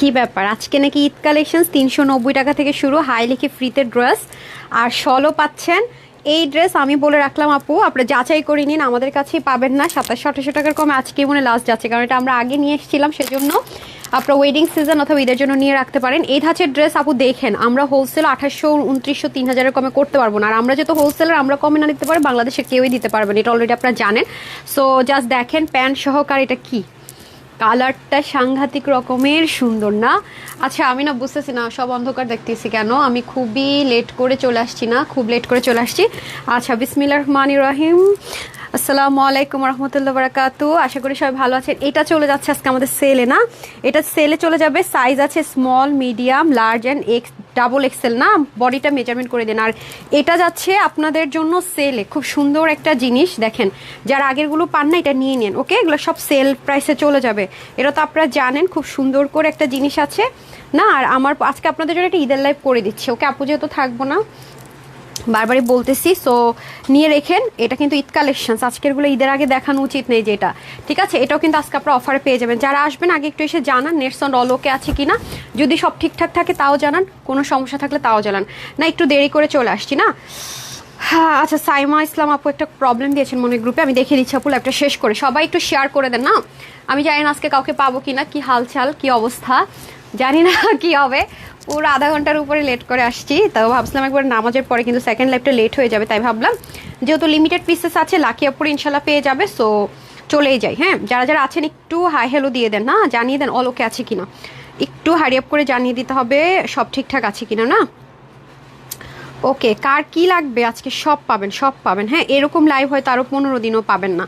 কি ব্যাপার আজকে নাকি ঈদ কালেকশনস 390 টাকা থেকে শুরু, হাই লিখে ফ্রিতে ড্রেস আর শলও পাচ্ছেন। এই ড্রেস আমি বলে রাখলাম আপু, আপনারা যাচাই করে নিন, আমাদের কাছেই পাবেন না 2700-2800 টাকার কমে। আজকে মনে লাস্ট যাচ্ছে, কারণ এটা আমরা আগে নিয়ে এসেছিলাম, সেজন্য আপনারা ওয়েডিং সিজন অথবা ঈদের জন্য নিয়ে রাখতে পারেন। এই ধাঁচের ড্রেস আপু দেখেন, আমরা হোলসেল 2800, 2900, 3000-এর কমে করতে পারবো না। আর আমরা যেহেতু হোলসেলার, আমরা কমে না দিতে পারি, বাংলাদেশের কেউই দিতে পারবেন, এটা অলরেডি আপনারা জানেন। সো জাস্ট দেখেন প্যান্ট সহকার, এটা কি কালারটা সাংঘাতিক রকমের সুন্দর না? আচ্ছা আমি না বুঝতেছি না, সব অন্ধকার দেখতেছি কেন, আমি খুবই লেট করে চলে আসছি না, খুব লেট করে চলে আসছি। আচ্ছা বিসমিল্লাহির রহমানির রহিম, আসসালামু আলাইকুম রহমতুল্লাহ বারাকাতু। আশা করি সবাই ভালো আছেন। এটা চলে যাচ্ছে আজকে আমাদের সেলে, না এটা সেলে চলে যাবে। সাইজ আছে small, medium, large and double XL, না বডিটা মেজারমেন্ট করে দেন। আর এটা যাচ্ছে আপনাদের জন্য সেলে, খুব সুন্দর একটা জিনিস দেখেন, যারা আগেরগুলো পান না এটা নিয়ে নেন, ওকে? এগুলো সব সেল প্রাইসে চলে যাবে, এটা তো আপনারা জানেন। খুব সুন্দর করে একটা জিনিস আছে না। আর আমার আজকে আপনাদের জন্য একটা ঈদের লাইভ করে দিচ্ছে, ওকে আপু, যেহেতু থাকবো না বারবারই বলতেছি, সো নিয়ে রেখেন। এটা কিন্তু ঈদ কালেকশন, আজকেরগুলো ঈদের আগে দেখানো উচিত নেই যেটা, ঠিক আছে? এটাও কিন্তু আজকে আপনারা অফারে পেয়ে যাবেন। যারা আসবেন আগে একটু এসে জানান নেটস অন অল ওকে আছে কিনা, যদি সব ঠিকঠাক থাকে তাও জানান, কোনো সমস্যা থাকলে তাও জানান। না একটু দেরি করে চলে আসছি না। হ্যাঁ আচ্ছা, সাইমা ইসলাম আপু একটা প্রবলেম দিয়েছেন মনে গ্রুপে, আমি দেখিয়ে দিচ্ছি আপু, একটা শেষ করে সবাই একটু শেয়ার করে দেন না। আমি জানি না আজকে কাউকে পাবো কিনা, কি হালচাল কি অবস্থা জানি না কি হবে। পুরো আধা ঘন্টার উপরে লেট করে আসছি, তাও ভাবছিলাম একবার নামাজের পরে, কিন্তু সেকেন্ড লাইফটা লেট হয়ে যাবে, তাই ভাবলাম যেহেতু লিমিটেড পিসেস আছে লাকি আপুর ইনশাল্লাহ পেয়ে যাবে, সো চলেই যাই। হ্যাঁ যারা যারা আছেন একটু হাই হ্যালো দিয়ে দেন, না জানিয়ে দেন অল ওকে আছে কিনা, একটু হারি আপ করে জানিয়ে দিতে হবে সব ঠিকঠাক আছে কিনা। না ওকে, কার কি লাগবে আজকে সব পাবেন, সব পাবেন। হ্যাঁ এরকম লাইভ হয়তো আরও 15 দিনও পাবেন না।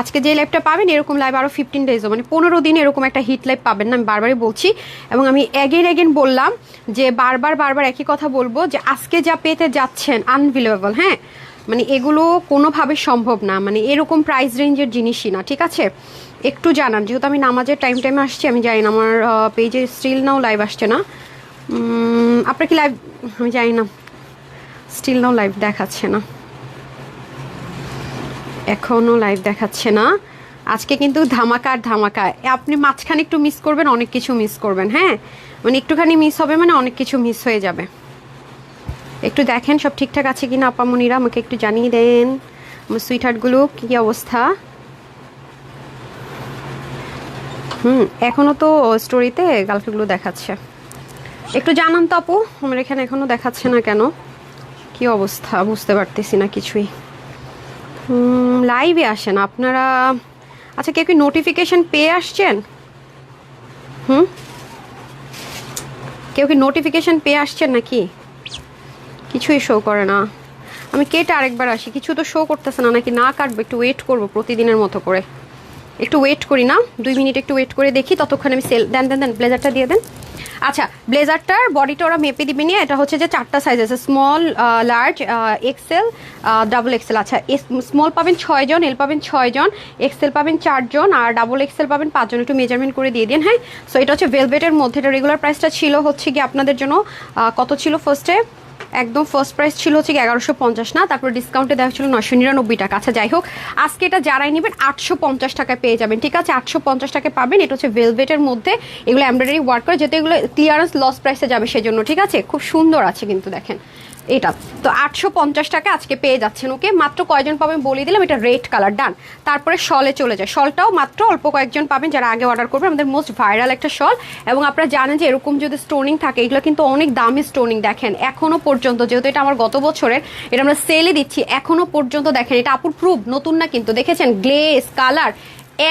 আজকে যে লাইভটা পাবেন এরকম লাইভ আরও 15 ডেজও, মানে 15 দিন এরকম একটা হিট লাইভ পাবেন না, আমি বারবারই বলছি। এবং আমি অ্যাগেন বললাম যে বারবার একই কথা বলবো, যে আজকে যা পেতে যাচ্ছেন আনবিলিভেবল। হ্যাঁ মানে এগুলো কোনোভাবে সম্ভব না, মানে এরকম প্রাইস রেঞ্জের জিনিসই না, ঠিক আছে? একটু জানান, যেহেতু আমি নামাজের টাইমে আসছি, আমি জানি না আমার পেজে স্টিল নাও লাইভ আসছে না। আপনার কি লাইভ, আমি জানি না, স্টিল নাও লাইভ দেখাচ্ছে না, এখনও লাইভ দেখাচ্ছে না। আজকে কিন্তু ধামাকা, আপনি মাঝখানে একটু মিস করবেন, অনেক কিছু মিস করবেন। হ্যাঁ মানে একটুখানি মিস হবে মানে অনেক কিছু মিস হয়ে যাবে। একটু দেখেন সব ঠিকঠাক আছে কিনা আপামনিরা, আমাকে একটু জানিয়ে দেন আমার সুইটহার্টগুলো কী অবস্থা। এখনও তো স্টোরিতে গার্লফ্রেন্ডগুলো দেখাচ্ছে, একটু জানান তো আপু, আমার এখানে এখনও দেখাচ্ছে না কেন, কি অবস্থা বুঝতে পারতেছি না কিছুই। লাইভে আসেন আপনারা। আচ্ছা কেউ কি নোটিফিকেশন পেয়ে আসছেন? কেউ কি নোটিফিকেশন পেয়ে আসছেন নাকি? কিছুই শো করে না। আমি কেটে আরেকবার আসি, কিছু তো শো করতেছে না, নাকি না কাটবো? একটু ওয়েট করবো প্রতিদিনের মতো করে, একটু ওয়েট করি না, 2 মিনিট একটু ওয়েট করে দেখি, ততক্ষণ আমি সেল দেন ব্লেজারটা দিয়ে দেন। আচ্ছা ব্লেজারটার বডিটা ওরা মেপে দিবে নিয়ে, এটা হচ্ছে যে 4টা সাইজ আছে, small, large, XL, double XL. আচ্ছা স্মল পাবেন 6 জন, এল পাবেন 6 জন, এক্সেল পাবেন 4 জন, আর ডাবল এক্সেল পাবেন 5 জন। একটু মেজারমেন্ট করে দিয়ে দিন। হ্যাঁ সো এটা হচ্ছে ভেলভেটের মধ্যে, এটা রেগুলার প্রাইসটা ছিল হচ্ছে কি আপনাদের জন্য কত ছিল ফার্স্টে, একদম ফার্স্ট প্রাইস ছিল হচ্ছে 1150 না, তারপর ডিসকাউন্টে দেওয়া ছিল 999 টাকা। আচ্ছা যাই হোক, আজকে এটা যারাই নেবেন 850 টাকায় পেয়ে যাবেন, ঠিক আছে? 850 টাকায় পাবেন। এটা হচ্ছে ভেলভেটের মধ্যে, এগুলো এমব্রয়ডারি ওয়ার্ক করে, যেহেতু এগুলো ক্লিয়ারেন্স লস প্রাইসে যাবে সেজন্য, ঠিক আছে? খুব সুন্দর আছে কিন্তু দেখেন এটা তো 850 টাকা আজকে পেয়ে যাচ্ছেন, ওকে? মাত্র কয়জন পাবেন বলে দিলাম, এটা রেড কালার, ডান। তারপরে শলে চলে যায়, শলটাও মাত্র অল্প কয়েকজন পাবেন যারা আগে অর্ডার করবেন, আমাদের মোস্ট ভাইরাল একটা শল। এবং আপনারা জানেন যে এরকম যদি স্টোনিং থাকে, এগুলো কিন্তু অনেক দামি স্টোনিং, দেখেন এখনো পর্যন্ত, যেহেতু এটা আমার গত বছরের, এটা আমরা সেলে দিচ্ছি, এখনো পর্যন্ত দেখেন, এটা আপুর প্রুফ, নতুন না কিন্তু, দেখেছেন গ্লেজ কালার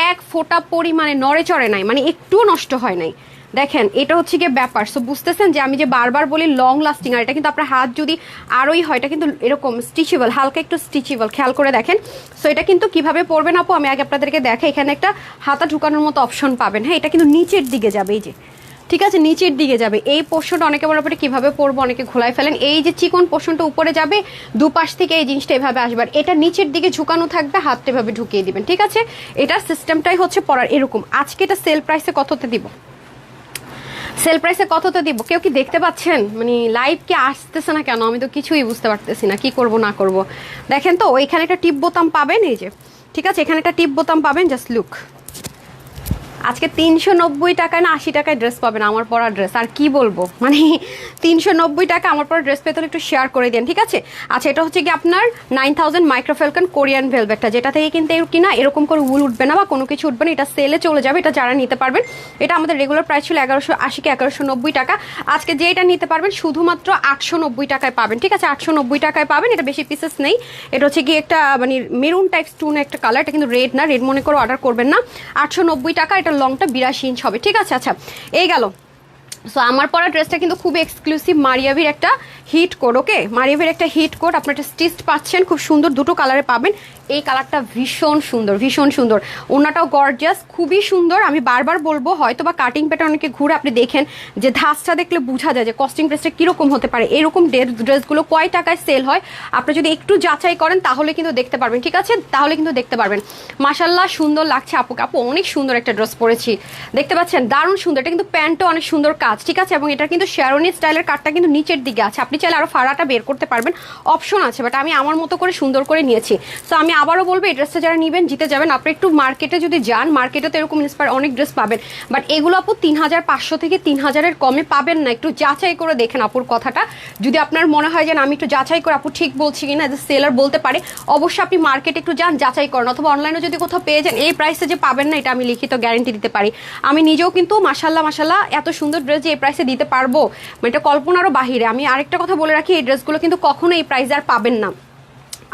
এক ফোঁটা পরিমাণে নড়ে চড়ে নাই, মানে একটুও নষ্ট হয় নাই। দেখেন এটা হচ্ছে গিয়ে ব্যাপার। সো বুঝতেছেন যে আমি যে বারবার বলি লং লাস্টিং, আর এটা কিন্তু আপনার হাত যদি আরোই হয়, এটা কিন্তু এরকম স্টিচেবল, হালকা একটু স্টিচেবল, খেয়াল করে দেখেন। সো এটা কিন্তু কিভাবে পরবেন আপু, আমি আগে আপনাদেরকে দেখাই। এখানে একটা হাতা ঢুকানোর মতো অপশন পাবেন। হ্যাঁ এটা কিন্তু নিচের দিকে যাবে, এই যে, ঠিক আছে? নিচের দিকে যাবে এই পোর্শনটা। অনেকে বলার পরে কিভাবে পরবো, অনেকে ঘোলায় ফেলেন। এই যে চিকন পোর্শনটা উপরে যাবে, দুপাশ থেকে এই জিনিসটা এভাবে আসবে, এটা নিচের দিকে ঝুঁকানো থাকবে, হাতটা এভাবে ঢুকিয়ে দিবেন, ঠিক আছে? এটার সিস্টেমটাই হচ্ছে পরার এরকম। আজকে এটা সেল প্রাইসে কততে দিব, সেল প্রাইসে কততে দিব, কেউ কি দেখতে পাচ্ছেন? মানে লাইভ কি আসতেছে না কেন, আমি তো কিছুই বুঝতে পারতেছি না কি করব না করব। দেখেন তো ওইখানে একটা টিপ বোতাম পাবেন, এই যে, ঠিক আছে? এখানে একটা টিপ বোতাম পাবেন, জাস্ট লুক, আজকে 390 টাকায় না 80 টাকায় ড্রেস পাবেন আমার পরা ড্রেস, আর কি বলবো মানে 390 টাকা আমার পরা ড্রেস পেতে একটু শেয়ার করে দেন, ঠিক আছে। আচ্ছা, এটা হচ্ছে কি আপনার 9000 মাইক্রোফেলকন কোরিয়ান ভেলভেটটা, যেটা থেকে কিন্তু কিনা এরকম করে উল উঠবে না বা কোনো কিছু উঠবে না, এটা সেলে চলে যাবে, এটা যারা নিতে পারবেন। এটা আমাদের রেগুলার প্রাইস ছিল 1180 কি 1190 টাকা, আজকে যে এটা নিতে পারবেন শুধুমাত্র 890 টাকায় পাবেন, ঠিক আছে। 890 টাকায় পাবেন, এটা বেশি পিসেস নেই। এটা হচ্ছে কি একটা মানে মেরুন টাইপ স্টোন একটা কালার, এটা কিন্তু রেড না, রেড মনে করে অর্ডার করবেন না। 890 টাকা, এটা লংটা 82 ইঞ্চ হবে, ঠিক আছে। আচ্ছা, এই গেল। সো আমার পরা ড্রেসটা কিন্তু খুব এক্সক্লুসিভ মারিয়াভির একটা হিট কোড, ওকে, মারিয়াভির একটা হিট কোড, আপনার একটা স্টিচড পাচ্ছেন, খুব সুন্দর, দুটো কালারে পাবেন। এই কালারটা ভীষণ সুন্দর, ভীষণ সুন্দর, ওনাটাও গর্জিয়াস, খুবই সুন্দর। আমি বারবার বলবো, হয়তো বা কাটিং প্যাটার্ন অনেকে ঘুরে আপনি দেখেন যে ধাঁচটা দেখলে বোঝা যায় যে কস্টিং প্রাইসটা কীরকম হতে পারে। এরকম ড্রেসগুলো কয় টাকায় সেল হয় আপনি যদি একটু যাচাই করেন তাহলে কিন্তু দেখতে পারবেন, ঠিক আছে, তাহলে কিন্তু দেখতে পারবেন। মাশাল্লাহ সুন্দর লাগছে আপুকে, আপু অনেক সুন্দর একটা ড্রেস পরেছি, দেখতে পাচ্ছেন, দারুণ সুন্দর। এটা কিন্তু প্যান্টও অনেক সুন্দর কাজ, ঠিক আছে, এবং এটা কিন্তু শেরওয়ানি স্টাইলের কাটটা কিন্তু নিচের দিকে আছে, আপনি চাইলে আরও ফাড়াটা বের করতে পারবেন, অপশন আছে, বাট আমি আমার মতো করে সুন্দর করে নিয়েছি। সো আমি আবারও বলবো, এই ড্রেসটা যারা নেবেন জিতে যাবেন। আপনি একটু মার্কেটে যদি যান, মার্কেটে তো এরকম ইন্সপায়ার অনেক ড্রেস পাবেন, বাট এগুলো আপু 3500 থেকে 3000-এর কমে পাবেন না। একটু যাচাই করে দেখেন আপুর কথাটা, যদি আপনার মনে হয় যে আমি একটু যাচাই করে আপু ঠিক বলছি কিনা, যে সেলার বলতে পারে, অবশ্যই আপনি মার্কেটে একটু যান, যাচাই করেন, অথবা অনলাইনে যদি কোথাও পেয়ে যান, এই প্রাইসে যে পাবেন না এটা আমি লিখিত গ্যারেন্টি দিতে পারি। আমি নিজেও কিন্তু মাশাল্লাহ মাশাল্লাহ এত সুন্দর ড্রেস যে এই প্রাইসে দিতে পারবো, মানে এটা কল্পনারও বাহিরে। আমি আরেকটা কথা বলে রাখি, এই ড্রেসগুলো কিন্তু কখনো এই প্রাইসে আর পাবেন না।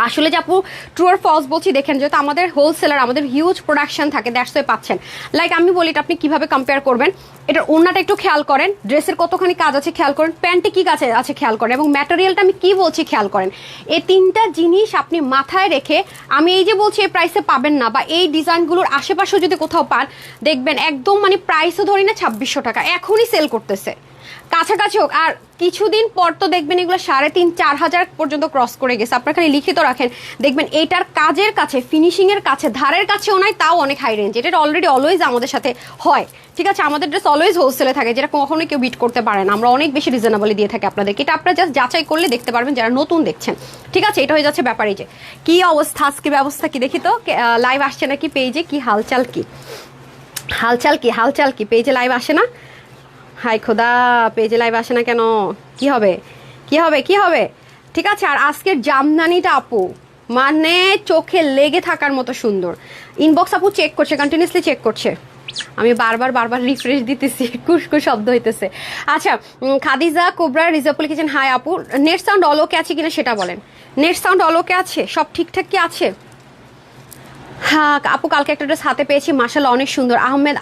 আসলে যে আপু ট্রু আর ফলস বলছি দেখেন, যেহেতু আমাদের হোলসেলার, আমাদের হিউজ প্রোডাকশন থাকে, দ্যাটস ওয়াই পাচ্ছেন। লাইক আমি বলি এটা আপনি কিভাবে কম্পেয়ার করবেন, এটার ওড়নাটা একটু খেয়াল করেন, ড্রেসের কতখানি কাজ আছে খেয়াল করেন, প্যান্টে কি কাজ আছে খেয়াল করেন, এবং ম্যাটেরিয়ালটা আমি কি বলছি খেয়াল করেন। এই তিনটা জিনিস আপনি মাথায় রেখে, আমি এই যে বলছি এই প্রাইসে পাবেন না, বা এই ডিজাইনগুলোর আশেপাশেও যদি কোথাও পান, দেখবেন একদম মানে প্রাইসও ধরি না 2600 টাকা, এখনই সেল করতেছে, কাছাকাছি হোক। আর কিছুদিন পর তো দেখবেন এগুলো 3500-4000 পর্যন্ত ক্রস করে গেছে। আপনার খালি লিখিত রাখেন, দেখবেন এইটার কাজের কাছে, ফিনিশিং এর কাছে, ধারের কাছেও নাই, তাও অনেক হাই রেঞ্জ। এটা অলরেডি অলওয়েজ আমাদের সাথে হয়, ঠিক আছে, আমাদের ড্রেস অলওয়েজ হোলসেলে থাকে, যেটা কখনোই কেউ বিট করতে পারে না, আমরা অনেক বেশি রিজনেবলি দিয়ে থাকি আপনাদেরকে। এটা আপনারা জাস্ট যাচাই করলে দেখতে পারবেন যারা নতুন দেখছেন, ঠিক আছে। এটা হয়ে যাচ্ছে ব্যাপার। এই যে কি অবস্থা, আজকে ব্যবস্থা কি দেখি তো, লাইভ আসছে নাকি পেজে, কি হালচাল, কি হালচাল, কি হালচাল, কি পেজে লাইভ আসে না? হাই খোদা, পেজে লাইভ আসে না কেন? কি হবে, কি হবে, কি হবে? ঠিক আছে। আর আজকের জামদানিটা আপু মানে চোখে লেগে থাকার মতো সুন্দর। ইনবক্স আপু চেক করছে, কন্টিনিউসলি চেক করছে, আমি বারবার বারবার রিফ্রেশ দিতেছি, কুসকুস শব্দ হইতেছে। আচ্ছা, খাদিজা কোবরা রিজার্ভ লিখেছেন, হাই আপু, নেট সাউন্ড অল ওকে আছে কিনা সেটা বলেন। নেট সাউন্ড অল ওকে আছে, সব ঠিকঠাক কি আছে? হ্যাঁ আপু, কালকে একটা ড্রেস হাতে পেয়েছি, মাশাআল্লাহ অনেক সুন্দর। আহমেদ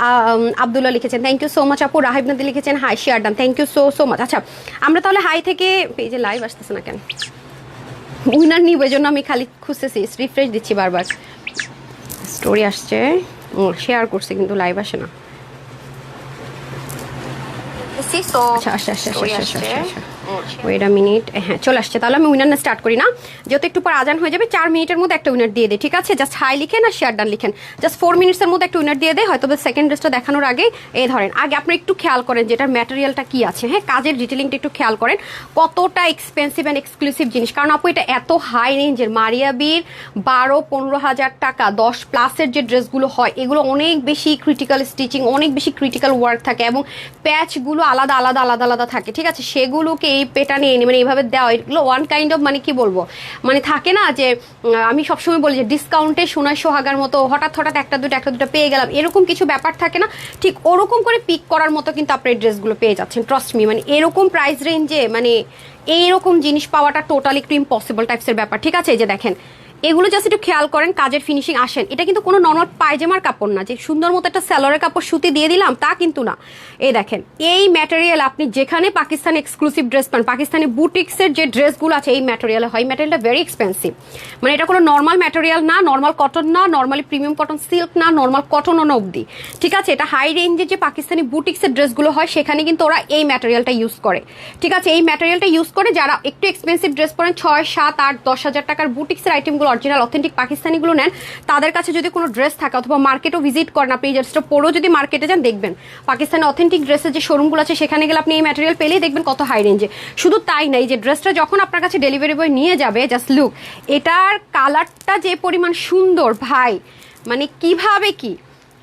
আব্দুল্লাহ লিখেছেন, থ্যাংক ইউ সো মাচ আপু। রাহিব নদী লিখেছেন, hi share done, thank you so much. আচ্ছা, আমরা তাহলে হাই থেকে পেজে লাইভ আসতেছে না কেন? উইনার নিব, এই জন্য আমি খালি খুঁজতেছি, রিফ্রেশ দিচ্ছি বারবার। স্টোরি আসছে, শেয়ার করছে কিন্তু লাইভ আসে না। আচ্ছা আচ্ছা আচ্ছা আচ্ছা আচ্ছা, ওয়েট আ মিনিট, হ্যাঁ চলে আসছে। তাহলে আমি উইনার স্টার্ট করি না, যেহেতু একটু পর আজান হয়ে যাবে, 4 মিনিটের মধ্যে একটা উইনার দিয়ে দেয়, ঠিক আছে। জাস্ট হাই লিখেন আর শেয়ার ডান লিখেন, জাস্ট 4 মিনিটসের মধ্যে একটা উইনার দিয়ে দেয়। হয়তো সেকেন্ড ড্রেসটা দেখানোর আগে এই ধরেন, আগে আপনি একটু খেয়াল করেন যেটার ম্যাটেরিয়ালটা কি আছে, হ্যাঁ, কাজের ডিটেলিংটা একটু খেয়াল করেন, কতটা এক্সপেন্সিভ অ্যান্ড এক্সক্লুসিভ জিনিস। কারণ আপু এটা এত হাই রেঞ্জের, মারিয়াবির 12-15 হাজার টাকা 10+ যে ড্রেসগুলো হয়, এগুলো অনেক বেশি ক্রিটিক্যাল স্টিচিং, অনেক বেশি ক্রিটিক্যাল ওয়ার্ক থাকে, এবং প্যাচগুলো আলাদা আলাদা আলাদা আলাদা থাকে, ঠিক আছে। সেগুলোকে এই প্যাটার্নে মানে এইভাবে দেওয়া, এগুলো ওয়ান কাইন্ড অফ মানে কি বলবো, মানে থাকে না যে আমি সবসময় বলি যে ডিসকাউন্টে সোনায় সোহাগার মতো হঠাৎ হঠাৎ একটা দুটো পেয়ে গেলাম, এরকম কিছু ব্যাপার থাকে না, ঠিক ওরকম করে পিক করার মতো কিন্তু আপনি এই ড্রেসগুলো পেয়ে যাচ্ছেন, ট্রাস্ট মি। মানে এরকম প্রাইস রেঞ্জে মানে এইরকম জিনিস পাওয়াটা টোটালি একটু ইম্পসিবল টাইপসের ব্যাপার, ঠিক আছে। এই যে দেখেন, এগুলো জাস্ট একটু খেয়াল করেন, কাজের ফিনিশিং আসেন। এটা কিন্তু কোনো নর্মাল পায়জামার কাপড় না যে সুন্দর মতো একটা স্যালোয়ারের কাপড় সুতি দিয়ে দিলাম, তা কিন্তু না। এই দেখেন, এই ম্যাটেরিয়াল আপনি যেখানে পাকিস্তানি এক্সক্লুসিভ ড্রেস পান, পাকিস্তানি বুটিক্সের যে ড্রেসগুলো আছে এই ম্যাটেরিয়ালে হয়, ম্যাটেরিয়ালটা ভেরি এক্সপেন্সিভ। মানে এটা কোনো নর্মাল ম্যাটেরিয়াল না, নর্মাল কটন না, নর্মালি প্রিমিয়াম কটন সিল্ক না, নর্মাল কটনও না অব্দি, ঠিক আছে। এটা হাই রেঞ্জের যে পাকিস্তানি বুটিক্সের ড্রেসগুলো হয় সেখানে কিন্তু ওরা এই ম্যাটেরিয়ালটা ইউজ করে, ঠিক আছে। এই ম্যাটেরিয়ালটা ইউজ করে যারা একটু এক্সপেন্সিভ ড্রেস পরেন, 6, 7, 8, 10 হাজার টাকার বুটিক্সের আইটেমগুলো, অরিজিনাল অথেন্টিক পাকিস্তানিগুলো নেন, তাদের কাছে যদি কোনো ড্রেস থাকে অথবা মার্কেটও ভিজিট করেন, আপনি এই ড্রেসটা পরেও যদি মার্কেটে যান, দেখবেন পাকিস্তানি অথেন্টিক ড্রেসের যে শোরুমগুলো আছে সেখানে গেলে আপনি এই ম্যাটেরিয়াল পেলেই দেখবেন কত হাই রেঞ্জে। শুধু তাই না, এই যে ড্রেসটা যখন আপনার কাছে ডেলিভারি বয় নিয়ে যাবে, জাস্ট লুক, এটার কালারটা যে পরিমাণ সুন্দর ভাই, মানে কিভাবে কি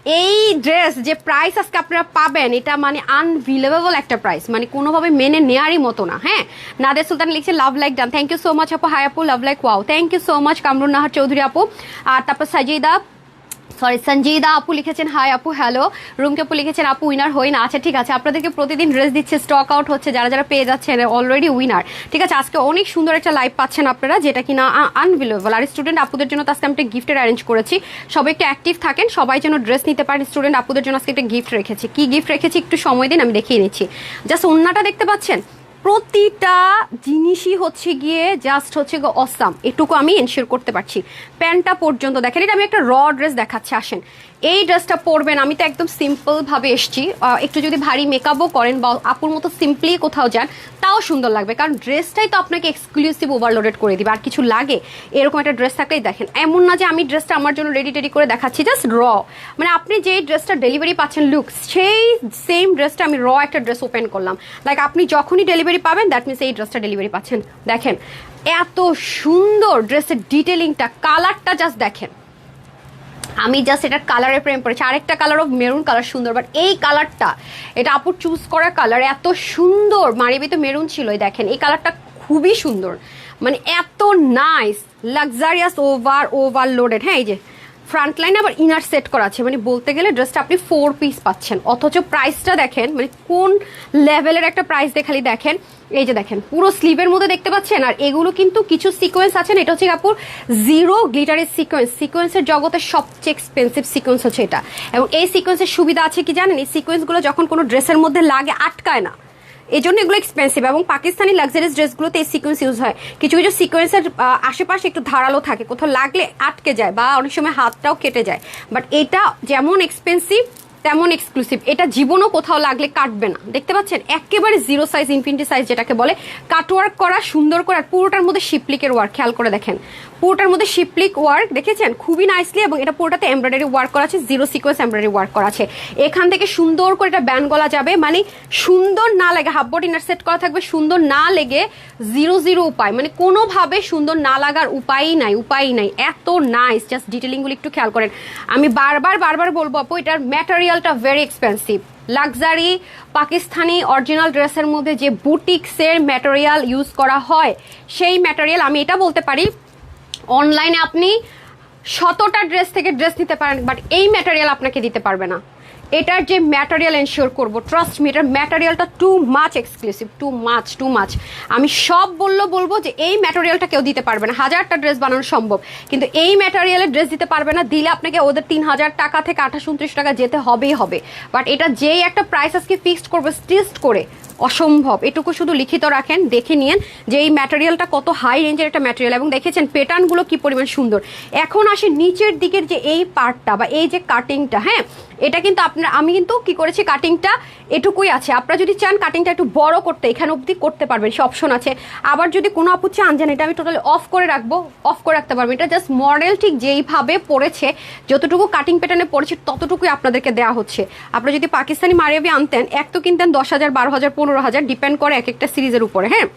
এই ড্রেস যে প্রাইস আজকে আপনারা পাবেন এটা মানে আনবিলিভেবল একটা প্রাইস, মানে কোনোভাবে মেনে নেয়ারই মতো না। হ্যাঁ, নাদের সুলতান লিখছে love like done, thank you so much আপু। হাই আপু, love like wow, thank you so much. Kamrun Nahar Chowdhury আপু, আর তারপর সঞ্জিদা আপু লিখেছেন হাই আপু হ্যালো। রুমকে আপু লিখেছেন আপু উইনার হই না। আচ্ছা ঠিক আছে, আপনাদেরকে প্রতিদিন ড্রেস দিচ্ছে, স্টক আউট হচ্ছে, যারা যারা পেয়ে যাচ্ছেন অলরেডি উইনার। ঠিক আছে, আজকে অনেক সুন্দর একটা লাইভ পাচ্ছেন আপনারা, যেটা কিনা আনবিলিভেবল। আর স্টুডেন্ট আপুদের জন্য তো আজকে আমি একটা গিফটের অ্যারেঞ্জ করেছি, সবাই একটু অ্যাক্টিভ থাকেন, সবাই যেন ড্রেস নিতে পারেন। স্টুডেন্ট আপুদের জন্য আজকে একটা গিফট রেখেছি। কি গিফট রেখেছি একটু সময় দিন, আমি দেখিয়ে নিচ্ছি। জাস্ট ওন্নাটা দেখতে পাচ্ছেন, প্রতিটা জিনিসই হচ্ছে গিয়ে জাস্ট হচ্ছে গিয়ে অসাম, এটুকু আমি এনশিওর করতে পারছি। প্যান্টটা পর্যন্ত দেখেন, এটা আমি একটা র ড্রেস দেখাচ্ছি, আসেন এই ড্রেসটা পরবেন। আমি তো একদম সিম্পল ভাবে এসছি, একটু যদি ভারী মেকআপও করেন বা আপুর মতো সিম্পলি কোথাও যান তাও সুন্দর লাগবে, কারণ ড্রেসটাই তো আপনাকে এক্সক্লুসিভ ওভারলোডেড করে দিবে। আর কিছু লাগে এরকম একটা ড্রেস থাকলেই দেখেন, এমন না যে আমি ড্রেসটা আমার জন্য রেডি করে দেখাচ্ছি, জাস্ট র, মানে আপনি যেই ড্রেসটা ডেলিভারি পাচ্ছেন লুক, সেই সেম ড্রেসটা আমি র একটা ড্রেস ওপেন করলাম। লাইক আপনি যখনই ডেলিভারি পাবেন দ্যাট মিনস এই ড্রেসটা ডেলিভারি পাচ্ছেন। দেখেন এত সুন্দর ড্রেসের ডিটেলিংটা, কালারটা জাস্ট দেখেন। আমি জাস্ট এটার কালারের প্রেম পড়েছি। আরেকটা কালার অফ মেরুন কালার সুন্দর, বাট এই কালারটা এটা আপুর চুজ করা কালার, এত সুন্দর। মারিবি তো মেরুন ছিল, দেখেন এই কালারটা খুবই সুন্দর, মানে এত নাইস লাক্সারিয়াস ওভারলোডেড। হ্যাঁ, এই যে ফ্রন্ট লাইনে আবার ইনার সেট করা আছে, মানে বলতে গেলে ড্রেসটা আপনি 4 পিস পাচ্ছেন, অথচ প্রাইসটা দেখেন মানে কোন লেভেলের একটা প্রাইস দেখালি। দেখেন এই যে দেখেন পুরো স্লিভের মধ্যে দেখতে পাচ্ছেন, আর এগুলো কিন্তু কিছু সিকোয়েন্স আছে, এটা হচ্ছে কাপুর জিরো গ্লিটারের সিকোয়েন্সের জগতে সবচেয়ে এক্সপেন্সিভ সিকোয়েন্স হচ্ছে এটা। এবং এই সিকোয়েন্সের সুবিধা আছে কি জানেন, এই সিকোয়েন্সগুলো যখন কোনো ড্রেসের মধ্যে লাগে আটকায় না, এই জন্য এগুলো এক্সপেন্সিভ। এবং পাকিস্তানি লাক্সারিয়াস ড্রেসগুলোতে এই সিকোয়েন্স ইউজ হয়। কিছু কিছু সিকোয়েন্সের আশেপাশে একটু ধারালো থাকে, কোথাও লাগলে আটকে যায় বা অনেক সময় হাতটাও কেটে যায়, বাট এটা যেমন এক্সপেন্সিভ তেমন এক্সক্লুসিভ, এটা জীবনও কোথাও লাগলে কাটবে না। দেখতে পাচ্ছেন একেবারে জিরো সাইজ, ইনফিনিটি সাইজ যেটাকে বলে, কাটওয়ার্ক করা সুন্দর করে, আর পুরোটার মধ্যে শিপলিকের ওয়ার্ক, খেয়াল করে দেখেন পুরোটার মধ্যে শিপলিক ওয়ার্ক দেখেছেন খুবই নাইসলি। এবং এটা পুরোটাতে এমব্রয়ডারি ওয়ার্ক করা আছে, জিরো সিকোয়েন্স এমব্রয়ডারি ওয়ার্ক করা আছে। এখান থেকে সুন্দর করে এটা ব্যান্ড গলা যাবে, মানে সুন্দর না লাগে, হাফ বট ইনার সেট করা থাকবে, সুন্দর না লেগে জিরো উপায়, মানে কোনোভাবে সুন্দর না লাগার উপায়ই নাই, এত নাইস। জাস্ট ডিটেলিংগুলো একটু খেয়াল করেন। আমি বারবার বলবো আপু, এটার ম্যাটেরিয়ালটা very expensive. Luxury Pakistani original ড্রেসের মধ্যে যে বুটিক্সের ম্যাটেরিয়াল ইউজ করা হয়, সেই ম্যাটেরিয়াল আমি এটা বলতে পারি অনলাইনে আপনি 100টা ড্রেস থেকে ড্রেস নিতে পারেন, বাট এই ম্যাটেরিয়াল আপনাকে দিতে পারবে না। এটার যে ম্যাটেরিয়াল এনশিওর করবো, ট্রাস্ট মি, এটার ম্যাটেরিয়ালটা too much exclusive, too much. আমি সব বলবো যে এই ম্যাটেরিয়ালটা কেউ দিতে পারবে না। 1000টা ড্রেস বানানো সম্ভব, কিন্তু এই ম্যাটেরিয়ালের ড্রেস দিতে পারবে না। দিলে আপনাকে ওদের 3000 টাকা থেকে 28-29 টাকা যেতে হবে। বাট এটা যেই একটা প্রাইস আজকে ফিক্সড করবো স্টিচড করে, অসম্ভব। এটুকু শুধু লিখিত রাখেন, দেখে নিয়েন যে এই ম্যাটেরিয়ালটা কত হাই রেঞ্জের একটা ম্যাটেরিয়াল। এবং দেখেছেন প্যাটার্নগুলো কি পরিমাণ সুন্দর। এখন আসে নিচের দিকের যে এই পার্টটা বা এই যে কাটিংটা, হ্যাঁ এটা কিন্তু আমি কিন্তু কি করেছি, কাটিংটা এটুকুই আছে। আপনারা যদি চান কাটিংটা একটু বড় করতে, এখানে অবধি করতে পারবেন, সে অপশন আছে। আবার যদি কোনো আপু চান যেন এটা আমি টোটালি অফ করে রাখতে পারবেন। এটা জাস্ট মডেল ঠিক যেইভাবে পড়েছে, যতটুকু কাটিং প্যাটার্নে পড়েছে ততটুকুই আপনাদেরকে দেওয়া হচ্ছে। আপনারা যদি পাকিস্তানি মারিয়াবি আনতেন, এক তো কিনতেন 10,000, 12,000, 15,000, ডিপেন্ড করে এক একটা সিরিজের উপরে। হ্যাঁ,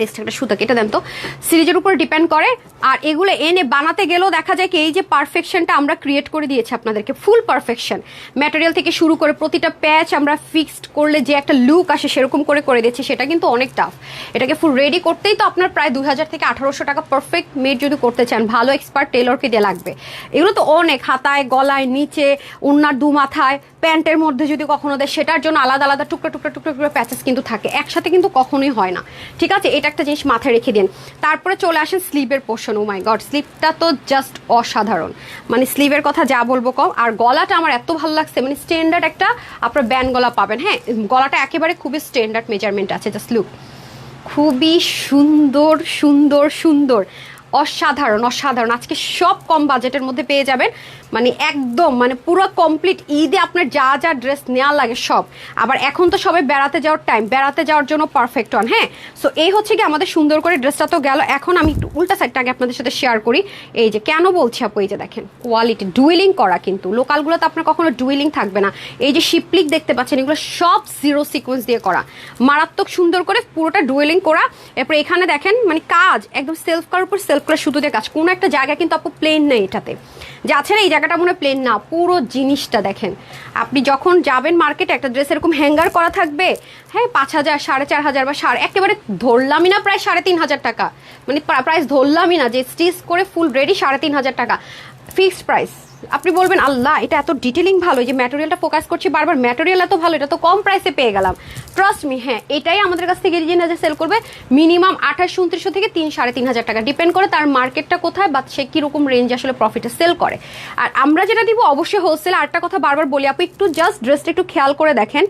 একটা সুতা কেটে দেন তো, সিরিজের উপর ডিপেন্ড করে। আর এগুলো এনে বানাতে গেলেও দেখা যায় কি, এই যে পারফেকশনটা আমরা ক্রিয়েট করে দিয়েছি আপনাদেরকে, ফুল পারফেকশন ম্যাটেরিয়াল থেকে শুরু করে প্রতিটা প্যাচ আমরা ফিক্সড করলে যে একটা লুক আসে সেরকম করে দিয়েছি। সেটা কিন্তু অনেক টাফ। এটাকে ফুল রেডি করতেই তো আপনার প্রায় 2000 থেকে 1800 টাকা পারফেক্ট মেড যদি করতে চান, ভালো এক্সপার্ট টেলরকে দিয়ে লাগবে। এগুলো তো অনেক, হাতায়, গলায়, নিচে, ওড়নার 2 মাথায়, প্যান্টের মধ্যে যদি কখনো দেয় সেটার জন্য আলাদা টুকরা প্যাচেস কিন্তু থাকে, একসাথে কিন্তু কখনোই হয় না। ঠিক আছে, এটা একটা জিনিস মাথায় রেখে দিন। তারপরে চলে আসেন স্লিভের পোর্শন। ও মাই গড, স্লিভটা তো জাস্ট অসাধারণ, মানে স্লিভের কথা যা বলবো কম। আর গলাটা আমার এত ভালো লাগছে, মানে স্ট্যান্ডার্ড একটা আপনার ব্যান্ড গলা পাবেন। হ্যাঁ, গলাটা একেবারে খুবই স্ট্যান্ডার্ড মেজারমেন্ট আছে, জাস্ট লুক, খুবই সুন্দর, অসাধারণ। আজকে সব কম বাজেটের মধ্যে পেয়ে যাবেন, মানে একদম মানে পুরো কমপ্লিট ঈদে আপনার যা ড্রেস নেওয়া লাগে সব। আবার এখন তো সবাই বেড়াতে যাওয়ার টাইম, বেড়াতে যাওয়ার জন্য পারফেক্ট ওয়ান। হ্যাঁ, সো এই হচ্ছে কি আমাদের সুন্দর করে ড্রেসটা তো গেল। এখন আমি একটু উল্টা সাইডটা আগে আপনাদের সাথে শেয়ার করি। এই যে কেন বলছি আপু, এই যে দেখেন কোয়ালিটি, ডুয়েলিং করা, কিন্তু লোকালগুলোতে আপনার কখনো ডুয়েলিং থাকবে না। এই যে শিপলিক দেখতে পাচ্ছেন, এগুলো সব জিরো সিকোয়েন্স দিয়ে করা, মারাত্মক সুন্দর করে পুরোটা ডুয়েলিং করা। এরপর এখানে দেখেন মানে কাজ একদম সেলফ কার উপর সেলফ সেলফ করে সুতো দিয়ে কাজ, কোনো একটা জায়গা কিন্তু আপু প্লেন নেই এটাতে, যে আছে না এই জায়গাটা মনে হয় প্লেন না, পুরো জিনিসটা দেখেন। আপনি যখন যাবেন মার্কেটে একটা ড্রেস এরকম হ্যাঙ্গার করা থাকবে, হ্যাঁ 5,000 4,500 বা একেবারে ধরলামই না প্রায় 3,500 টাকা, মানে প্রাইস ধরলামই না, যে স্টিচ করে ফুল রেডি 3,500 টাকা ফিক্সড প্রাইস। আপনি বলবেন আল্লাহ এটা এত ডিটেলিং ভালো, যে ম্যাটেরিয়ালটা ফোকাস করছি বারবার, ম্যাটেরিয়াল এত ভালো, এটা তো কম প্রাইসে পেয়ে গেলাম। ট্রাস্ট মি, হ্যাঁ এটাই আমাদের কাছ থেকে যে সেল করবে মিনিমাম 2800-2900 থেকে 3,500 টাকা, ডিপেন্ড করে তার মার্কেটটা কোথায় বা সে কিরকম রেঞ্জ আসলে প্রফিটে সেল করে। আর আমরা যেটা দিব অবশ্যই হোলসেল। আরেকটা কথা বারবার বলি আপু, একটু জাস্ট ড্রেসটা একটু খেয়াল করে দেখেন,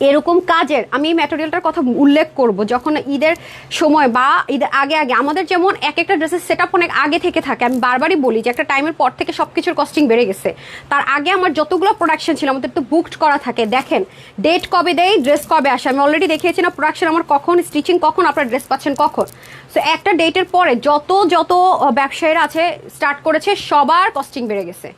এরকম কাজের আমি এই ম্যাটেরিয়ালটার কথা উল্লেখ করব যখন ঈদের সময় বা ঈদের আগে আগে আমাদের যেমন এক একটা ড্রেসের সেট আপ অনেক আগে থেকে থাকে। আমি বারবারই বলি যে একটা টাইমের পর থেকে সব কিছুর কস্টিং বেড়ে গেছে। তার আগে আমার যতগুলো প্রোডাকশন ছিল আমাদের তো বুকড করা থাকে, দেখেন ডেট কবে দেয়, ড্রেস কবে আসে, আমি অলরেডি দেখিয়েছি না প্রোডাকশন আমার কখন, স্টিচিং কখন, আপনার ড্রেস পাচ্ছেন কখন। সো একটা ডেটের পরে যত যত ব্যবসায়ীরা আছে স্টার্ট করেছে সবার কস্টিং বেড়ে গেছে,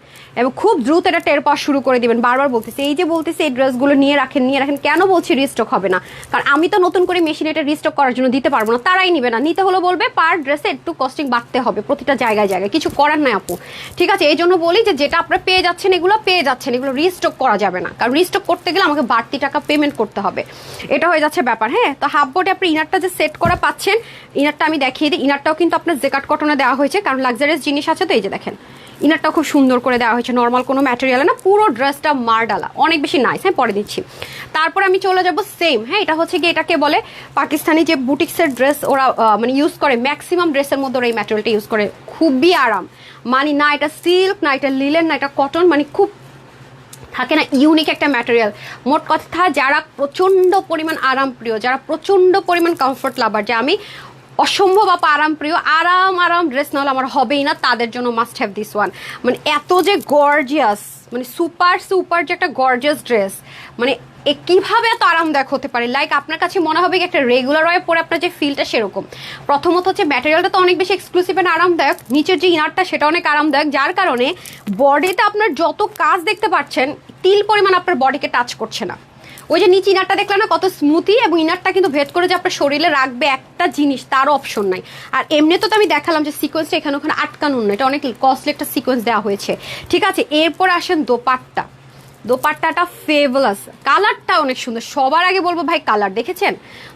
এবং খুব দ্রুত এটা টের পাওয়া শুরু করে দিবেন। বারবার বলতেছি, এই যে বলতেছি এই ড্রেসগুলো নিয়ে রাখেন নিয়ে রাখেন, কেন বলছি রিস্টক হবে না, কারণ আমি তো নতুন করে মেশিন এটা রিস্টক করার জন্য দিতে পারবো না, তারাই নিবে না, নিতে হলে বলবে পার ড্রেসে একটু কস্টিং বাড়তে হবে প্রতিটা জায়গায় জায়গায়, কিছু করার নাই আপু, ঠিক আছে। এই জন্য বলি যে যেটা আপনারা পেয়ে যাচ্ছেন এগুলো পেয়ে যাচ্ছেন, এগুলো রিস্টক করা যাবে না, কারণ রিস্টক করতে গেলে আমাকে বাড়তি টাকা পেমেন্ট করতে হবে, এটা হয়ে যাচ্ছে ব্যাপার। হ্যাঁ, তো হাফ বোর্ডে আপনি ইনারটা যে সেট করা পাচ্ছেন, ইনারটা আমি দেখিয়ে দিই, ইনারটাও কিন্তু আপনার জেকাট কটনে দেওয়া হয়েছে, কারণ লাক্সারিয়াস জিনিস আছে তো। এই যে দেখেন ইনারটাও খুব সুন্দর করে দেওয়া হয়েছে, নর্মাল কোনো ম্যাটেরিয়ালে না, পুরো ড্রেসটা মারডালা, অনেক বেশি নাইস। হ্যাঁ, পরে দিচ্ছি। তারপর আমি চলে যাব সেম, হ্যাঁ এটা হচ্ছে কি, এটাকে বলে পাকিস্তানি যে বুটিক্সের ড্রেস ওরা মানে ইউজ করে, ম্যাক্সিমাম ড্রেসের মধ্যে ওরা এই ম্যাটেরিয়ালটা ইউজ করে, খুবই আরাম, মানে না এটা সিল্ক না এটা লিলেন না এটা কটন, মানে খুব থাকে না ইউনিক একটা ম্যাটেরিয়াল। মোট কথা যারা প্রচণ্ড পরিমাণ আরাম প্রিয়, যারা প্রচণ্ড পরিমাণ কমফোর্ট লাভার, যে আমি অসম্ভব আপা আরাম প্রিয়, আরাম আরাম ড্রেস না হলে আমার হবেই না, তাদের জন্য মাস্ট হ্যাভ দিস ওয়ান। মানে এত যে গর্জিয়াস, মানে সুপার সুপার যে একটা গর্জিয়াস ড্রেস, মানে কিভাবে এত আরামদায়ক হতে পারে, লাইক আপনার কাছে মনে হবে একটা রেগুলার ওয়ে পরে আপনার যে ফিলটা সেরকম। প্রথমত হচ্ছে ম্যাটেরিয়ালটা তো অনেক বেশি এক্সক্লুসিভ এন্ড আরামদায়ক, নিচের যে ইনারটা সেটা অনেক আরামদায়ক, যার কারণে বডিতে আপনার যত কাজ দেখতে পাচ্ছেন তিল পরিমাণ আপনার বডিকে টাচ করছে না। ওই যে নিচে ইনারটা দেখলাম না কত স্মুথি, এবং ইনারটা কিন্তু ভেদ করে যে আপনার শরীরে রাখবে একটা জিনিস তারও অপশন নাই। আর এমনি তো আমি দেখালাম যে সিকোয়েন্সটা এখানে ওখানে আটকানো না, এটা অনেক কস্টলি একটা সিকোয়েন্স দেওয়া হয়েছে, ঠিক আছে। এরপর আসেন দোপাট্টা, দোপাট্টাটা ফেভারাস, কালারটা অনেক সুন্দর। সবার আগে বলবো ভাই কালার দেখেছেন,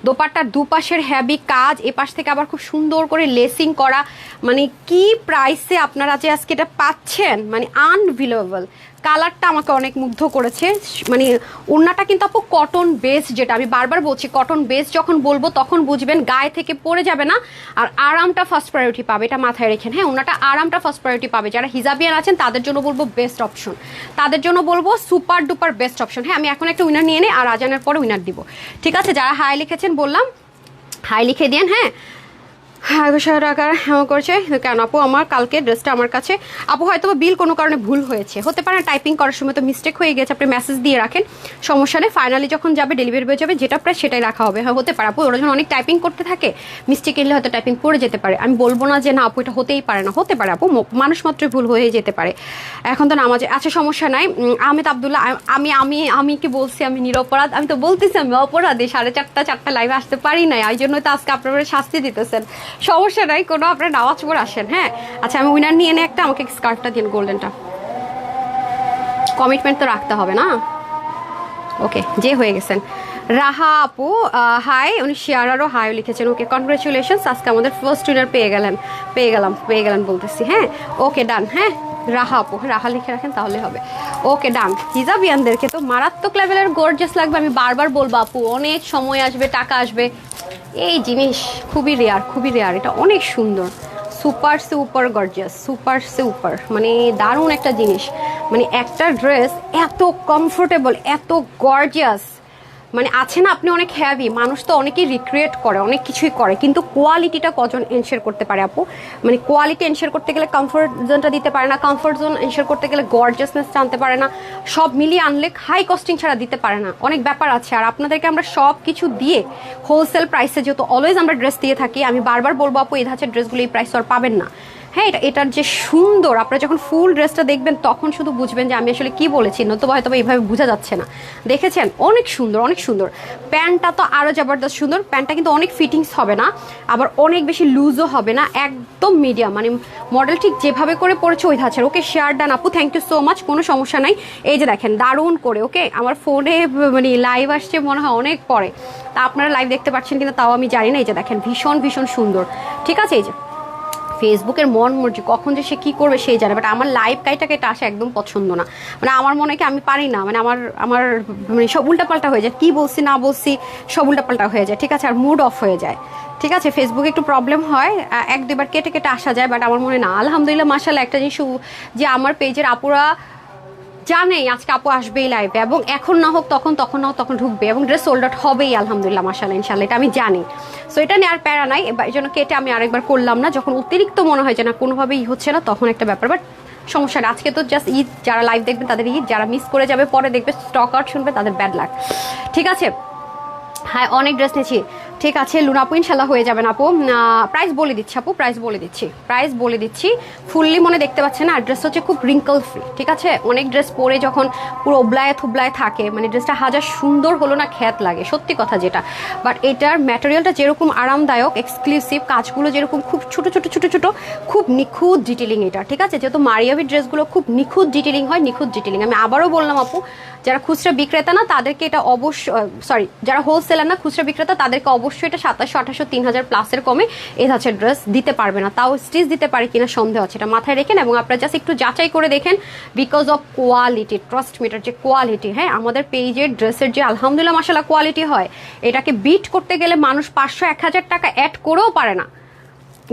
দোপাট্টার দুপাশের হ্যাভি কাজ, এপাশ থেকে আবার খুব সুন্দর করে লেসিং করা, মানে কি প্রাইসে আপনারা যে আজকে এটা পাচ্ছেন, মানে আনবিলিভেবল। কালারটা আমাকে অনেক মুগ্ধ করেছে, মানে ওড়নাটা কিন্তু আপু কটন বেস, যেটা আমি বারবার বলছি কটন বেস যখন বলবো তখন বুঝবেন গায়ে থেকে পড়ে যাবে না, আর আরামটা ফার্স্ট প্রায়োরিটি পাবে, এটা মাথায় রেখেন। হ্যাঁ, ওড়নাটা আরামটা ফার্স্ট প্রায়োরিটি পাবে, যারা হিজাবিয়ান আছেন তাদের জন্য বলবো বেস্ট অপশন, তাদের জন্য বলবো সুপার ডুপার বেস্ট অপশন। হ্যাঁ, আমি এখন একটা উইনার নিয়ে নিই আর আজানের পরে উইনার দিব, ঠিক আছে। যারা হাই লিখেছেন বললাম হাই লিখে দিন। হ্যাঁ, 1,500 টাকার এমন করছে কেন আপু, আমার কালকে ড্রেসটা আমার কাছে আপু হয়তো বিল কোনো কারণে ভুল হয়েছে, হতে পারে টাইপিং করার সময় তো মিস্টেক হয়ে গেছে, আপনি মেসেজ দিয়ে রাখেন, সমস্যা নেই, ফাইনালি যখন যাবে ডেলিভারি হয়ে যাবে, যেটা প্রায় সেটাই রাখা হবে। হ্যাঁ, হতে পারে আপু ওরা যখন অনেক টাইপিং করতে থাকে মিস্টেক এলে হয়তো টাইপিং পড়ে যেতে পারে, আমি বলবো না যে না আপু এটা হতেই পারে না, হতে পারে আপু, মানুষ মাত্রই ভুল হয়ে যেতে পারে, এখন তো নামাজে আচ্ছা সমস্যা নাই। আহমেদ আবদুল্লাহ, আমি আমি আমি কি বলছি আমি নিরপরাধ, আমি তো বলতেছি আমি অপরাধী, 4:30 লাইভে আসতে পারি নাই, এই জন্য তো আজকে আপনারা শাস্তি দিতেছেন, সমস্যা নাই কোনো, আপনার নামাজ পড়ে আসেন। হ্যাঁ, আচ্ছা আমি উইনার নিয়ে এনে একটা, আমাকে স্কার্টটা দিন গোল্ডেনটা, কমিটমেন্ট তো রাখতে হবে না। ওকে, যে হয়ে গেছেন রাহা আপু হাই, উনি শেয়ারারও হাইও লিখেছেন, ওকে কনগ্রেচুলেশনস, আজকে আমাদের ফার্স্ট উইনার পেয়ে গেলাম বলতেছি। হ্যাঁ, ওকে ডান। হ্যাঁ, রাহা আপু, রাহা লিখে রাখেন তাহলে হবে, ওকে ডান। হিজাবিয়ানদেরকে তো মারাত্মক লেভেলের গর্জিয়াস লাগবে, আমি বারবার বলবো আপু অনেক সময় আসবে, টাকা আসবে, এই জিনিস খুবই রেয়ার, এটা অনেক সুন্দর, super super gorgeous, super super, মানে দারুণ একটা জিনিস, মানে একটা ড্রেস এত কমফোর্টেবল এত গর্জিয়াস, মানে আছে না আপনি অনেক হ্যাভি, মানুষ তো অনেকেই রিক্রিয়েট করে অনেক কিছুই করে, কিন্তু কোয়ালিটিটা কজন এনশিওর করতে পারে আপু, মানে কোয়ালিটি এনশিওর করতে গেলে কমফোর্ট জোনটা দিতে পারে না, কমফোর্ট জোন এনশিওর করতে গেলে গর্জিয়াসনেস জানতে পারে না, সব মিলিয়ে আনলে হাই কস্টিং ছাড়া দিতে পারে না, অনেক ব্যাপার আছে। আর আপনাদেরকে আমরা সব কিছু দিয়ে হোলসেল প্রাইসে, যেহেতু অলওয়েজ আমরা ড্রেস দিয়ে থাকি, আমি বারবার বলবো আপু এই ধাঁচের ড্রেসগুলো এই প্রাইস আর পাবেন না। হ্যাঁ, এটার যে সুন্দর, আপনারা যখন ফুল ড্রেসটা দেখবেন তখন শুধু বুঝবেন যে আমি আসলে কি বলেছি, নতুবা হয়তো এইভাবে বোঝা যাচ্ছে না। দেখেছেন, অনেক সুন্দর, অনেক সুন্দর। প্যান্টটা তো আরও জবরদস্ত সুন্দর। প্যান্টটা কিন্তু অনেক ফিটিংস হবে না, আবার অনেক বেশি লুজও হবে না, একদম মিডিয়াম, মানে মডেল ঠিক যেভাবে করে পড়েছে ওই ধাঁচের। ওকে, শেয়ার ডান আপু, থ্যাংক ইউ সো মাচ, কোনো সমস্যা নাই। এই যে দেখেন, দারুণ করে। ওকে, আমার ফোনে মানে লাইভ আসছে মনে হয় অনেক পরে, তা আপনারা লাইভ দেখতে পাচ্ছেন কিনা তাও আমি জানি না। এই যে দেখেন, ভীষণ ভীষণ সুন্দর। ঠিক আছে, এই যে ফেসবুকের মন মর্জি কখন যে সে কী করবে সেই জানে, বাট আমার লাইভ কাইটাকে এটা আসা একদম পছন্দ না। মানে আমার মনে হয় কি আমি পারি না, মানে আমার আমার মানে সব উল্টাপাল্টা হয়ে যায়, কী বলছি না বলছি সব উল্টাপাল্টা হয়ে যায়। ঠিক আছে, আর মুড অফ হয়ে যায়। ঠিক আছে, ফেসবুকে একটু প্রবলেম হয়, এক দুবার কেটে কেটে আসা যায়, বাট আমার মনে না। আলহামদুলিল্লাহ, মাশাআল্লাহ, একটা জিনিস যে আমার পেজের আপুরা জানেই আজকে আপু আসবেই লাইভে, এবং এখন না হোক তখন, তখন না হোক তখন ঢুকবে, এবং ড্রেস সোল্ড আউট হবেই আলহামদুলিল্লাহ, মাশাআল্লাহ, ইনশাআল্লাহ, এটা আমি জানি। সো এটা নিয়ে আর প্যারা নাই, এই জন্য কেটে আমি আরেকবার করলাম না। যখন অতিরিক্ত মনে হয় যে না কোনোভাবেই হচ্ছে না, তখন একটা ব্যাপার। বাট সমস্যা নেই, আজকে তো জাস্ট ঈদ, যারা লাইভ দেখবেন তাদের ঈদ, যারা মিস করে যাবে পরে দেখবে স্টক আউট শুনবে তাদের ব্যাড লাক। ঠিক আছে, হ্যাঁ, অনেক ড্রেস নিয়েছি। ঠিক আছে লুনা আপু, ইনশাল্লাহ হয়ে যাবেন আপু। প্রাইস বলে দিচ্ছি আপু, প্রাইস বলে দিচ্ছি। ফুললি মনে দেখতে পাচ্ছেন না, আর ড্রেস হচ্ছে খুব রিঙ্কল ফ্রি। ঠিক আছে, অনেক ড্রেস পরে যখন পুরো ওবলায় থুবলায় থাকে, মানে ড্রেসটা হাজার সুন্দর হলো না খ্যাত লাগে, সত্যি কথা যেটা। বাট এটার ম্যাটেরিয়ালটা যেরকম আরামদায়ক, এক্সক্লুসিভ, কাজগুলো যেরকম খুব ছোট ছোট ছোট ছোট, খুব নিখুঁত ডিটেলিং এটা। ঠিক আছে, যেহেতু মারিয়াবি ড্রেসগুলো খুব নিখুঁত ডিটেলিং হয়, নিখুঁত ডিটেলিং। আমি আবারও বললাম আপু, যারা খুচরা বিক্রেতা না তাদেরকে এটা অবশ্যই, যারা হোলসেলার না খুচরা বিক্রেতা তাদেরকে অবশ্যই এটা 2700, 2800, 3000 প্লাসের কমে এই ধাঁচের ড্রেস দিতে পারবে না। তাও স্টিচ দিতে পারে কিনা সন্দেহ আছে, এটা মাথায় রেখেন। এবং আপনারা জাস্ট একটু যাচাই করে দেখেন, because of quality, trust meter যে কোয়ালিটি, হ্যাঁ, আমাদের পেজের ড্রেসের যে আলহামদুলিল্লাহ মাশাআল্লাহ কোয়ালিটি হয়, এটাকে বিট করতে গেলে মানুষ 500, 1000 টাকা অ্যাড করেও পারে না।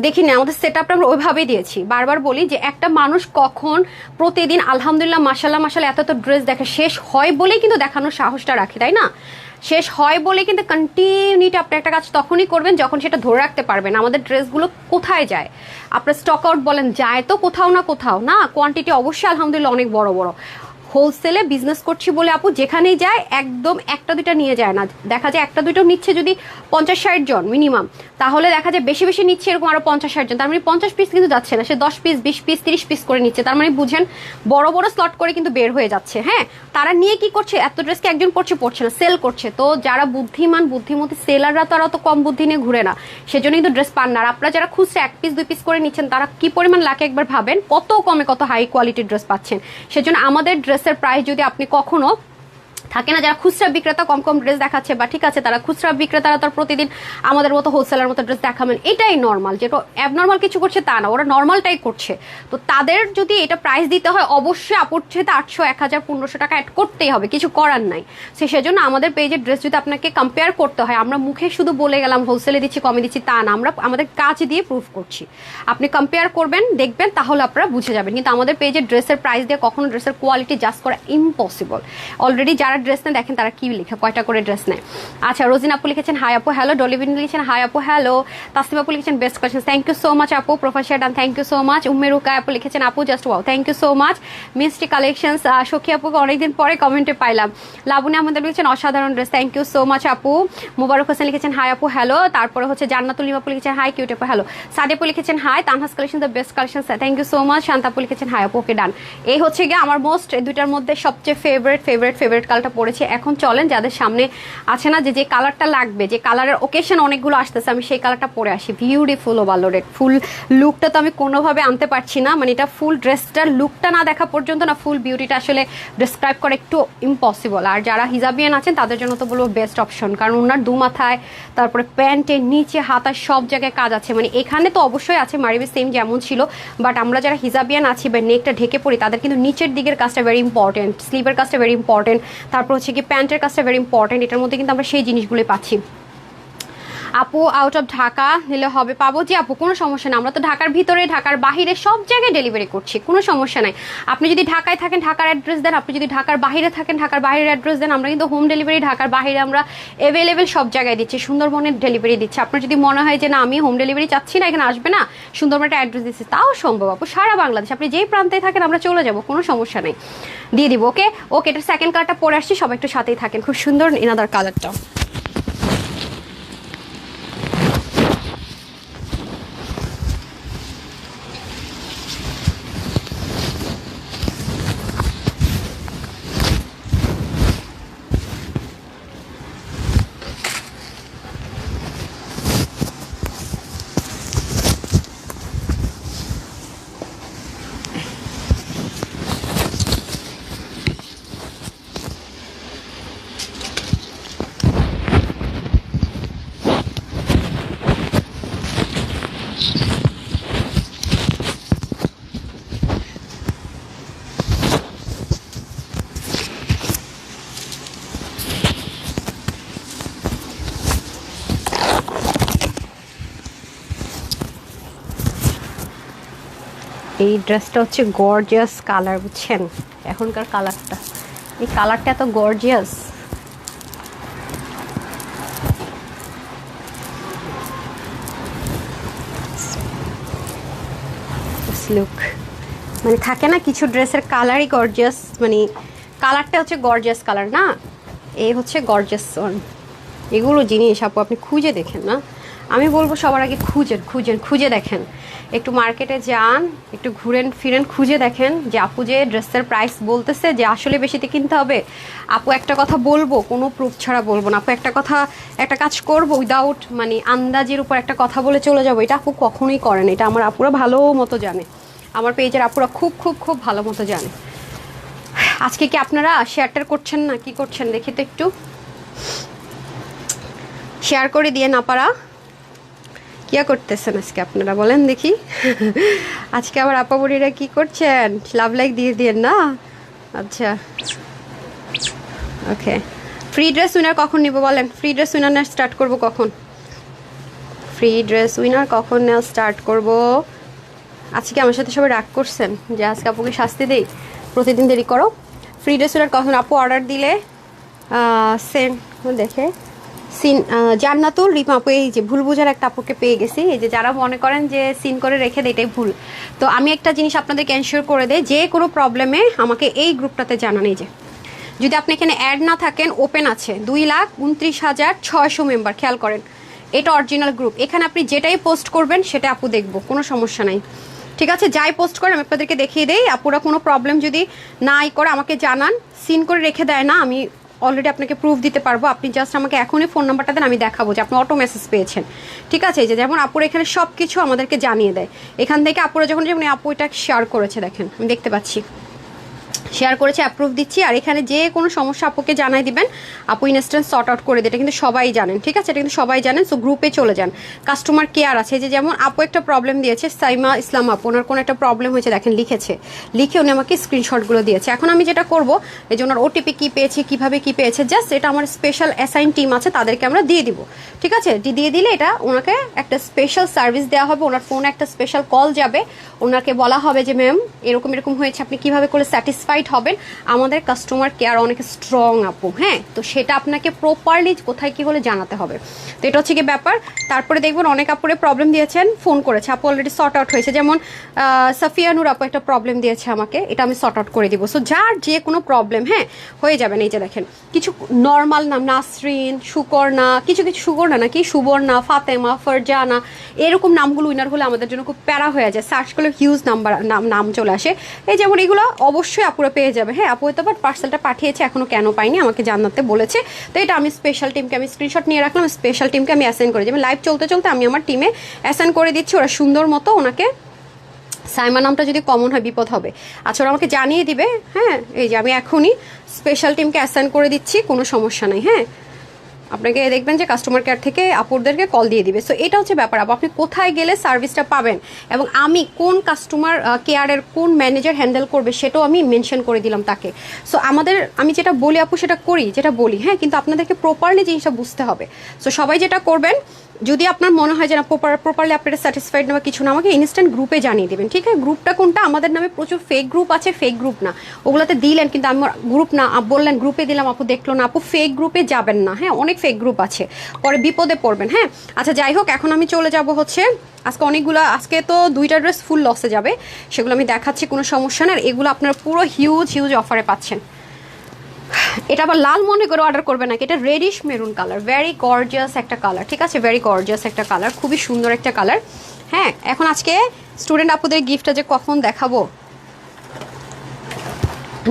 দেখিনি, আমাদের সেট আপটা আমরা ওইভাবেই দিয়েছি। বারবার বলি যে একটা মানুষ কখন প্রতিদিন আলহামদুলিল্লাহ মাশাআল্লাহ মাশাআল্লাহ এত ড্রেস দেখে, শেষ হয় বলেই কিন্তু দেখানোর সাহসটা রাখে, তাই না? শেষ হয় বলে কিন্তু কন্টিনিউটি আপনি একটা কাজ তখনই করবেন যখন সেটা ধরে রাখতে পারবেন। আমাদের ড্রেসগুলো কোথায় যায়, আপনার স্টক আউট বলেন, যায় তো কোথাও না কোথাও, না কোয়ান্টিটি অবশ্যই আলহামদুলিল্লাহ অনেক বড় বড়। হোলসেলে বিজনেস করছি বলে আপু যেখানেই যায় একদম একটা দুইটা নিয়ে যায় না, দেখা যায় একটা দুইটাও নিচ্ছে যদি 50-60 জন মিনিমাম, তাহলে দেখা যায় বেশি বেশি নিচ্ছে এরকম আরো 50-60 জন, তার মানে 50 পিস কিন্তু যাচ্ছে না, সে 10 পিস 20 পিস 30 পিস করে নিচ্ছে। তার মানে বুঝেন বড় বড় স্লট করে কিন্তু বের হয়ে যাচ্ছে। হ্যাঁ, তারা নিয়ে কি করছে, এত ড্রেসকে একজন পড়ছে না, সেল করছে। তো যারা বুদ্ধিমান বুদ্ধিমতী সেলাররা তো আর অত কম বুদ্ধি নিয়ে ঘুরে না, সেজন্য কিন্তু ড্রেস পান না। আর আপনারা যারা খুচরা 1 পিস 2 পিস করে নিচ্ছেন তারা কি পরিমাণ লাখে একবার ভাবেন, কত কমে কত হাই কোয়ালিটির ড্রেস পাচ্ছেন। সেজন্য আমাদের ড্রেসের প্রাইস যদি আপনি কখনো থাকে না, যারা খুচরা বিক্রেতা কম কম ড্রেস দেখাচ্ছে, বা ঠিক আছে তারা খুচরা বিক্রেতারা তার প্রতিদিন আমাদের মতো হোলসেলার মতো ড্রেস দেখাবেন, এটাই নর্মাল, যেটা অ্যাবনর্মাল কিছু করছে তা না, ওরা নর্মালটাই করছে। তো তাদের যদি এটা প্রাইস দিতে হয় অবশ্যই আপড়ছে 800, 1000, 1500 টাকা অ্যাড করতেই হবে, কিছু করার নাই। সেজন্য আমাদের পেজের ড্রেস যদি আপনাকে কম্পেয়ার করতে হয়, আমরা মুখে শুধু বলে গেলাম হোলসেলে দিচ্ছি কমে দিচ্ছি তা না, আমরা আমাদের কাজ দিয়ে প্রুফ করছি। আপনি কম্পেয়ার করবেন দেখবেন, তাহলে আপনারা বুঝে যাবেন। কিন্তু আমাদের পেজের ড্রেসের প্রাইস দিয়ে কখনো ড্রেসের কোয়ালিটি জাজ করা ইম্পসিবল। অলরেডি যারা ড্রেস নেয় দেখেন তারা কি লিখে, কয়টা করে ড্রেস নেয়। আচ্ছা, রোজিন আপু লিখেছেন হাই আপু হ্যালো, ডলিভিন লিখেছেন হাই আপু হ্যালো, তাসনিম আপু লিখেছেন best question, thank you so much আপু, professor done thank you so much, উম্মেরুকা আপু লিখেছেন আপু just wow, thank you so much, মিষ্টি কালেকশনস, সখী আপুকে অনেকদিন পরে কমেন্টে পাইলাম, লাবণী আহমেদ লিখেছেন অসাধারণ dress, thank you so much আপু, মুবারক হোসেন লিখেছেন হাই আপু হ্যালো, তারপরে হচ্ছে জান্নাতুল আপু লিখেছেন হাই কিউট আপু হ্যালো, সাদেপু লিখেছেন হাই, তানহাস collection the best collection, thank you so much, শান্তাপু লিখেছেন হাই আপু, ওকে ডান। এই হচ্ছে গিয়ে আমার মোস্ট দুইটার মধ্যে সবচেয়ে ফেভারিট কালারটা পড়েছে। এখন চলেন যাদের সামনে আছে না যে কালারটা লাগবে, যে কালারের ওকেশন অনেকগুলো আসতেছে, আমি সেই কালারটা পরে আসি। বিউটিফুল ওভারলোড ফুল লুকটা তো আমি কোনোভাবে আনতে পারছি না, মানে এটা ফুল ড্রেসটার লুকটা না দেখা পর্যন্ত না ফুল বিউটিটা আসলে ডিসক্রাইব করা একটু ইম্পসিবল। আর যারা হিজাবিয়ান আছেন তাদের জন্য তো বলবো বেস্ট অপশন, কারণ ওনার দু মাথায় তারপরে প্যান্টের নিচে হাতায় সব জায়গায় কাজ আছে। মানে এখানে তো অবশ্যই আছে মারিবি সেম যেমন ছিল, বাট আমরা যারা হিজাবিয়ান আছি বা নেকটা ঢেকে পড়ি তাদের কিন্তু নিচের দিকের কাজটা ভেরি ইম্পর্টেন্ট, স্লিভের কাজটা ভেরি ইম্পর্টেন্ট, তারপর হচ্ছে কি প্যান্টের কাজটা ভেরি ইম্পর্টেন্ট। এটার মধ্যে কিন্তু আমরা সেই জিনিসগুলো পাচ্ছি। আপু আউট অফ ঢাকা নিলে হবে, পাবো জি আপু, কোনো সমস্যা নেই, আমরা তো ঢাকার ভিতরে ঢাকার বাহিরে সব জায়গায় ডেলিভারি করছি, কোনো সমস্যা নাই। আপনি যদি ঢাকায় থাকেন ঢাকার অ্যাড্রেস দেন, আপনি যদি ঢাকার বাইরে থাকেন ঢাকার বাইরের অ্যাড্রেস দেন, আমরা কিন্তু হোম ডেলিভারি ঢাকার বাইরে আমরা অ্যাভেলেবেল সব জায়গায় দিচ্ছি, সুন্দরবনের ডেলিভারি দিচ্ছি। আপনার যদি মনে হয় যে না আমি হোম ডেলিভারি চাচ্ছি না, এখানে আসবে না, সুন্দরবনের একটা অ্যাড্রেস দিচ্ছি, তাও সম্ভব আপু, সারা বাংলাদেশ আপনি যেই প্রান্তে থাকেন আমরা চলে যাব, কোনো সমস্যা নেই, দিয়ে দিব। ওকে ওকে, এটার সেকেন্ড কালারটা পরে আসছি, সবাই একটু সাথেই থাকেন, খুব সুন্দর এনাদার কালারটা। এই ড্রেসটা হচ্ছে গর্জিয়াস কালার, বুঝছেন এখনকার কালারটা, এই কালারটা এত গর্জিয়াস। লুক, মানে থাকে না কিছু ড্রেসের কালারই গর্জিয়াস, মানে কালারটা হচ্ছে গর্জিয়াস কালার না, এই হচ্ছে গর্জিয়াস ওয়ান। এগুলো জিনিস আপু আপনি খুঁজে দেখেন না, আমি বলবো সবার আগে খুঁজে দেখেন, একটু মার্কেটে যান, একটু ঘুরেন ফিরেন, খুঁজে দেখেন যে আপু যে ড্রেসের প্রাইস বলতেছে যে আসলে বেশিতে কিনতে হবে। আপু একটা কথা বলবো, কোনো প্রুফ ছাড়া বলবো না। আপু একটা কাজ করবো উইদাউট মানে আন্দাজের উপর একটা কথা বলে চলে যাবো, এটা আপু কখনোই করেন, এটা আমার আপুরা ভালো মতো জানে, আমার পেজের আপুরা খুব খুব খুব ভালো মতো জানে। আজকে কি আপনারা শেয়ারটার করছেন না, কি করছেন দেখি তো, একটু শেয়ার করে দিয়ে না পারা কি করতেছেন আজকে আপনারা বলেন দেখি। আজকে আবার আপা বুড়িরা কি করছেন, লাভ লাইক দিয়ে দিয়েন না। আচ্ছা ওকে, ফ্রি ড্রেস উইনার কখন নিব বলেন, ফ্রি ড্রেস উইনার নেওয়া স্টার্ট করবো কখন, ফ্রি ড্রেস উইনার কখন নেওয়া স্টার্ট করব। আজকে আমার সাথে সবাই রাগ করছেন যে আজকে আপুকে শাস্তি দেই, প্রতিদিন দেরি করো। ফ্রি ড্রেস উইনার কখন, আপু অর্ডার দিলে সেন্ড দেখে সিন জান্নাতুল রিমা আপু, এই যে ভুল বুঝার একটা আপুকে পেয়ে গেছি, এই যে যারা মনে করেন যে সিন করে রেখে দেয় এটাই ভুল। তো আমি একটা জিনিস আপনাদেরকে এনশিওর করে দেয়, যে কোনো প্রবলেমে আমাকে এই গ্রুপটাতে জানান। এই যে যদি আপনি এখানে অ্যাড না থাকেন, ওপেন আছে 2,29,600 মেম্বার, খেয়াল করেন এটা অরিজিনাল গ্রুপ, এখানে আপনি যেটাই পোস্ট করবেন সেটা আপু দেখবো, কোনো সমস্যা নাই, ঠিক আছে। যাই পোস্ট করে আমি আপনাদেরকে দেখিয়ে দেই, আপুরা কোনো প্রবলেম যদি নাই করে আমাকে জানান, সিন করে রেখে দেয় না, আমি অলরেডি আপনাকে প্রুফ দিতে পারবো। আপনি জাস্ট আমাকে এখনই ফোন নাম্বারটা দেন, আমি দেখাবো যে আপনি অটো মেসেজ পেয়েছেন, ঠিক আছে। এই যে যেমন আপুরা এখানে সব কিছু আমাদেরকে জানিয়ে দেয়, এখান থেকে আপুরা যখন যেমন আপু এটা শেয়ার করেছে, দেখেন আমি দেখতে পাচ্ছি শেয়ার করেছে, অ্যাপ্রুভ দিচ্ছি। আর এখানে যে কোনো সমস্যা আপুকে জানাই দিবেন, আপু ইনস্ট্যান্ট সর্ট আউট করে দেয়, এটা কিন্তু সবাই জানেন, ঠিক আছে, এটা কিন্তু সবাই জানেন। সো গ্রুপে চলে যান, কাস্টমার কেয়ার আছে, যে যেমন আপু একটা প্রবলেম দিয়েছে, সাইমা ইসলাম আপু, ওনার কোনো একটা প্রবলেম হয়েছে, দেখেন লিখে উনি আমাকে স্ক্রিনশটগুলো দিয়েছে। এখন আমি যেটা করব, এই যে ওনার ওটিপি কী পেয়েছে, কীভাবে কী পেয়েছে, জাস্ট এটা আমার স্পেশাল অ্যাসাইন টিম আছে, তাদেরকে আমরা দিয়ে দিব, ঠিক আছে। দিয়ে দিলে এটা ওনাকে একটা স্পেশাল সার্ভিস দেওয়া হবে, ওনার ফোনে একটা স্পেশাল কল যাবে, ওনাকে বলা হবে যে ম্যাম এরকম এরকম হয়েছে, আপনি কীভাবে করে স্যাটিসফাইড হবেন। আমাদের কাস্টমার কেয়ার অনেক স্ট্রং আপু, হ্যাঁ, তো সেটা আপনাকে প্রপারলি কোথায় কি হলে জানাতে হবে, তো এটা হচ্ছে কি ব্যাপার। তারপরে দেখবেন অনেক আপুরে প্রবলেম দিয়েছেন, ফোন করেছে, আপু অলরেডি সর্ট আউট হয়েছে। যেমন সাফিয়ানুর আপু একটা প্রবলেম দিয়েছে আমাকে, এটা আমি সর্ট আউট করে দিব। সো যার যে কোনো প্রবলেম হ্যাঁ হয়ে যাবেন। এই যে দেখেন কিছু নর্মাল নাম, নাসরিন, সুকর্ণা, কিছু সুকর্ণা নাকি সুবর্ণা, ফাতেমা, ফারজানা, এরকম নামগুলো উইনার হলে আমাদের জন্য খুব প্যারা হয়ে যায়, সার্চ করলে হিউজ নাম চলে আসে। এই যেমন এগুলো অবশ্যই আপুরা পেয়ে যাবে, হ্যাঁ আপু হয়তো বাট পার্সেলটা পাঠিয়েছে, এখনো কেন পাইনি আমাকে জানাতে বলেছে। তো এটা আমি স্পেশাল টিমকে আমি স্ক্রিনশট নিয়ে রাখলাম, স্পেশাল টিমকে আমি অ্যাসাইন করে যেমন লাইভ চলতে চলতে আমি আমার টিমে অ্যাসাইন করে দিচ্ছি, ওরা সুন্দর মতো ওনাকে, সাইমা নামটা যদি কমন হয় বিপদ হবে, আচ্ছা ওরা আমাকে জানিয়ে দিবে, হ্যাঁ এই যে আমি এখনই স্পেশাল টিমকে অ্যাসাইন করে দিচ্ছি, কোনো সমস্যা নেই। হ্যাঁ আপনাকে দেখবেন যে কাস্টমার কেয়ার থেকে আপুরদেরকে কল দিয়ে দিবে। সো এটা হচ্ছে ব্যাপার, আপনি কোথায় গেলে সার্ভিসটা পাবেন এবং আমি কোন কাস্টমার কেয়ারের কোন ম্যানেজার হ্যান্ডেল করবে সেটাও আমি মেনশন করে দিলাম তাকে। সো আমি যেটা বলি আপু সেটা করি, যেটা বলি, হ্যাঁ, কিন্তু আপনাদেরকে প্রপারলি জিনিসটা বুঝতে হবে। সো সবাই যেটা করবেন, যদি আপনার মনে হয় যে না প্রপারলি আপনারা স্যাটিসফাইড না বা কিছু না, আমাকে ইনস্ট্যান্ট গ্রুপে জানিয়ে দেবেন, ঠিক আছে। গ্রুপটা কোনটা, আমাদের নামে প্রচুর ফেক গ্রুপ আছে, ফেক গ্রুপ না, ওগুলোতে দিলেন কিন্তু আমার গ্রুপ না বললেন, গ্রুপে দিলাম আপু দেখলো না, আপু ফেক গ্রুপে যাবেন না, হ্যাঁ অনেক ফেক গ্রুপ আছে, পরে বিপদে পড়বেন। হ্যাঁ আচ্ছা যাই হোক, এখন আমি চলে যাব হচ্ছে আজকে তো 2টা ড্রেস ফুল লসে যাবে, সেগুলো আমি দেখাচ্ছি, কোনো সমস্যা না। আর এগুলো আপনারা পুরো হিউজ অফারে পাচ্ছেন। এটা আবার লাল মনে করে অর্ডার করবে নাকি, এটা radish maroon colour, very gorgeous একটা কালার, ঠিক আছে, ভেরি গর্জিয়াস একটা কালার, খুবই সুন্দর একটা কালার। হ্যাঁ এখন আজকে স্টুডেন্ট আপুদের গিফটটা যে কখন দেখাবো,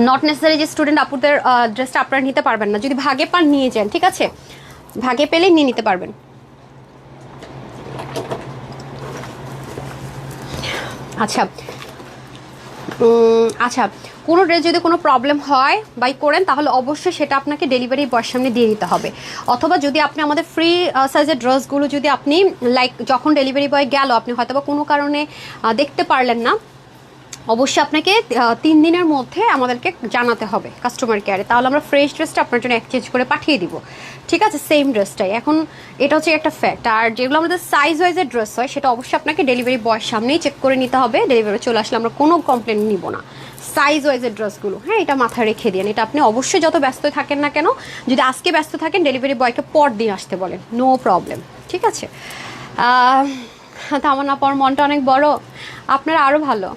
নট নেসেসারি যে স্টুডেন্ট আপুদের ড্রেসটা আপনারা নিতে পারবেন না, যদি ভাগে পান নিয়ে যান, ঠিক আছে, ভাগে পেলেই নিয়ে নিতে পারবেন। আচ্ছা আচ্ছা কোনো ড্রেস যদি কোনো প্রবলেম হয় বাই করেন, তাহলে অবশ্যই সেটা আপনাকে ডেলিভারি বয়ের সামনে দিয়ে দিতে হবে। অথবা যদি আপনি আমাদের ফ্রি সাইজের ড্রেসগুলো যদি আপনি লাইক যখন ডেলিভারি বয় গেল আপনি হয়তো বা কোনো কারণে দেখতে পারলেন না, অবশ্যই আপনাকে 3 দিনের মধ্যে আমাদেরকে জানাতে হবে কাস্টমার কেয়ারে, তাহলে আমরা ফ্রেশ ড্রেসটা আপনার জন্য এক্সচেঞ্জ করে পাঠিয়ে দিব। ঠিক আছে, সেম ড্রেসটাই। এখন এটা হচ্ছে একটা ফ্যাক্ট। আর যেগুলো আমাদের সাইজ ওয়াইজের ড্রেস হয় সেটা অবশ্যই আপনাকে ডেলিভারি বয়ের সামনেই চেক করে নিতে হবে। ডেলিভারি চলে আসলে আমরা কোনো কমপ্লেন নিব না সাইজ ওয়াইজের ড্রেসগুলো। হ্যাঁ, এটা মাথায় রেখে দিন। এটা আপনি অবশ্যই যত ব্যস্ত থাকেন না কেন, যদি আজকে ব্যস্ত থাকেন ডেলিভারি বয়কে পর দিন আসতে বলেন, নো প্রবলেম। ঠিক আছে, তামান্না আপার মনটা অনেক বড়, আপনার আরও ভালো।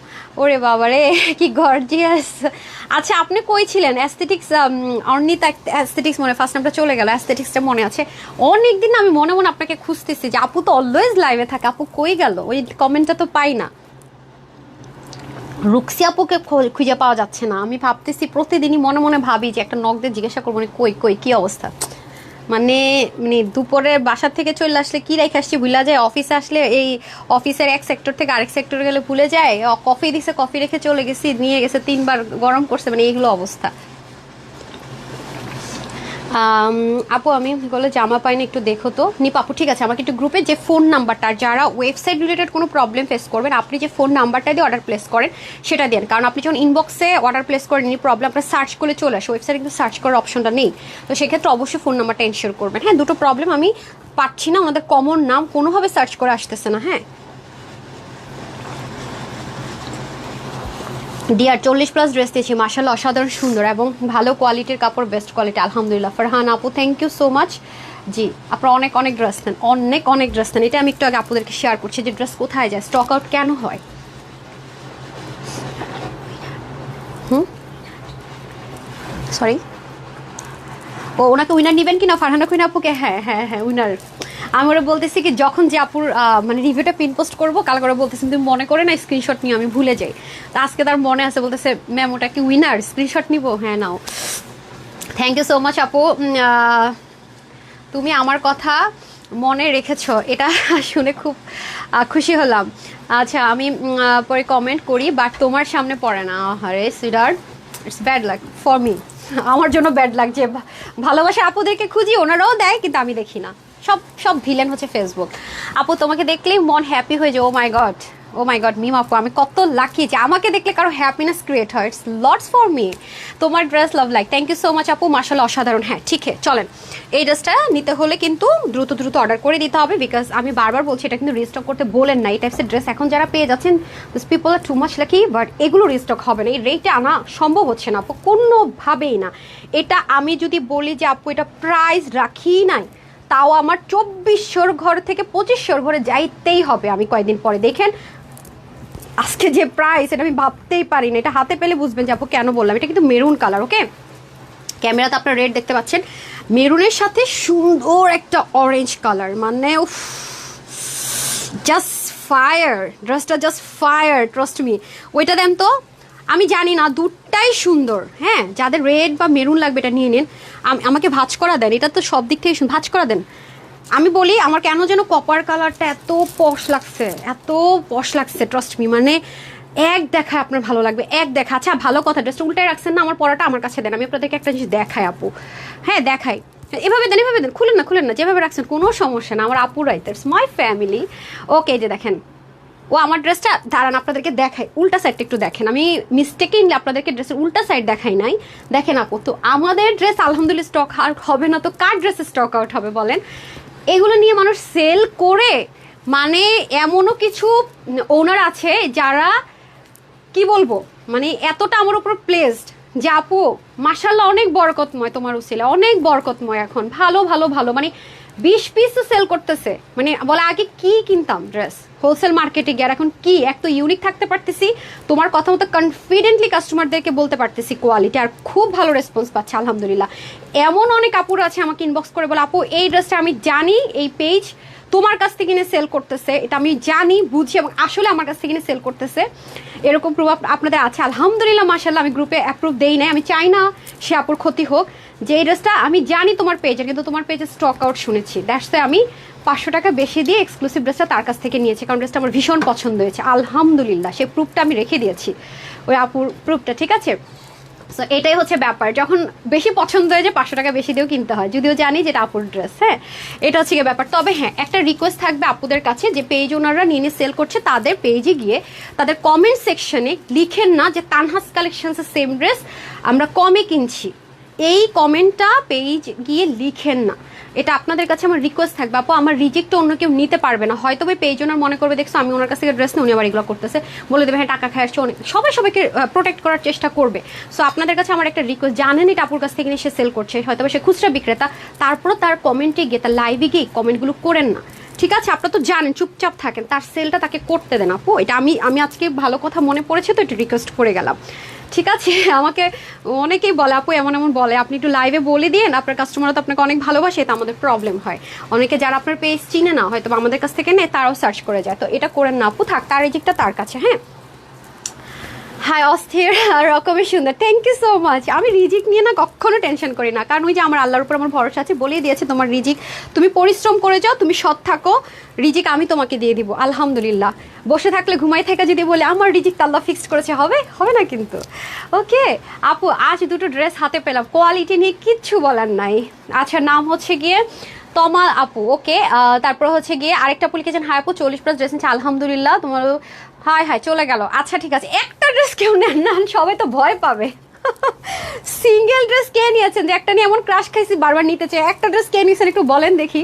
ওরে বাবা রে, কি গর্জিয়াস। আচ্ছা, আপনি কই ছিলেন? অ্যাস্থেটিক্স, অর্নিতা অ্যাস্থেটিক্স মনে ফার্স্ট নামটা চলে গেল, অ্যাস্থেটিক্সটা মনে আছে। অনেকদিন আমি মনে মনে আপনাকে খুঁজতেছি যে আপু তো অলওয়েজ লাইভে থাকে, আপু কই গেল? ওই কমেন্টটা তো পাই না। রুক্সি আপুকে খুঁজে পাওয়া যাচ্ছে না। আমি ভাবতেছি, প্রতিদিনই মনে মনে ভাবি যে একটা নক দিয়ে জিজ্ঞাসা করবো কই কই কি অবস্থা। মানে মানে দুপুরে বাসা থেকে চলে আসলে কি রেখে আসছি ভুলা যায়, অফিসে আসলে এই অফিসের এক সেক্টর থেকে আরেক সেক্টরে গেলে ভুলে যায়, কফি দিছে কফি রেখে চলে গেছি, নিয়ে গেছে 3বার গরম করছে, মানে এইগুলো অবস্থা। আপু আমি বলে জামা পাইনি, একটু দেখো তো। নিপ আপু ঠিক আছে, আমাকে একটু গ্রুপে যে ফোন নাম্বারটা, যারা ওয়েবসাইট রিলেটেড কোনো প্রবলেম ফেস করবেন, আপনি যে ফোন নাম্বারটা দিয়ে অর্ডার প্লেস করেন সেটা দেন। কারণ আপনি যখন ইনবক্সে অর্ডার প্লেস করেন এই প্রবলেম আপনার সার্চ করলে চলে আসে, ওয়েবসাইটে কিন্তু সার্চ করার অপশনটা নেই। তো সেক্ষেত্রে অবশ্যই ফোন নাম্বারটা এনশিওর করবেন। হ্যাঁ, দুটো প্রবলেম আমি পাচ্ছি না, ওনাদের কমন নাম কোনোভাবে সার্চ করে আসতেছে না। হ্যাঁ, ডিয়ার 40+ ড্রেস দিয়েছি, মাশাআল্লাহ অসাধারণ সুন্দর এবং ভালো কোয়ালিটির কাপড়, বেস্ট কোয়ালিটি আলহামদুলিল্লাহ। ফারহান আপু থ্যাংক ইউ সো মাচ। জি, আপনারা অনেক অনেক ড্রেস নেন, অনেক অনেক ড্রেস নেন। এটা আমি একটু আগে আপনাদেরকে শেয়ার করছি যে ড্রেস কোথায় যায়, স্টক আউট কেন হয়। সরি, ও ওনাকে উইনার নেবেন কি না ফারহানা কুইন আপুকে? হ্যাঁ হ্যাঁ হ্যাঁ, উইনার। আমি ওরা বলতেছি কি, যখন যে আপুর মানে রিভিউটা পিন পোস্ট করবো, কাল করে বলতেছি তুমি মনে করে না স্ক্রিনশট নিয়ে, আমি ভুলে যাই। তো আজকে তার মনে আছে, বলতেছে ম্যাম ওটা কি উইনার, স্ক্রিনশট নিব? হ্যাঁ নাও। থ্যাংক ইউ সো মাচ আপু, তুমি আমার কথা মনে রেখেছো, এটা শুনে খুব খুশি হলাম। আচ্ছা, আমি পরে কমেন্ট করি, বাট তোমার সামনে পড়ে না। আরে sweater, it's bad luck for me, আমার জন্য ব্যাড লাক যে ভালোবাসা আপুদেরকে খুঁজি, ওনারাও দেয় কিন্তু আমি দেখি না। সব সব ভিলেন হচ্ছে ফেসবুক। আপু তোমাকে দেখলেই মন হ্যাপি হয়ে যায়। ও my god, O my god মিম আপু, আমি কত লাকি যে আমাকে দেখলে কারো হ্যাপিনেস ক্রিয়েট হয়। It's lots for me. তোমার dress love like, thank you so much আপু, মাশাআল্লাহ অসাধারণ। হ্যাঁ ঠিক আছে, চলেন। এই ড্রেসটা নিতে হলে কিন্তু দ্রুত দ্রুত অর্ডার করে দিতে হবে, বিকজ আমি বারবার বলছি এটা কিন্তু রিস্টক করতে বলেন না। এই টাইপসের ড্রেস এখন যারা পেয়ে যাচ্ছেন, this people are too much lucky, but এগুলো রিস্টক হবে না। এই রেটে আনা সম্ভব হচ্ছে না আপু, কোনোভাবেই না। এটা আমি যদি বলি যে আপু এটা প্রাইস রাখি নাই, তাও আমার 2400 ঘর থেকে 2500 ঘরে যাইতেই হবে। আমি কয়েকদিন পরে দেখেন আজকে যে প্রাইস, এটা আমি ভাবতেই পারি না। এটা হাতে পেলে বুঝবেন যে আপু কেন বললাম। এটা কিন্তু মেরুন কালার, ওকে? ক্যামেরাতে আপনার রেড দেখতে পাচ্ছেন, মেরুনের সাথে সুন্দর একটা অরেঞ্জ কালার, মানে জাস্ট ফায়ার। ড্রেসটা জাস্ট ফায়ার, ট্রাস্ট মি। ওইটা দেন তো, আমি জানি না, দুটাই সুন্দর। হ্যাঁ, যাদের রেড বা মেরুন লাগবে এটা নিয়ে নিন। আমাকে ভাঁজ করা দেন, এটা তো সব দিক থেকে ভাঁজ করা দেন। আমি বলি আমার কেন যেন কপার কালারটা এত পশ লাগছে, এত পশ লাগছে, ট্রাস্ট মি। মানে এক দেখায় আপনার ভালো লাগবে, এক দেখা। আচ্ছা ভালো কথা, ড্রেসটা উল্টায় রাখছেন না, আমার পড়াটা আমার কাছে দেন, আমি আপনাদেরকে একটা জিনিস দেখাই আপু। হ্যাঁ দেখাই, এভাবে দেন, এভাবে দেন, খুলেন না খুলেন না, যেভাবে রাখছেন কোনো সমস্যা না, আমার আপু রাইট, দ্যাটস মাই ফ্যামিলি। ওকে, যে দেখেন, ও আমার ড্রেসটা দাঁড়ান আপনাদেরকে দেখাই, উল্টা সাইডটা একটু দেখেন। আমি মিস্টেকিংলি আপনাদেরকে ড্রেসের উল্টা সাইড দেখাই নাই, দেখেন আপু। তো আমাদের ড্রেস আলহামদুলিল্লাহ স্টক আউট হবে না তো কার ড্রেসের স্টক আউট হবে বলেন? এগুলো নিয়ে মানুষ সেল করে, মানে এমনও কিছু ওনার আছে যারা কি বলবো, মানে এতটা আমার উপর প্লেসড যে আপু মাশাল্লাহ অনেক বরকতময়, তোমার উসিলা অনেক বরকতময়। এখন ভালো ভালো ভালো মানে 20 পিসও সেল করতেছে। মানে বলে আগে কি কিনতাম ড্রেস হোলসেল মার্কেটে গিয়ে, এখন কি এক তো ইউনিক থাকতে পারতেছি, তোমার কথা মতো কনফিডেন্টলি কাস্টমারদেরকে বলতে পারতেছি কোয়ালিটি, আর খুব ভালো রেসপন্স পাচ্ছে আলহামদুলিল্লাহ। এমন অনেক আপুর আছে আমাকে ইনবক্স করে বলে আপু এই ড্রেসটা আমি জানি এই পেজ তোমার কাছ থেকে কিনে সেল করতেছে, এটা আমি জানি বুঝি এবং আসলে আমার কাছ থেকে কিনে সেল করতেছে, এরকম প্রুফ আপনাদের আছে আলহামদুলিল্লাহ মাশাআল্লাহ। আমি গ্রুপে অ্যাপ্রুভ দেই নাই, আমি চাই না সে আপুর ক্ষতি হোক। যে এই ড্রেসটা আমি জানি তোমার পেজে, কিন্তু তোমার পেজে স্টক আউট শুনেছি, দ্যাটস আমি 500 টাকা বেশি দিয়ে এক্সক্লুসিভ ড্রেসটা তার কাছ থেকে নিয়েছি, কারণ ড্রেসটা আমার ভীষণ পছন্দ হয়েছে আলহামদুলিল্লাহ। সেই প্রুফটা আমি রেখে দিয়েছি, ওই আপুর প্রুফটা, ঠিক আছে? সো এটাই হচ্ছে ব্যাপার, যখন বেশি পছন্দ হয়ে যে 500 টাকা বেশি দিয়েও কিনতে হয়, যদিও জানি যেটা আপুর ড্রেস। হ্যাঁ, এটা হচ্ছে গিয়ে ব্যাপার। তবে হ্যাঁ, একটা রিকোয়েস্ট থাকবে আপুদের কাছে, যে পেজ ওনাররা নিয়ে সেল করছে তাদের পেজে গিয়ে তাদের কমেন্ট সেকশনে লিখেন না যে তানহাস কালেকশনসের সেম ড্রেস আমরা কমে কিনছি, এই কমেন্টটা পেজ গিয়ে লিখেন না। এটা আপনাদের কাছে আমার রিকোয়েস্ট থাকবে আপু, আমার রিজেক্ট অন্য কেউ নিতে পারবে না। হয়তো ওই পেজ ওনার মনে করবে দেখছো আমি ওনার কাছ থেকে ড্রেস নিয়ে উনি আবার এগুলো করতেছে, বলে দেবে হ্যাঁ টাকা খায় আসছে, অনেক সবাই সবাইকে প্রোটেক্ট করার চেষ্টা করবে। সো আপনাদের কাছে আমার একটা রিকোয়েস্ট, জানেন এটা আপুর কাছ থেকে নিয়ে সে সেল করছে, হয়তো সে খুচরা বিক্রেতা, তারপরও তার কমেন্টে গিয়ে তার লাইভে গিয়ে কমেন্টগুলো করেন না, ঠিক আছে? আপনারা তো জানেন, চুপচাপ থাকেন, তার সেলটা তাকে করতে দেন আপু। এটা আমি আজকে ভালো কথা মনে পড়েছে তো একটু রিকোয়েস্ট করে গেলাম, ঠিক আছে? আমাকে অনেকেই বলে আপু এমন এমন বলে, আপনি একটু লাইভে বলে দিন, আপনার কাস্টমাররা তো আপনাকে অনেক ভালোবাসে, তো আমাদের প্রবলেম হয়। অনেকে যারা আপনার পেজ চিনে না, হয়তো আমাদের কাছ থেকে নেয়, তারাও সার্চ করে যায়, তো এটা করেন না আপু, থাক, তার রিজিকটা তার কাছে। হ্যাঁ, হাই অস্থির রকমের সুন্দর, থ্যাংক ইউ সো মাচ। আমি রিজিক নিয়ে না কখনো টেনশন করি না, কারণ ওই যে আমার আল্লাহর উপর আমার ভরসা আছে, বলেই দিয়েছে তোমার রিজিক, তুমি পরিশ্রম করে যাও, তুমি সৎ থাকো, রিজিক আমি তোমাকে দিয়ে দিব আলহামদুলিল্লাহ। বসে থাকলে ঘুমাই থাকা যদি বলে আমার রিজিক আল্লাহ ফিক্সড করেছে, হবে হবে না কিন্তু। ওকে আপু, আজ দুটো ড্রেস হাতে পেলাম, কোয়ালিটি নিয়ে কিচ্ছু বলার নাই। আচ্ছা, নাম হচ্ছে গিয়ে তমাল আপু, ওকে। তারপর হচ্ছে গিয়ে আরেকটা আপু লিখেছেন হাই আপু 40+ ড্রেস নিচ্ছে আলহামদুলিল্লাহ, তোমার হাই হাই চলে গেল। আচ্ছা ঠিক আছে, একটা ড্রেস কেউ নেন না, সবাই তো ভয় পাবে। সিঙ্গেল ড্রেস কে নিয়েছেন যে একটা নিয়ে এমন ক্রাশ খাইছি বারবার নিতে চাই, একটা ড্রেস কে নিয়েছেন একটু বলেন দেখি,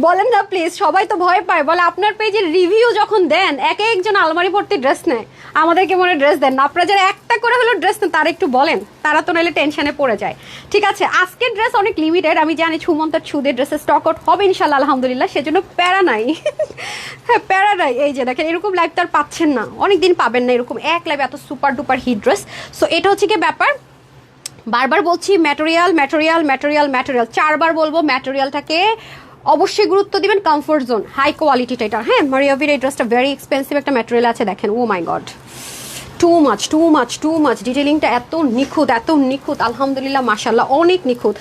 বলেন না প্লিজ। সবাই তো ভয় পায়, বলে আপনার পেজের রিভিউ যখন দেন এক একজন আলমারি ভর্তি ড্রেস নেয়, আমাদেরকে মনে ড্রেস দেন না। আপনারা যারা একটা করে হলো ড্রেস নেন তারা একটু বলেন, তারা তো নাহলে টেনশনে পড়ে যায়। ঠিক আছে, আজকের ড্রেস অনেক লিমিটেড, আমি জানি ছুমন্তার ছুদের ড্রেসের স্টক আউট হবে ইনশাল্লাহ আলহামদুলিল্লাহ, সেজন্য প্যারা নাই। হ্যাঁ প্যারা নাই। এই যে দেখেন, এরকম লাইভ তো আর পাচ্ছেন না, অনেকদিন পাবেন না এরকম এক লাইভ এত super duper hit dress. So এটা হচ্ছে কি ব্যাপার, বারবার বলছি ম্যাটেরিয়াল ম্যাটেরিয়াল ম্যাটেরিয়াল ম্যাটেরিয়াল, 4বার বলবো, ম্যাটেরিয়ালটাকে অবশ্যই গুরুত্ব দিবেন, কমফোর্ট জোন, হাই কোয়ালিটিটা এটা। হ্যাঁ, মারিয়াভির এই ড্রেসটা ভেরি এক্সপেন্সিভ একটা ম্যাটেরিয়াল আছে, দেখেন, oh my God, too much too much too much, ডিটেলিংটা এত নিখুঁত আলহামদুলিল্লাহ মাশাল্লাহ, অনেক নিখুঁত,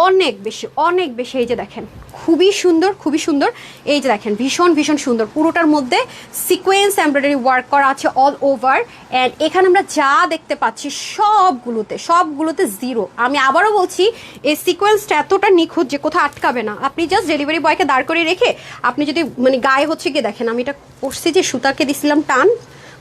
অনেক বেশি অনেক বেশি। এই যে দেখেন, খুবই সুন্দর খুবই সুন্দর। এই যে দেখেন, ভীষণ ভীষণ সুন্দর, পুরোটার মধ্যে সিকোয়েন্স এমব্রয়ডারি ওয়ার্ক করা আছে অল ওভার। অ্যান্ড এখানে আমরা যা দেখতে পাচ্ছি সবগুলোতে জিরো। আমি আবারও বলছি, এই সিকোয়েন্সটা এতটা নিখুঁত যে কোথাও আটকাবে না। আপনি জাস্ট ডেলিভারি বয়কে দাঁড় করে রেখে আপনি যদি মানে গায়ে হচ্ছে গিয়ে দেখেন, আমি এটা করছি যে সুতাকে দিছিলাম টান,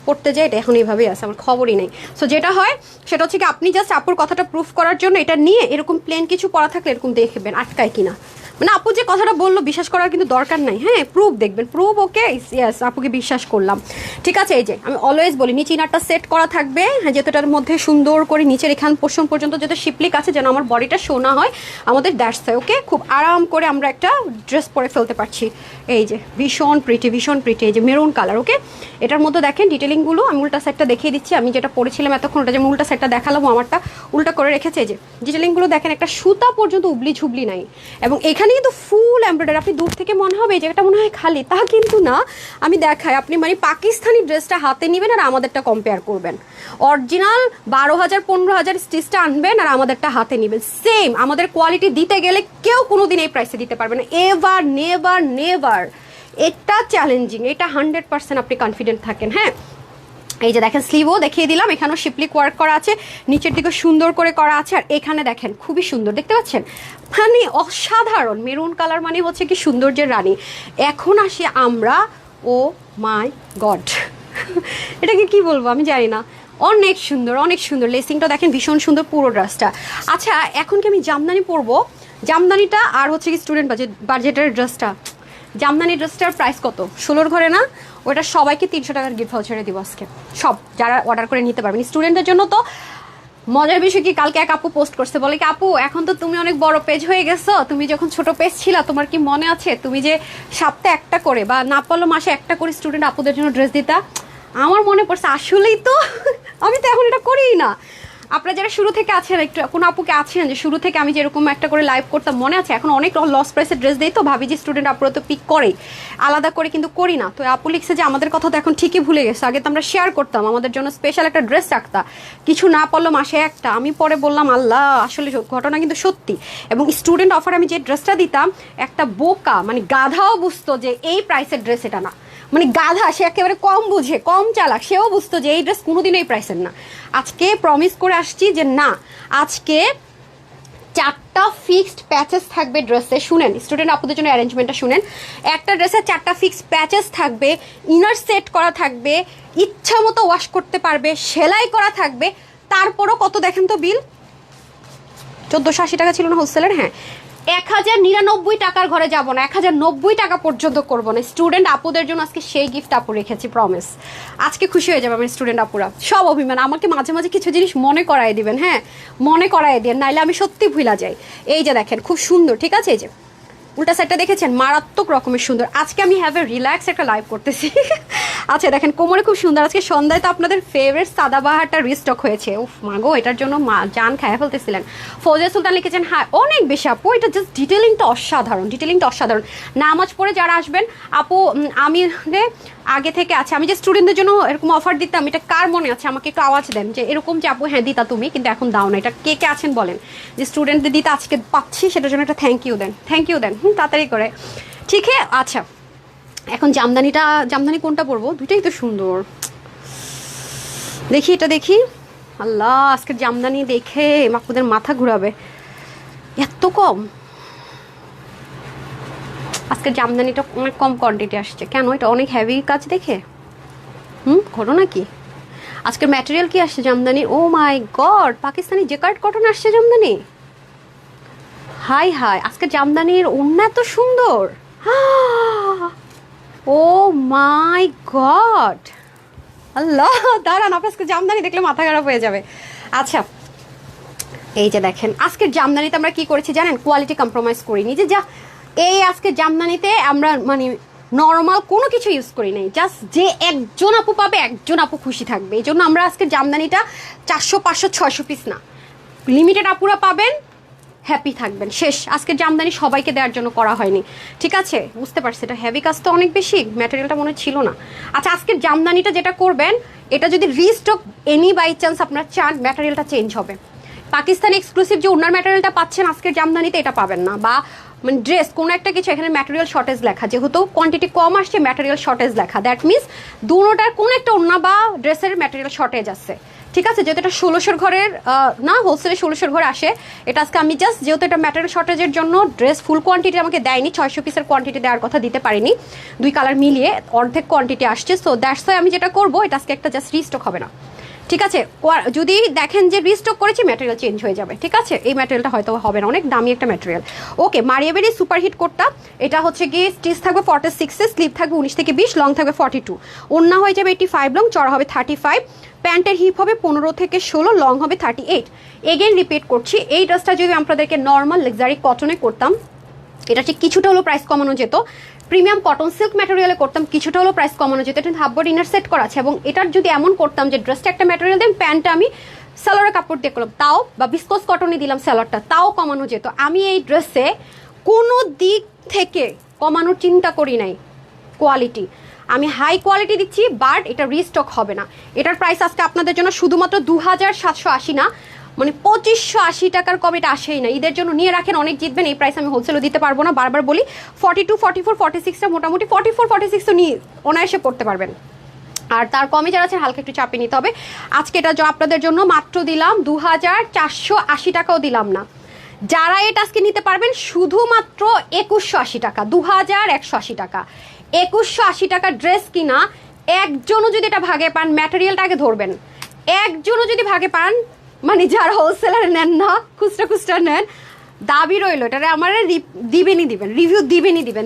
পড়তে যায়, এটা এখন এইভাবেই আছে, আমার খবরই নেই। সো যেটা হয় সেটা হচ্ছে কি, আপনি জাস্ট আপুর কথাটা প্রুফ করার জন্য এটা নিয়ে এরকম প্লেন কিছু পরা থাকলে এরকম দেখবেন আটকায় কিনা, মানে আপু যে কথাটা বললো বিশ্বাস করার কিন্তু দরকার নাই। হ্যাঁ, প্রুফ দেখবেন, প্রুফ। ওকে, ইয়েস, আপুকে বিশ্বাস করলাম, ঠিক আছে। এই যে আমি অলওয়েজ বলি, নিচে ইনারটা সেট করা থাকবে, হ্যাঁ, যেটার মধ্যে সুন্দর করে নিচের এখান পোর্শন পর্যন্ত যেটা শিপলিক আছে, যেন আমার বডিটা শোনা হয় আমাদের দ্যাটস হয়। ওকে, খুব আরাম করে আমরা একটা ড্রেস পরে ফেলতে পারছি। এই যে ভীষণ প্রিটি, এই যে মেরুন কালার। ওকে, এটার মধ্যে দেখেন ডিটেলিংগুলো, আমি উল্টা সাইডটা দেখিয়ে দিচ্ছি, আমি যেটা পরেছিলাম এতক্ষণ ওটা যেমন উল্টা সাইডটা দেখালাম, আমারটা উল্টা করে রেখেছে। এই যে ডিটেলিংগুলো দেখেন, একটা সুতা পর্যন্ত উবলি ঝুবলি নাই, এবং এখানে কিন্তু ফুল এমব্রয়ডারি। আপনি দূর থেকে মনে হবে এই জায়গাটা মনে হয় খালি, তা কিন্তু না। আমি দেখাই, আপনি মানে পাকিস্তানি ড্রেসটা হাতে নেবেন আর আমাদেরটা কম্পেয়ার করবেন, অরিজিনাল 12,000 15,000 স্টিচটা আনবেন আর আমাদেরটা হাতে নেবেন, সেম। আমাদের কোয়ালিটি দিতে গেলে কেউ কোনোদিন এই প্রাইসে দিতে পারবে না, এভার নেভার নেভার। এটা চ্যালেঞ্জিং, এটা 100% আপনি কনফিডেন্ট থাকেন। হ্যাঁ, এই যে দেখেন, স্লিভও দেখিয়ে দিলাম, এখানেও শিপলিক ওয়ার্ক করা আছে, নিচের দিকে সুন্দর করে করা আছে, আর এখানে দেখেন খুবই সুন্দর, দেখতে পাচ্ছেন, মানে অসাধারণ। মেরুন কালার মানে হচ্ছে কি সৌন্দর্যের রানী। এখন আসি আমরা, ও মাই গড, এটাকে কি বলবো আমি জানি না, অনেক সুন্দর অনেক সুন্দর। লেসিংটা দেখেন ভীষণ সুন্দর পুরো ড্রেসটা। আচ্ছা, এখন কি আমি জামদানি পরবো, জামদানিটা আর হচ্ছে কি স্টুডেন্ট বাজেটের ড্রেসটা, জামদানি ড্রেসটার প্রাইস কত, 16 ঘরে না, ওটা সবাইকে 300 টাকার গিফট ভাউচারে দিব আজকে, সব যারা অর্ডার করে নিতে পারবেন। স্টুডেন্টদের জন্য তো মজার বিষয় কি, কালকে এক আপু পোস্ট করছে, বলে কি আপু এখন তো তুমি অনেক বড় পেজ হয়ে গেছো, তুমি যখন ছোট পেজ ছিলা তোমার কি মনে আছে তুমি যে সপ্তাহে একটা করে বা না পারলো মাসে একটা করে স্টুডেন্ট আপুদের জন্য ড্রেস দিতা? আমার মনে পড়ছে, আসলেই তো আমি তো এখন এটা করিই না। আপনারা যারা শুরু থেকে আছেন, একটু কোনো আপুকে আছেন যে শুরু থেকে আমি যেরকম একটা করে লাইভ করতাম মনে আছে, এখন অনেক লস প্রাইসের ড্রেস দেই, তো ভাবি যে স্টুডেন্ট আপুরা তো পিক করে আলাদা করে, কিন্তু করি না। তো আপু লিখছে যে আমাদের কথা তো এখন ঠিকই ভুলে গেছে, আগে তো আমরা শেয়ার করতাম, আমাদের জন্য স্পেশাল একটা ড্রেস রাখতাম, কিছু না পারলো মাসে একটা। আমি পরে বললাম আল্লাহ, আসলে ঘটনা কিন্তু সত্যি। এবং স্টুডেন্ট অফার আমি যে ড্রেসটা দিতাম, একটা বোকা মানে গাধাও বুঝতো যে এই প্রাইসের ড্রেস এটা না, মানে গাধা, সে একেবারে কম বুঝে, কম চালাক, সেও বুঝতো যে এই ড্রেস কোনোদিনই প্রাইসের না। আজকে প্রমিস করে আসছি যে না, আজকে 4টা ফিক্সড প্যাচেস থাকবে ড্রেসে। শুনেন স্টুডেন্ট আপুদের জন্য অ্যারেঞ্জমেন্টটা শুনেন, একটা ড্রেসে 4টা ফিক্সড প্যাচেস থাকবে, ইনার সেট করা থাকবে, ইচ্ছা মতো ওয়াশ করতে পারবে, সেলাই করা থাকবে। তারপরও কত দেখেন তো বিল, 1480 টাকা ছিল না হোলসেলের? হ্যাঁ, 1099 টাকার ঘরে যাব না, 1090 টাকা পর্যন্ত করবো না। স্টুডেন্ট আপুদের জন্য আজকে সেই গিফট আপু রেখেছি, প্রমিস। আজকে খুশি হয়ে যাবে আমার স্টুডেন্ট আপুরা। সব অভিমান, আমাকে মাঝে মাঝে কিছু জিনিস মনে করায় দিবেন, হ্যাঁ মনে করায় দিন, নাইলে আমি সত্যি ভুলা যাই। এই যে দেখেন খুব সুন্দর, ঠিক আছে? এই যে উল্টা সাইডটা দেখেছেন, মারাত্মক রকমের সুন্দর। আজকে আমি হ্যাভ এ রিল্যাক্স একটা লাইভ করতেছি। আচ্ছা দেখেন কোমরে খুব সুন্দর। আজকে সন্ধ্যায় তো আপনাদের ফেভারিট সাদাবাহারটা রিস্টক হয়েছে। উফ মাগো, এটার জন্য জান খায় ফেলতেছিলেন। ফৌজিয়া সুলতান লিখেছেন হ্যাঁ অনেক বেশি আপু, এটা জাস্ট ডিটেলিংটা অসাধারণ, ডিটেলিংটা অসাধারণ। নামাজ পড়ে যারা আসবেন আপু, আমি আগে থেকে আছে, আমি যে স্টুডেন্টদের জন্য এরকম অফার দিতাম, এটা কার মনে আছে? আমাকে একটু আওয়াজ দেন যে এরকম যে আপু হ্যাঁ দিতা তুমি, কিন্তু এখন দাও না। এটা কে কে আছেন বলেন, যে স্টুডেন্টদের দিতে আজকে পাচ্ছি, সেটার জন্য একটা থ্যাংক ইউ দেন, থ্যাংক ইউ দেন তাড়াতাড়ি করে। ঠিক আছে, আচ্ছা এখন জামদানি কোনটা পরবো? দুইটাই তো সুন্দর। দেখি এটা দেখি। আল্লাহ, আজকের জামদানি দেখে আপনাদের মাথা ঘুরাবে, এত কম। আজকের জামদানিটা অনেক কম কোয়ান্টিটি আসছে কেন? এটা অনেক হেভি কাজ দেখে? ঘটনা কি? আজকের ম্যাটেরিয়াল কি আসছে জামদানি? ও মাই গড, পাকিস্তানি জেকার্ড কটন আসছে জামদানি। হাই হাই, আজকের জামদানির ওড়না এত সুন্দর। ও মাই গড, আল্লাহ দাঁড়ান, আপনার আজকে জামদানি দেখলে মাথা খারাপ হয়ে যাবে। আচ্ছা এই যে দেখেন আজকের জামদানিতে আমরা কি করেছি জানেন? কোয়ালিটি কম্প্রোমাইজ করিনি। যে যা এই আজকের জামদানিতে আমরা মানে নর্মাল কোনো কিছু ইউজ করি নাই, জাস্ট যে একজন আপু পাবে, একজন আপু খুশি থাকবে। এই জন্য আমরা আজকের জামদানিটা 400 500 600 পিস না, লিমিটেড আপুরা পাবেন, হ্যাপি থাকবেন, শেষ। আজকের জামদানি সবাইকে দেওয়ার জন্য করা হয়নি, ঠিক আছে? বুঝতে পারছি এটা হেভি কাজ তো অনেক বেশি, ম্যাটেরিয়ালটা মনে ছিল না। আচ্ছা আজকের জামদানিটা যেটা করবেন, এটা যদি রিস্টক এনি বাই চান্স আপনার চান, ম্যাটেরিয়ালটা চেঞ্জ হবে। পাকিস্তান এক্সক্লুসিভ যে ওনার ম্যাটেরিয়ালটা পাচ্ছেন আজকের জামদানিতে, এটা পাবেন না। বা মানে ড্রেস কোনো একটা কিছু, এখানে ম্যাটেরিয়াল শর্টেজ লেখা, যেহেতু কোয়ান্টিটি কম আসছে ম্যাটেরিয়াল শর্টেজ লেখা, দ্যাট মিনস দুটোটার কোনো একটা ওড়না বা ড্রেসের ম্যাটেরিয়াল শর্টেজ আছে, ঠিক আছে? যেহেতু এটা 1600 ঘরের না, হোলসেলে 1600 ঘর আসে। এটা আজকে আমি জাস্ট যেহেতু এটা ম্যাটেরিয়াল শর্টেজের জন্য ড্রেস ফুল কোয়ান্টিটি আমাকে দেয়নি, 600 পিসের কোয়ান্টিটি দেওয়ার কথা, দিতে পারিনি, দুই কালার মিলিয়ে অর্ধেক কোয়ান্টিটি আসছে। সো দ্যাটস ওয়াই আমি যেটা করবো, এটা আজকে একটা জাস্ট রিস্টক হবে না, ঠিক আছে? যদি দেখেন যে রিস্টক করেছি, ম্যাটেরিয়াল চেঞ্জ হয়ে যাবে, ঠিক আছে? এই ম্যাটেরিয়ালটা হয়তো হবে না, অনেক দামি একটা ম্যাটেরিয়াল। ওকে, মারিয়াবেরি সুপারহিট কোটটা, এটা হচ্ছে গিয়ে স্টিচ থাকবে 46, স্লিভ থাকবে 19 থেকে 20, লং থাকবে 42, ওড়না হয়ে যাবে 85 লং, চড়া হবে 35, প্যান্টের হিপ হবে 15 থেকে 16, লং হবে 38। এগেন রিপিট করছি, এই ড্রেসটা যদি আপনাদেরকে নর্মাল লাক্সারি কটনে করতাম, এটা ঠিক কিছুটা হলো প্রাইস কমানো যেত। প্রিমিয়াম কটন সিল্ক ম্যাটেরিয়ালে করতাম, কিছুটা হলো প্রাইস কমানো যেত। এটা হাফ বডি ইনার সেট করা আছে, এবং এটার যদি এমন করতাম যে ড্রেসটা একটা ম্যাটেরিয়াল দেন, প্যান্টটা আমি সালোয়ারের কাপড় দিয়ে করলাম, তাও, বা বিস্কস কটনে দিলাম সালোয়ারটা, তাও কমানো যেত। আমি এই ড্রেসে কোনো দিক থেকে কমানোর চিন্তা করি নাই। কোয়ালিটি আমি হাই কোয়ালিটি দিচ্ছি, বাট এটা রিস্টক হবে না। এটার প্রাইস আজকে আপনাদের জন্য শুধুমাত্র 2780 না, মানে 2580 টাকার কম এটা আসেই না। ঈদের জন্য নিয়ে রাখেন, অনেক জিতবেন। এই প্রাইস আমি হোলসেলও দিতে পারবো না, বারবার বলি। 42 44 46টা মোটামুটি 44 46 তো নিয়ে অনায়াসে পড়তে পারবেন, আর তার কমে যারা আছে হালকা একটু চাপে নিতে হবে। আজকে এটা আপনাদের জন্য মাত্র দিলাম 2480 টাকাও দিলাম না। যারা এটা আজকে নিতে পারবেন শুধুমাত্র 2180 টাকা, 2180 টাকা, 2180 টাকা ড্রেস কিনা একজনও যদি এটা ভাগে পান, ম্যাটেরিয়ালটা আগে ধরবেন, একজনও যদি ভাগে পান, মানে যারা হোলসেলার নেন না, খুচরা নেন, দাবি রইল এটা আমার দিবেনই দিবেন, রিভিউ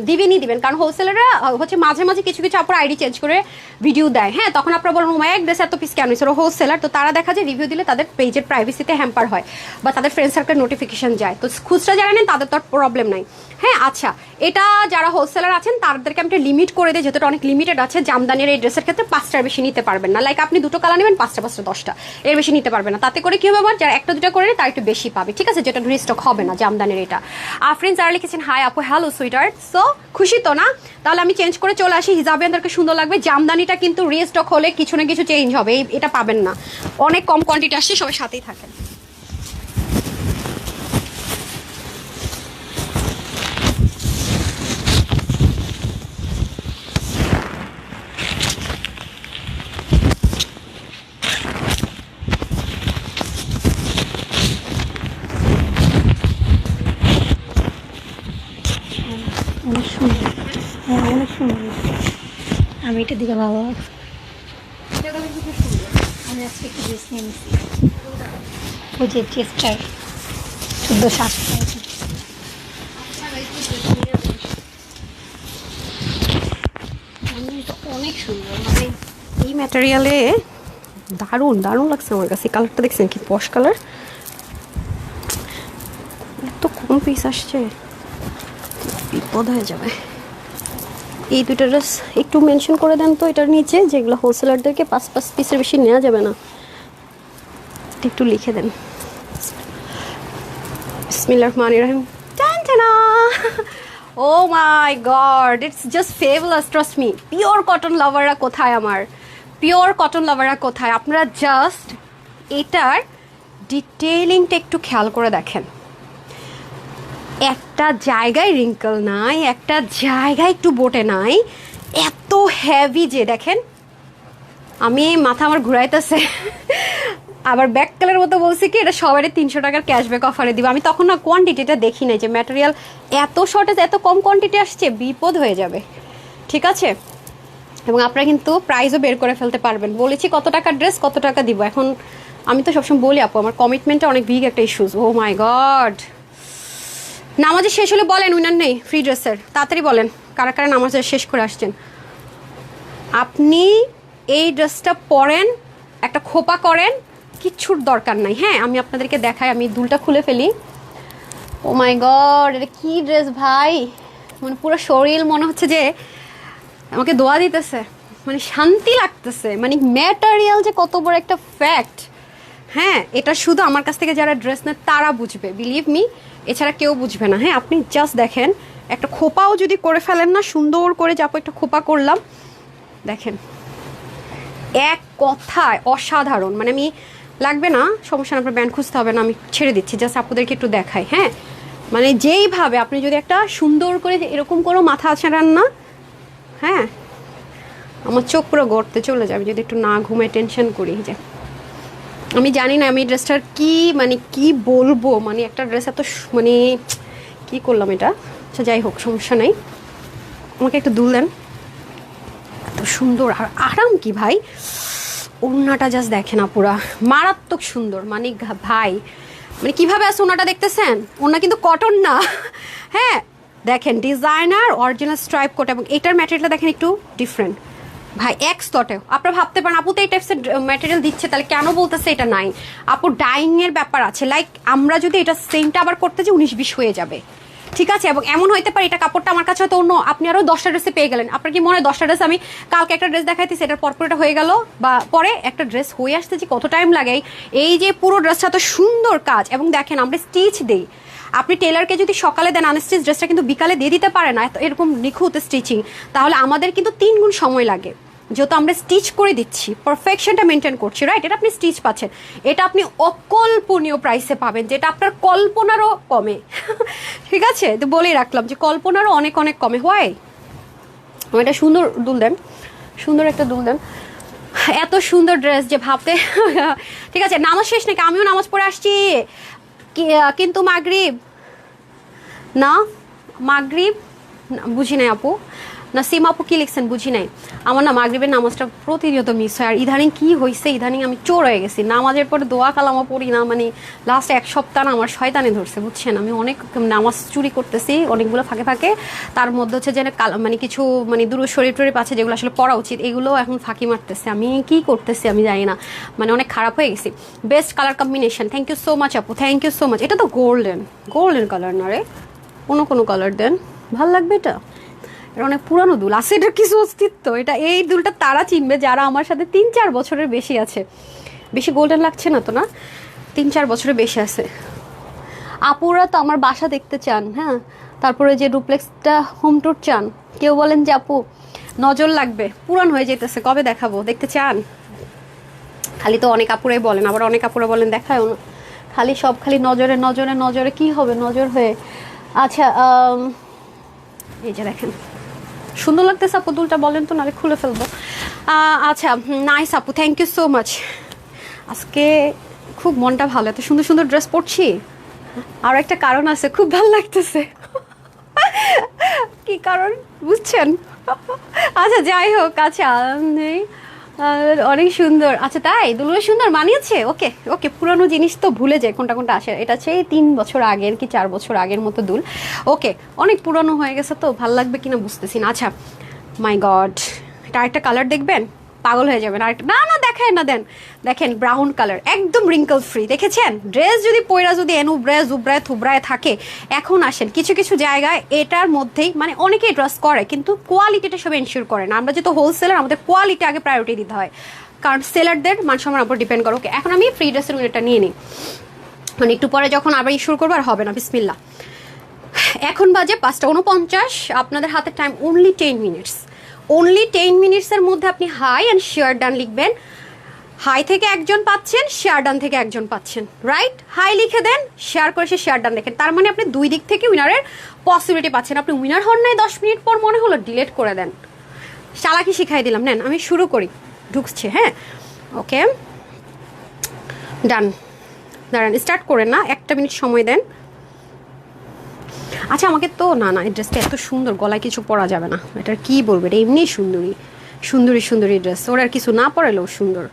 দিবেনই দিবেন। কারণ হোলসেলাররা হচ্ছে মাঝে মাঝে কিছু কিছু আপনার আইডি চেঞ্জ করে ভিডিও দেয়, হ্যাঁ, তখন আপনারা বলেন এক ড্রেস এত পিস কেন হয়েছে, হোলসেলার তো তারা দেখা যায় রিভিউ দিলে তাদের পেজের প্রাইভেসিতে হ্যাম্পার হয়, বা তাদের ফ্রেন্ড সার্কেল নোটিফিকেশন যায়। তো খুচরা যারা নেন তাদের তো আর প্রবলেম নাই, হ্যাঁ। আচ্ছা, এটা যারা হোলসেলার আছেন তাদেরকে আমি একটা লিমিট করে দিই, যেহেতু অনেক লিমিটেড আছে। জামদানির এই ড্রেসের ক্ষেত্রে 5টার বেশি নিতে পারবেন না। লাইক আপনি 2টো কালার নেবেন, 5টা 10টা, এর বেশি নিতে পারবেন না। তাতে করে কি হবে, আমার যারা 1টা 2টা করে নেয় তার একটু বেশি পাবে, ঠিক আছে? যেটা রিস্টক হবে না জামদানির এটা। ফ্রেন্ডস যারা লিখেছেন হাই আপু, হ্যালো সুইটার্ট, সো খুশি তো না? তাহলে আমি চেঞ্জ করে চলে আসি, হিজাবে আমাদেরকে সুন্দর লাগবে। জামদানিটা কিন্তু রিস্টক হলে কিছু না কিছু চেঞ্জ হবে, এটা পাবেন না, অনেক কম কোয়ান্টিটি আসছে, সবাই সাথেই থাকেন। হ্যাঁ অনেক সুন্দর, আমি এটা দিকে ভালো লাগছে। আমি আজকে একটু ড্রেস নিয়ে নিচ্ছি, ওই যে চেস্টার 1400 অনেক সুন্দর, মানে এই ম্যাটেরিয়ালে দারুণ দারুণ লাগছে আমার কাছে। কালারটা দেখছেন কি পশ কালার, এত কম পিস আসছে বিপদ হয়ে যাবে। এই দুটো ড্রেস একটু মেনশন করে দেন তো এটার নিচে, যেগুলো হোলসেলারদেরকে 5 পিসের বেশি নেওয়া যাবে না, একটু লিখে দেন। বিসমিল্লাহির রহমানির রহিম। টানটানা, oh my God, it's just fabulous, trust me. Pure cotton লাভাররা কোথায় আমার, পিওর কটন লাভাররা কোথায়? আপনারা জাস্ট এটার ডিটেইলিংটা একটু খেয়াল করে দেখেন। একটা জায়গায় রিঙ্কল নাই, একটা জায়গায় একটু বোটে নাই, এত হেভি যে দেখেন, আমি মাথা আমার ঘুরাইতেছে। আবার ব্যাক কালার মতো বলছি কি এটা সবারই 300 টাকার ক্যাশব্যাক অফারে দিব। আমি তখন না কোয়ান্টিটিটা দেখি নাই যে ম্যাটেরিয়াল এত শর্টেজ, এত কম কোয়ান্টিটি আসছে, বিপদ হয়ে যাবে, ঠিক আছে? এবং আপনারা কিন্তু প্রাইসও বের করে ফেলতে পারবেন। বলেছি কত টাকার ড্রেস কত টাকা দিব। এখন আমি তো সবসময় বলি আপু আমার কমিটমেন্টটা অনেক বিগ একটা ইস্যুস। ও মাই গড, নামাজে শেষ হলে বলেন উইনার নেই ফ্রি ড্রেসের, তাড়াতাড়ি বলেন কারা কারা নামাজে শেষ করে আসছেন। আপনি এই ড্রেসটা পরেন, একটা খোপা করেন, কিচ্ছুর দরকার নাই। হ্যাঁ আমি আপনাদেরকে দেখাই, আমি দুলটা খুলে ফেলি। ও মাই গড, এটা কি ড্রেস ভাই, মানে পুরো শরীর মনে হচ্ছে যে আমাকে দোয়া দিতেছে, মানে শান্তি লাগতেছে। মানে ম্যাটেরিয়াল যে কত বড় একটা ফ্যাক্ট, হ্যাঁ এটা শুধু আমার কাছ থেকে যারা ড্রেস নেয় তারা বুঝবে, বিলিভ মি, এছাড়া কেউ বুঝবে না। হ্যাঁ আপনি জাস্ট দেখেন, একটা খোপাও যদি করে ফেলেন না সুন্দর করে, যাবো একটা খোপা করলাম, দেখেন এক কথায় অসাধারণ। মানে আমি লাগবে না, সমস্যা না, আপনার ব্যান্ড খুঁজতে হবে না, আমি ছেড়ে দিচ্ছি, জাস্ট আপনাদেরকে একটু দেখাই। হ্যাঁ মানে যেইভাবে আপনি যদি একটা সুন্দর করে এরকম করে মাথা ছাড়ান না, হ্যাঁ আমার চোখ পুরো গড়তে চলে যাবে যদি একটু না ঘুমায় টেনশন করি। যে আমি জানি না আমি ড্রেসটার কি মানে কি বলবো, মানে একটা ড্রেস এত মানে কি করলাম এটা। আচ্ছা যাই হোক সমস্যা নেই, আমাকে একটু দুল দেন। এত সুন্দর আর আরাম কি ভাই, ওড়নাটা জাস্ট দেখে না পুরা মারাত্মক সুন্দর। মানে ভাই মানে কিভাবে আছে ওড়নাটা দেখতেছেন, ওড়না কিন্তু কটন না। হ্যাঁ দেখেন ডিজাইনার অরিজিনাল স্ট্রাইপ কোট, এবং এটার ম্যাটেরিয়ালটা দেখেন একটু ডিফারেন্ট ভাই। এক্স তটেও আপনারা ভাবতে পারেন আপু তো এই টাইপসের ম্যাটেরিয়াল দিচ্ছে, তাহলে কেন বলতেছে এটা নাই? আপু ডাইং এর ব্যাপার আছে, লাইক আমরা যদি এটা সেমটা আবার করতে যে 19-20 হয়ে যাবে, ঠিক আছে? এবং এমন হইতে পারে এটা কাপড়টা আমার কাছে হয়তো অন্য, আপনি আরো 10টা ড্রেসে পেয়ে গেলেন। আপনার কি মনে হয় 10টা ড্রেস আমি কালকে একটা ড্রেস দেখাইতেছি এটার পরপর এটা হয়ে গেল, বা পরে একটা ড্রেস হয়ে আসতে যে কত টাইম লাগে? এই যে পুরো ড্রেসটা তো সুন্দর কাজ, এবং দেখেন আমরা স্টিচ দেই। আপনি টেলারকে যদি সকালে দেন আনস্টিচ ড্রেসটা কিন্তু বিকালে দিয়ে দিতে পারে না, এরকম নিখুঁত স্টিচিং, তাহলে আমাদের কিন্তু 3 গুণ সময় লাগে। যেহেতু আমরা স্টিচ করে দিচ্ছি, পারফেকশনটা মেনটেন করছি, রাইট? এটা আপনি স্টিচ পাচ্ছেন, এটা আপনি অকল্পনীয় প্রাইসে পাবেন, যেটা আপনার কল্পনারও কমে। ঠিক আছে, তো বলেই রাখলাম যে কল্পনারও অনেক অনেক কমে। হয় এটা সুন্দর দুল দেন, সুন্দর একটা দুল দেন। এত সুন্দর ড্রেস যে ভাবতে ঠিক আছে নামাজ শেষ নাকি? আমিও নামাজ পড়ে আসছি, কিন্তু মাগরিব না, মাগরিব বুঝি নাই আপু, না সিম আপু কি লিখছেন বুঝি নাই। আমার না মাগরিবের নামাজটা প্রতিনিয়ত মিস হয়। আর ইদানিং কি হয়েছে, ইদানিং আমি চোর হয়ে গেছি, নামাজের পরে দোয়া কালামা পড়ি না, মানে লাস্ট 1 সপ্তাহ না আমার শয়তানি ধরছে, বুঝছেন? আমি অনেক নামাজ চুরি করতেছি অনেকগুলো ফাঁকে ফাঁকে, তার মধ্যে হচ্ছে যে মানে কিছু মানে দুরূদ শরীফ টরীফ আছে যেগুলো আসলে পড়া উচিত, এগুলো এখন ফাঁকি মারতেছে। আমি কি করতেছি আমি জানি না, মানে অনেক খারাপ হয়ে গেছি। Best colour combination, thank you so much আপু, থ্যাংক ইউ সো মাচ। এটা তো গোল্ডেন, গোল্ডেন কালার না রে, কোনো কালার দেন, ভাল লাগবে এটা। এটা অনেক পুরানো দুল আছে, এটার কিছু অস্তিত্ব। এটা এই দুলটা তারা চিনবে যারা আমার সাথে 3-4 বছরের বেশি আছে। বেশি গোল্ডেন লাগছে না তো? না 3-4 বছরের বেশি আছে। আপুরা তো আমার বাসা দেখতে চান, হ্যাঁ, তারপরে যে ডুপ্লেক্সটা হোম ট্যুর চান। কেউ বলেন যে আপু নজর লাগবে, পুরান হয়ে যেতেছে, কবে দেখাবো, দেখতে চান? খালি তো অনেক আপুরাই বলেন, আবার অনেক আপুরা বলেন দেখায়ও না, খালি সব খালি নজরে নজরে নজরে। কি হবে নজর হয়ে? আচ্ছা এই যে দেখেন সুন্দর লাগতেছে আপু দুলটা, বলেন তো, নাহলে খুলে ফেলবো। আচ্ছা নাইস আপু, থ্যাংক ইউ সো মাচ। আজকে খুব মনটা ভালো, এত সুন্দর সুন্দর ড্রেস পরছি। আর একটা কারণ আছে, খুব ভালো লাগতেছে। কি কারণ বুঝছেন? আচ্ছা যাই হোক, আচ্ছা অনেক সুন্দর। আচ্ছা তাই দুলু সুন্দর মানিয়েছে। ওকে ওকে, পুরনো জিনিস তো ভুলে যায় কোনটা কোনটা আসে। এটা হচ্ছে 3 বছর আগের কি 4 বছর আগের মতো দুল। ওকে, অনেক পুরনো হয়ে গেছে তো ভাল লাগবে কিনা বুঝতেছি না। আচ্ছা মাই গড, এটা আরেকটা কালার দেখবেন, পাগল হয়ে যাবেন। আরেকটা না না দেখেন না, দেন দেখেন ব্রাউন কালার, একদম রিঙ্কল ফ্রি। দেখেছেন ড্রেস যদি পয়রা যদি এনুব্রায় জুব্রায় থুব্রায় থাকে। এখন আসেন কিছু কিছু জায়গায় এটার মধ্যেই মানে অনেকেই ড্রেস করে কিন্তু কোয়ালিটিটা সব এনশিওর করে না। আমরা যেহেতু হোলসেলার, আমাদের কোয়ালিটি আগে প্রায়োরিটি দিতে হয়, কারণ সেলারদের মান সম্মানের উপর ডিপেন্ড করে। ওকে, এখন আমি ফ্রি ড্রেসের উইনারটা নিয়ে নিই, মানে একটু পরে যখন আবার ইস্যুর করবো আর হবে না। বিসমিল্লা। এখন বাজে 5:49, আপনাদের হাতে টাইম অনলি 10 মিনিটস। অনলি 10 মিনিটসের মধ্যে আপনি হাই অ্যান্ড শেয়ার ডান লিখবেন। হাই থেকে একজন পাচ্ছেন, শেয়ার ডান থেকে একজন পাচ্ছেন, রাইট? হাই লিখে দেন, শেয়ার করে সে শেয়ার ডান দেখেন, তার মানে আপনি দুই দিক থেকে উইনারের পসিবিলিটি পাচ্ছেন। আপনি উইনার হন নাই, 10 মিনিট পর মনে হলো ডিলেট করে দেন। চালাকি শিখাই দিলাম। নেন আমি শুরু করি, ঢুকছে। হ্যাঁ ওকে ডান। দাঁড়ান, স্টার্ট করেন না, 1 মিনিট সময় দেন। আচ্ছা আমাকে তো না না, এই ড্রেসটা এত সুন্দর, গলায় কিছু পরা যাবে না। এটার কি বলবো, এটা এমনি সুন্দরী সুন্দরী সুন্দরী ড্রেস, ওর আর কিছু না পরালেও সুন্দর।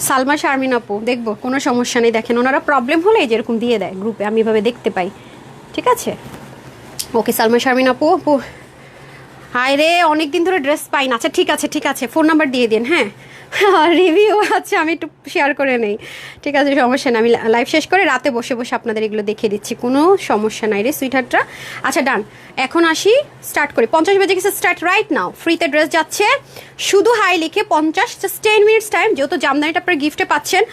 সালমা শারমিন আপু দেখবো, কোনো সমস্যা নেই। দেখেন ওনারা প্রবলেম হলে যেরকম দিয়ে দেয় গ্রুপে, আমি এভাবে দেখতে পাই। ঠিক আছে ওকে, সালমা শারমিন আপু। আপু হায় রে, অনেকদিন ধরে ড্রেস পাই না। আচ্ছা ঠিক আছে ঠিক আছে, ফোন নাম্বার দিয়ে দিন। হ্যাঁ রিভিউ আচ্ছা আমি একটু শেয়ার করে নেই। ঠিক আছে সমস্যা না, আমি লাইভ শেষ করে রাতে বসে বসে আপনাদের এগুলো দেখিয়ে দিচ্ছি, কোনো সমস্যা নাই রে সুইটহার্টরা। আচ্ছা ডান, এখন আসি, স্টার্ট করি। 50 বেজে গেছে, স্টার্ট রাইট নাও। ফ্রিতে ড্রেস যাচ্ছে, শুধু হাই লিখে 50, জাস্ট 10 মিনিটস টাইম, যেহেতু জামদানিটা আপনারা গিফটে পাচ্ছেন।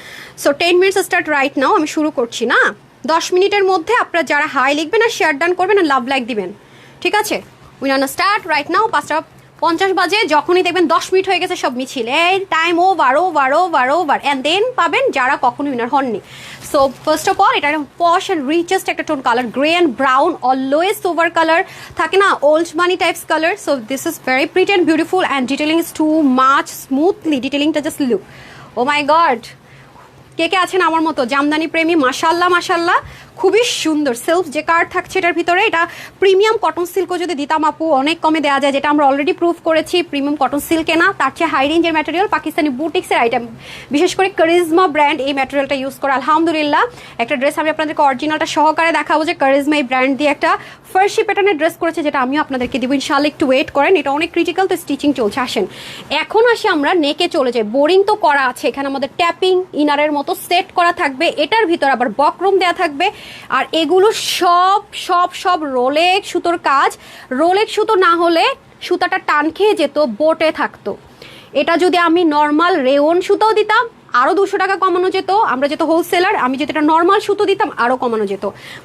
So 10 minutes start right now. আমি শুরু করছি না, 10 মিনিটের মধ্যে আপনারা যারা হাই লিখবেন আর শেয়ার ডান করবেন আর লাভ লাইক দিবেন। ঠিক আছে উইনার স্টার্ট রাইট নাও। 5:50 বাজে, যখনই দেখবেন 10 মিনিট হয়ে গেছে সব মিছিল, এই time over over over over, and then পাবেন যারা কখনো উইনার হননি। সো ফার্স্ট অফ অল এটা পশ অ্যান্ড রিচেস্ট একটা tone colour, grey and brown, always sober colour থাকে না, old money types colour. So this is very pretty and beautiful and detailing is too much smoothly, ডিটেলিংটা just look, oh my God. কে কে আছেন আমার মতো জামদানি প্রেমী? মাশাল্লাহ মাশাল্লাহ, খুবই সুন্দর। সেলফ যে কার্ড থাকছে এটার ভিতরে, এটা প্রিমিয়াম কটন সিল্কও যদি দিতাম আপু অনেক কমে দেওয়া যায়, যেটা আমরা অলরেডি প্রুভ করেছি। প্রিমিয়াম কটন সিল্কে না, তার চেয়ে হাই রেঞ্জের ম্যাটেরিয়াল, পাকিস্তানি বুটিক্সের আইটেম, বিশেষ করে কারিজমা ব্র্যান্ড এই ম্যাটেরিয়ালটা ইউজ করে। আলহামদুলিল্লাহ একটা ড্রেস আমি আপনাদেরকে অরিজিনালটা সহকারে দেখাবো, যে কারিজমা এই ব্র্যান্ড দিয়ে একটা ফার্সি প্যাটার্নের ড্রেস করেছে, যেটা আমিও আপনাদেরকে দিব ইনশাআল্লাহ। একটু ওয়েট করেন, এটা অনেক ক্রিটিক্যাল, তো স্টিচিং চলছে। আসেন এখন আসি আমরা নেকে চলে যাই। বোরিং তো করা আছে, এখানে আমাদের ট্যাপিং ইনারের মতো সেট করা থাকবে, এটার ভিতর আবার বক্রম দেওয়া থাকবে। আর এগুলো সব সব সব রোলেক সুতোর কাজ। রোলেক সুতো না হলে সুতাটা টান খেয়ে যেত, বোটে থাকতো। এটা যদি আমি নর্মাল রেওন সুতোও দিতাম আরও 200 টাকা কমানো যেত। আমরা যেহেতু হোলসেলার, আমি যেটা নর্মাল সুতো দিতাম আরও কমানো যেত।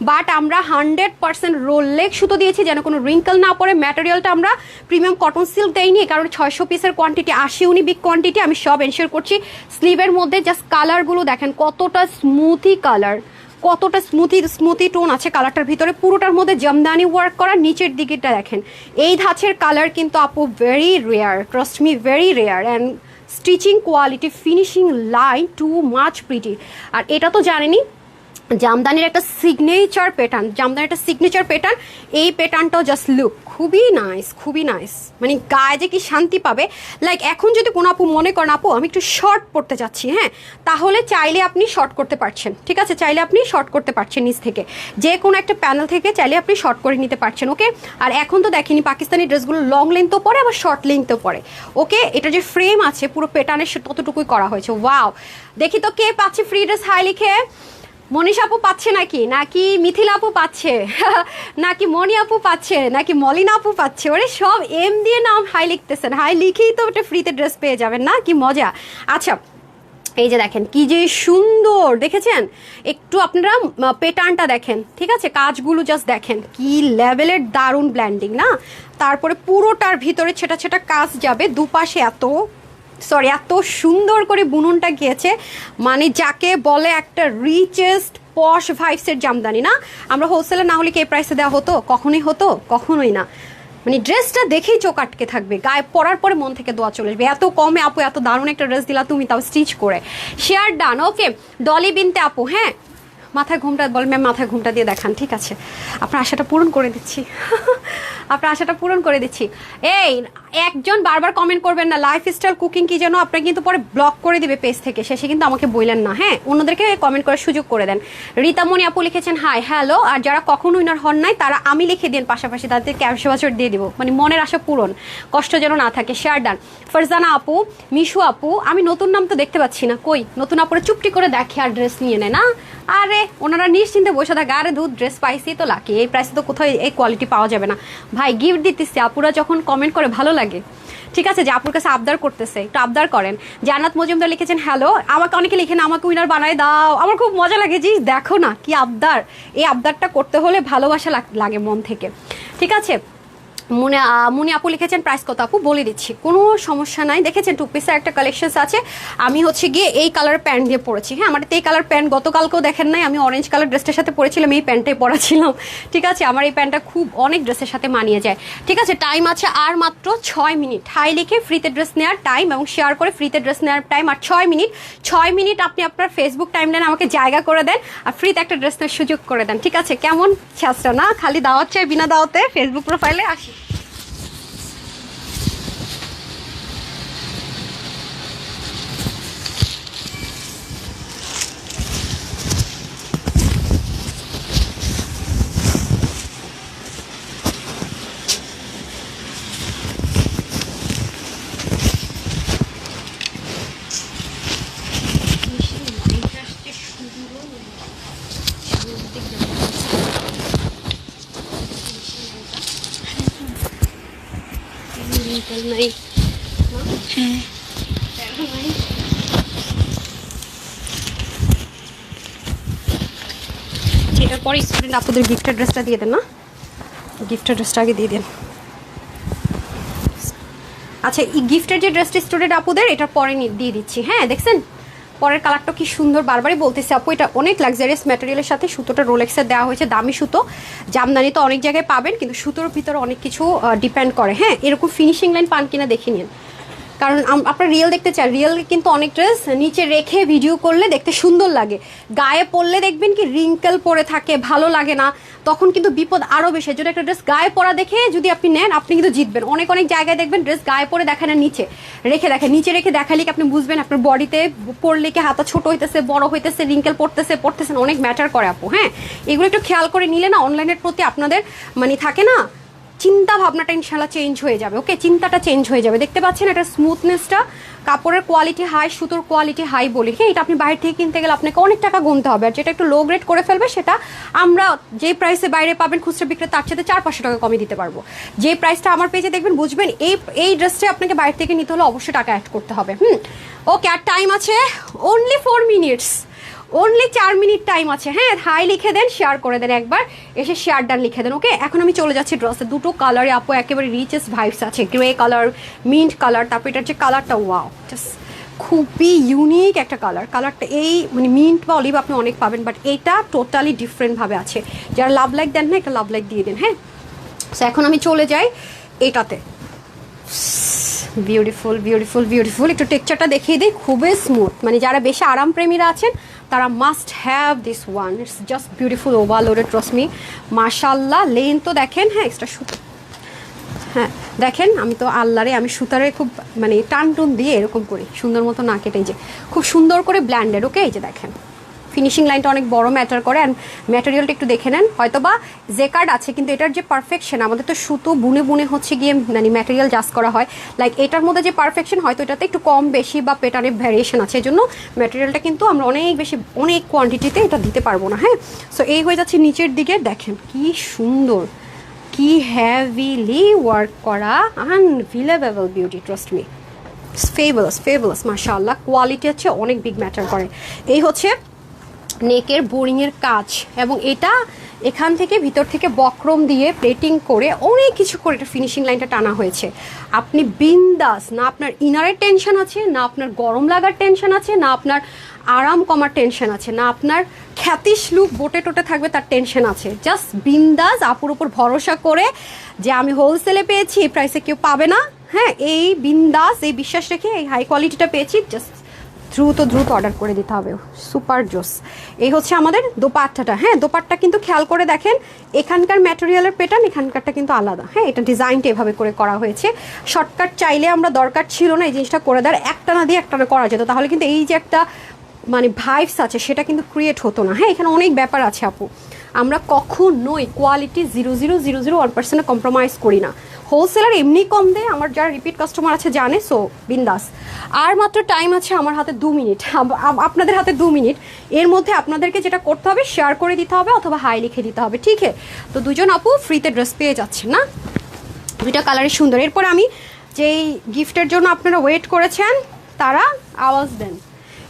বাট আমরা 100% রোলেক সুতো দিয়েছি, যেন কোনো রিঙ্কল না পড়ে। ম্যাটেরিয়ালটা আমরা প্রিমিয়াম কটন সিল্ক দেইনি, কারণ 600 পিসের কোয়ান্টিটি, 80 ইউনিক কোয়ান্টিটি, আমি সব এনশিওর করছি। স্লিভের মধ্যে জাস্ট কালারগুলো দেখেন কতটা স্মুথি কালার, কতটা স্মুথি টোন আছে কালারটার ভিতরে। পুরোটার মধ্যে জামদানি ওয়ার্ক করা, নিচের দিকেটা দেখেন এই ধাঁচের কালার কিন্তু আপু very rare, trust me very rare. And stitching quality, finishing line too much pretty. আর এটা তো জানেনই জামদানির একটা সিগনেচার প্যাটার্ন, জামদানির একটা সিগনেচার প্যাটার্ন। এই প্যাটার্নটাও জাস্ট লুক খুবই নাইস, খুবই নাইস, মানে গায়ে যে কি শান্তি পাবে। লাইক এখন যদি কোনো আপু মনে করেন আপু আমি একটু শর্ট পড়তে চাচ্ছি, হ্যাঁ, তাহলে চাইলে আপনি শর্ট করতে পারছেন। ঠিক আছে, চাইলে আপনি শর্ট করতে পারছেন, নিচ থেকে যে কোনো একটা প্যানেল থেকে চাইলে আপনি শর্ট করে নিতে পারছেন। ওকে, আর এখন তো দেখেনি পাকিস্তানি ড্রেসগুলো লং লেন্থও পরে আবার শর্ট লেন্থও পরে। ওকে, এটা যে ফ্রেম আছে পুরো প্যাটার্নের ততটুকুই করা হয়েছে। ওয়াও, দেখি তো কে পাচ্ছে ফ্রি ড্রেস হাই লিখে। মনীষা আপু পাচ্ছে নাকি, নাকি মিথিলা আপু পাচ্ছে, নাকি মণি আপু পাচ্ছে, নাকি মলিনা আপু পাচ্ছে? ওরে সব এম দিয়ে নাম হাই লিখতেছেন, হাই লিখেই তো ওটা ফ্রিতে ড্রেস পেয়ে যাবেন না, কি মজা। আচ্ছা এই যে দেখেন কি যে সুন্দর, দেখেছেন? একটু আপনারা প্যাটার্নটা দেখেন, ঠিক আছে, কাজগুলো জাস্ট দেখেন কি লেভেলের দারুণ ব্ল্যান্ডিং না। তারপরে পুরোটার ভিতরে ছেটা ছেটা কাজ যাবে, দুপাশে এত সুন্দর করে বুননটা গিয়েছে, মানে যাকে বলে একটা রিচেস্ট পশ ভাইবসের জামদানি না। আমরা হোলসেলে না হলে কি এই প্রাইসে দেওয়া হতো? কখনোই হতো? কখনোই না। মানে ড্রেসটা দেখেই চোখ আটকে থাকবে, গায়ে পরার পরে মন থেকে দোয়া চলে আসবে, এত কমে আপু এত দারুণ একটা ড্রেস দিলা তুমি, তাও স্টিচ করে। Share done. ওকে, ডলি বিনতে আপু, হ্যাঁ মাথায় ঘুমটা বল ম্যাম, মাথায় ঘুমটা দিয়ে দেখান। ঠিক আছে, আপনার আশাটা পূরণ করে দিচ্ছি। আপনার আশাটা পূরণ করে দিচ্ছি। এই একজন বারবার কমেন্ট করবেন না, লাইফস্টাইল কুকিং কি যেন আপনার কিন্তু পরে ব্লক করে দিবে পেজ থেকে, শেষে কিন্তু আমাকে বললেন না। হ্যাঁ, অন্যদেরকে কমেন্ট করার সুযোগ করে দেন। রীতামণি আপু লিখেছেন হাই হ্যালো, আর যারা কখনো উইনার হন নাই তারা আমি লিখে দিন পাশাপাশি, তাদের ক্যাশ বাছর দিয়ে দিব, মানে মনের আশা পূরণ, কষ্ট যেন না থাকে। Share done. ফারজানা আপু, মিশু আপু, আমি নতুন নাম তো দেখতে পাচ্ছি না, কই নতুন আপুরা চুপটি করে দেখে আর ড্রেস নিয়ে নেয় না। আরে ওনারা নিশ্চিন্তে বসে থাকে, আরে দুধ ড্রেস পাইছি তো লাকি, এই প্রাইসে তো কোথাও এই কোয়ালিটি পাওয়া যাবে না। ভাই গিফট দিতেছি, আপুরা যখন কমেন্ট করে ভালো লাগে। ঠিক আছে, যে আপুর কাছে আবদার করতেছে, একটু আবদার করেন। জান্নাত মজুমদার লিখেছেন হ্যালো, আমাকে অনেকে লিখেন আমাকে উইনার বানায় দাও, আমার খুব মজা লাগে। জি দেখো না কি আবদার, এই আবদারটা করতে হলে ভালোবাসা লাগে মন থেকে। ঠিক আছে, মুনি আপু লিখেছেন প্রাইস কত আপু, বলে দিচ্ছি, কোনো সমস্যা নাই। দেখেছেন টু পিসের একটা কালেকশনস আছে, আমি হচ্ছে গিয়ে এই কালার প্যান্ট দিয়ে পরেছি। হ্যাঁ, আমার এই কালার প্যান্ট গতকালকেও দেখেন নাই, আমি অরেঞ্জ কালার ড্রেসটার সাথে পরেছিলাম, এই প্যান্টটাই পরা ছিলাম। ঠিক আছে, আমার এই প্যান্টটা খুব অনেক ড্রেসের সাথে মানিয়ে যায়। ঠিক আছে, টাইম আছে আর মাত্র 6 মিনিট। হাই লিখে ফ্রিতে ড্রেস নেওয়ার টাইম এবং শেয়ার করে ফ্রিতে ড্রেস নেওয়ার টাইম আর 6 মিনিট। 6 মিনিট আপনি আপনার ফেসবুক টাইমলাইনে আমাকে জায়গা করে দেন আর ফ্রিতে একটা ড্রেস নেওয়ার সুযোগ করে দেন। ঠিক আছে, কেমন চেষ্টা না, খালি দাওয়াত চাই, বিনা দাওয়াতে ফেসবুক প্রোফাইলে আসি। নাই এটার পরে স্টুডেন্ট আপুদের গিফটের ড্রেসটা দিয়ে দেন না, গিফটের ড্রেসটা আগে দিয়ে দেন। আচ্ছা, এই গিফটের যে ড্রেসটা স্টুডেন্ট আপুদের এটার পরে দিয়ে দিচ্ছি। হ্যাঁ দেখছেন পরের কালারটা কি সুন্দর, বারবারই বলতেছি আপু এটা অনেক লাক্সারিয়াস ম্যাটেরিয়ালের সাথে, সুতোটা রোলেক্সের দেওয়া হয়েছে, দামি সুতো, জামদানি তো অনেক জায়গায় পাবেন, কিন্তু সুতোর ভিতরে অনেক কিছু ডিপেন্ড করে। হ্যাঁ, এরকম ফিনিশিং লাইন পান কিনা দেখে নিন, কারণ আপনারা রিয়েল দেখতে চান, রিয়েল কিন্তু অনেক ড্রেস নিচে রেখে ভিডিও করলে দেখতে সুন্দর লাগে, গায়ে পরলে দেখবেন কি রিঙ্কেল পরে থাকে, ভালো লাগে না, তখন কিন্তু বিপদ আরও বেশি। যদি একটা ড্রেস গায়ে পরা দেখে যদি আপনি নেন, আপনি কিন্তু জিতবেন। অনেক অনেক জায়গায় দেখবেন ড্রেস গায়ে পরে দেখে না, নিচে রেখে দেখে, নিচে রেখে দেখালে কি আপনি বুঝবেন আপনার বডিতে পরলে কি হাতা ছোট হইতেছে, বড় হইতেছে, রিঙ্কেল পড়তেছে অনেক ম্যাটার করে আপু। হ্যাঁ, এগুলো একটু খেয়াল করে নিলে না অনলাইনের প্রতি আপনাদের মানে থাকে না চিন্তা ভাবনাটা ইনশাল্লাহ চেঞ্জ হয়ে যাবে। ওকে, চিন্তাটা চেঞ্জ হয়ে যাবে। দেখতে পাচ্ছেন এটা স্মুথনেসটা, কাপড়ের কোয়ালিটি হাই, সুতোর কোয়ালিটি হাই বলি। হ্যাঁ, এটা আপনি বাইরে থেকে কিনতে গেলে আপনাকে অনেক টাকা গুনতে হবে, আর যেটা একটু লো গ্রেড করে ফেলবে সেটা আমরা যে প্রাইসে বাইরে পাবেন খুচরা বিক্রেতা তার সাথে 400-500 টাকা কমে দিতে পারবো। যে প্রাইসটা আমার পেজে দেখবেন বুঝবেন এই ড্রেসটা আপনাকে বাইরে থেকে নিতে হলে অবশ্যই টাকা অ্যাড করতে হবে। ওকে, আর টাইম আছে only 4 minutes, only 4 minute time আছে। হ্যাঁ, হাই লিখে দেন, শেয়ার করে দেন, একবার এসে শেয়ার ডান লিখে দেন। ওকে, এখন আমি চলে যাচ্ছি ড্রেসে। দুটো কালারে আপু একেবারে রিচেস্ট ভাইবস আছে, গ্রে কালার, মিন্ট কালার, তারপর এটার যে কালারটা ওয়াও, জাস্ট খুবই ইউনিক একটা কালারটা এই মানে মিন্ট বা অলিভ আপনি অনেক পাবেন, বাট এটা টোটালি ডিফারেন্টভাবে আছে। যারা লাভ লাইক দেন না, একটা লাভ লাইক দিয়ে দেন। হ্যাঁ, সো এখন আমি চলে যাই এটাতে। বিউটিফুল বিউটিফুল বিউটিফুল, একটু টেক্সচারটা দেখিয়ে দিই, খুবই স্মুথ, মানে যারা বেশি আরাম প্রেমীরা আছেন তারা must have this one. It's just beautiful, overloaded, trust me, মাশাল্লাহ। লেন তো দেখেন, হ্যাঁ এক্সট্রা সুতো, হ্যাঁ দেখেন আমি তো আল্লাহরে আমি সুতারে খুব মানে টান টুন দিয়ে এরকম করি, সুন্দর মতো না কেটে, যে খুব সুন্দর করে ব্ল্যান্ডেড। ওকে, এই যে দেখেন ফিনিশিং লাইনটা অনেক বড় ম্যাটার করে, অ্যান্ড ম্যাটেরিয়ালটা একটু দেখে নেন। হয়তো বা জেকার্ড আছে, কিন্তু এটার যে পারফেকশন, আমাদের তো সুতো বুনে বুনে হচ্ছে গিয়ে মানে ম্যাটেরিয়াল জাস্ট করা হয়, লাইক এটার মধ্যে যে পারফেকশন হয়তো এটাতে একটু কম বেশি বা প্যাটার্নের ভ্যারিয়েশন আছে, এই জন্য ম্যাটেরিয়ালটা কিন্তু আমরা অনেক বেশি অনেক কোয়ান্টিটিতে এটা দিতে পারবো না। হ্যাঁ, সো এই হয়ে যাচ্ছে নিচের দিকে, দেখেন কি সুন্দর, কি হ্যাভিলি ওয়ার্ক করা, unbelievable beauty, trust me, fabulous মাশাআল্লাহ। কোয়ালিটি হচ্ছে অনেক বিগ ম্যাটার করে। এই হচ্ছে নেকের বোরিংয়ের কাজ, এবং এটা এখান থেকে ভিতর থেকে বক্রম দিয়ে প্লেটিং করে অনেক কিছু করে এটা ফিনিশিং লাইনটা টানা হয়েছে। আপনি বিন্দাস, না আপনার ইনারের টেনশন আছে, না আপনার গরম লাগার টেনশন আছে, না আপনার আরাম কমার টেনশন আছে, না আপনার খ্যাতিস লুক বোটে টোটে থাকবে তার টেনশন আছে। জাস্ট বিন্দাস আপুর উপর ভরসা করে যে আমি হোলসেলে পেয়েছি, এই প্রাইসে কেউ পাবে না। হ্যাঁ, এই বিন্দাস, এই বিশ্বাস রেখে এই হাই কোয়ালিটিটা পেয়েছি, জাস্ট দ্রুত অর্ডার করে দিতে হবে। সুপার জোস। এই হচ্ছে আমাদের দোপাট্টাটা। হ্যাঁ, দোপাট্টা কিন্তু খেয়াল করে দেখেন, এখানকার ম্যাটেরিয়ালের প্যাটার্ন এখানকারটা কিন্তু আলাদা। হ্যাঁ, এটা ডিজাইনটা এভাবে করে করা হয়েছে। শর্টকাট চাইলে আমরা দরকার ছিল না এই জিনিসটা করে দেওয়ার, একটা না দিয়ে একটা করা যেত, তাহলে কিন্তু এই যে একটা মানে ভাইবস আছে সেটা কিন্তু ক্রিয়েট হতো না। হ্যাঁ, এখানে অনেক ব্যাপার আছে আপু, আমরা কখনোই কোয়ালিটি 0.001% কম্প্রোমাইজ করি না। হোলসেলার এমনি কম দেয়, আমার যারা রিপিট কাস্টমার আছে জানে, সো বিন্দাস। আর মাত্র টাইম আছে আমার হাতে 2 মিনিট, আপনাদের হাতে 2 মিনিট। এর মধ্যে আপনাদেরকে যেটা করতে হবে শেয়ার করে দিতে হবে অথবা হাই লিখে দিতে হবে, ঠিক আছে? তো দুজন আপু ফ্রিতে ড্রেস পেয়ে যাচ্ছেন না, দুইটা কালারই সুন্দর। এরপর আমি যেই গিফটের জন্য আপনারা ওয়েট করেছেন তারা আওয়াজ দেন,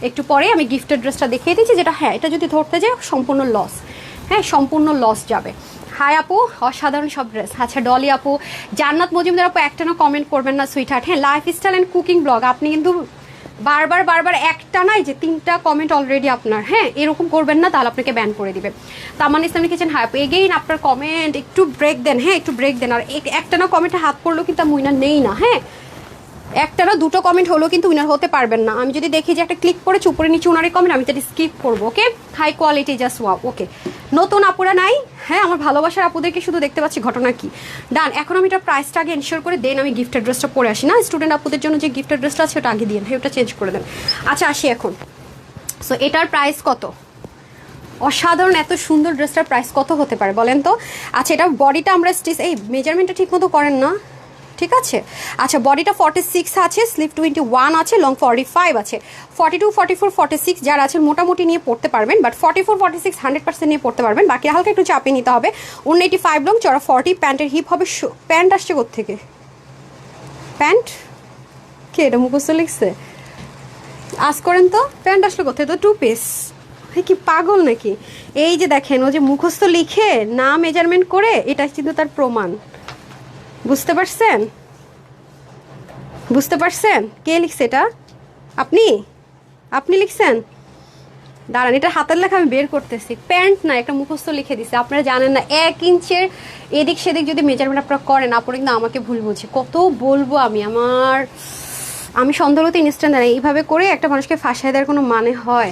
একটু পরে আমি গিফটের ড্রেসটা দেখিয়ে দিচ্ছি, যেটা হ্যাঁ এটা যদি ধরতে যায় সম্পূর্ণ লস। হ্যাঁ, সম্পূর্ণ লস যাবে। হাই আপু, অসাধারণ সব ড্রেস। আচ্ছা ডলি আপু, জান্নাত মজুমদার আপু একটা না কমেন্ট করবেন না সুইটহার্ট। হ্যাঁ, লাইফস্টাইল অ্যান্ড কুকিং ব্লগ, আপনি কিন্তু বারবার একটা নাই যে 3টা কমেন্ট অলরেডি আপনার। হ্যাঁ, এরকম করবেন না, তাহলে আপনাকে ব্যান করে দিবে। তামান ইসলাম লিখেছেন হাই আপু, এগেইন আপনার কমেন্ট একটু ব্রেক দেন। হ্যাঁ, একটু ব্রেক দেন। আর একটা না কমেন্টে হাত পড়লেও কিন্তু উইনার নেই না। হ্যাঁ, একটা না দুটো কমেন্ট হলেও কিন্তু উইনার হতে পারবেন না। আমি যদি দেখি যে একটা ক্লিক করেছি উপরে নিচে উনারই কমেন্ট, আমি তাহলে স্কিপ করবো। ওকে, হাই কোয়ালিটি জাস্ট ওয়াও। ওকে, নতুন আপুরা নাই? হ্যাঁ, আমার ভালোবাসার আপুদেরকে শুধু দেখতে পাচ্ছি, ঘটনা কি? ডান। এখন আমি এটা প্রাইসটা আগে এনশিওর করে দেন, আমি গিফটের ড্রেসটা পরে আসি না। স্টুডেন্ট আপুদের জন্য যে গিফটের ড্রেসটা আছে ওটা আগে দিয়ে, হ্যাঁ ওটা চেঞ্জ করে দেন। আচ্ছা আসি এখন। সো এটার প্রাইস কত? অসাধারণ এত সুন্দর ড্রেসটার প্রাইস কত হতে পারে বলেন তো? আচ্ছা, এটা বডিটা আমরা স্টিচ, এই মেজারমেন্টটা ঠিক মতো করেন না, ঠিক আছে? আচ্ছা, বডিটা 46 আছে, স্লিভ 21 আছে, লং 45 আছে, 42, 44, 46 যারা আছে মোটামুটি নিয়ে পড়তে পারবেন, বাট 44, 46 100% নিয়ে পড়তে পারবেন, বাকি হালকা একটু চাপিয়ে নিতে হবে। 185 লং, চড়া 40, প্যান্টের হিপ হবে। প্যান্ট আসছে কোত্থেকে? প্যান্ট কে এটা মুখস্থ লিখছে? আজ করেন তো, প্যান্ট আসলে কোথায়? তো 2 পিস। কি পাগল নাকি? এই যে দেখেন, ও যে মুখস্থ লিখে না মেজারমেন্ট করে, এটা কিন্তু তার প্রমাণ। বুঝতে পারছেন? বুঝতে পারছেন কে লিখছে এটা? আপনি লিখছেন? দাঁড়ান, এটা হাতের লেখা আমি বের করতেছি। প্যান্ট না, একটা মুখস্থ লিখে দিছে। আপনারা জানেন না 1 ইঞ্চের এদিক সেদিক যদি মেজারমেন্ট আপনারা করেন, আপনারা কিন্তু আমাকে ভুল বুঝে। কত বলবো আমি সন্দেহতে ইনস্ট্যান্ট দেয় এইভাবে করে একটা মানুষকে ফাঁসাই দেওয়ার কোনো মানে হয়?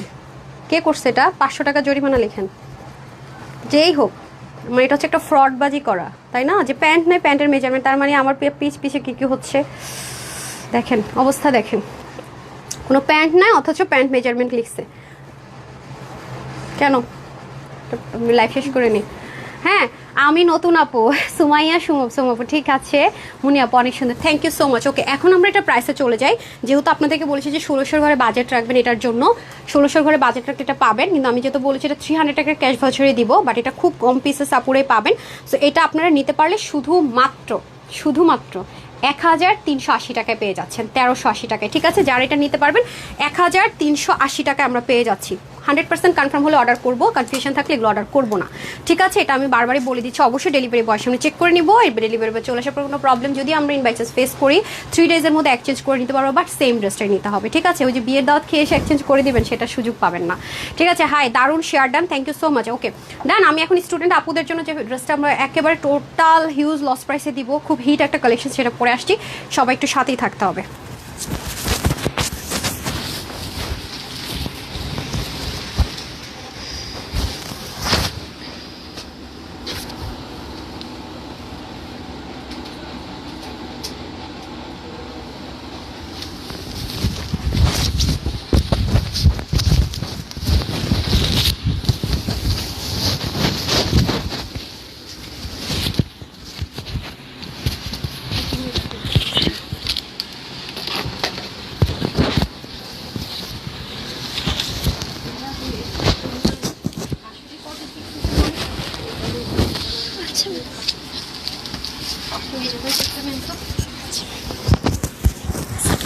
কে করছে এটা? 500 টাকা জরিমানা লেখেন। যেই হোক, মানে এটা হচ্ছে একটা ফ্রডবাজি করা, তাই না? যে প্যান্ট নয়, প্যান্টের মেজারমেন্ট, তার মানে আমার পিছে কি হচ্ছে দেখেন, অবস্থা দেখেন। কোনো প্যান্ট নাই অথচ প্যান্ট মেজারমেন্ট লিখছে। কেন? লাইফ শেষ করে নি। হ্যাঁ, আমি নতুন আপু সুমাইয়া সুমপু, ঠিক আছে। মুনি আপু অনেক সুন্দর, থ্যাংক ইউ সো মাচ। ওকে, এখন আমরা এটা প্রাইসে চলে যাই। যেহেতু আপনাদেরকে বলেছি যে 1600 ঘরে বাজেট রাখবেন, এটার জন্য 1600 ঘরে বাজেট রাখলে এটা পাবেন, কিন্তু আমি যেহেতু বলেছি এটা 300 টাকার ক্যাশ ভাউচারে দিব, বাট এটা খুব কম পিসেস আপুরেই পাবেন। সো এটা আপনারা নিতে পারলে শুধুমাত্র 1380 টাকায় পেয়ে যাচ্ছেন, 1380 টাকায়, ঠিক আছে? যারা এটা নিতে পারবেন 1380 টাকায় আমরা পেয়ে যাচ্ছি। 100% কনফার্ম হলে অর্ডার করবো, কনফিউশন থাকলে এগুলো অর্ডার করবো না, ঠিক আছে? এটা আমি বারবারই বলে দিচ্ছি। অবশ্যই ডেলিভারি বয়ের সামনে চেক করে নিবো, এই ডেলিভারি বয় চলে আসার পর কোনো প্রবলেম যদি আমরা ইন বাই চান্স ফেস করি, 3 ডেজের মধ্যে এক্সচেঞ্জ করে নিতে পারবো, বাট সেম ড্রেসটাই নিতে হবে, ঠিক আছে? ওই যে বিয়ের দাওয়াত খেয়ে এসে এক্সচেঞ্জ করে দিবেন, সেটা সুযোগ পাবেন না, ঠিক আছে? হাই, দারুণ share, done, thank you so much. Okay done. আমি এখন স্টুডেন্ট আপুদের জন্য যে ড্রেসটা আমরা একেবারে টোটাল হিউজ লস প্রাইসে দিব, খুব হিট একটা কালেকশন, সেটা পরে আসছি। সবাই একটু সাথেই থাকতে হবে।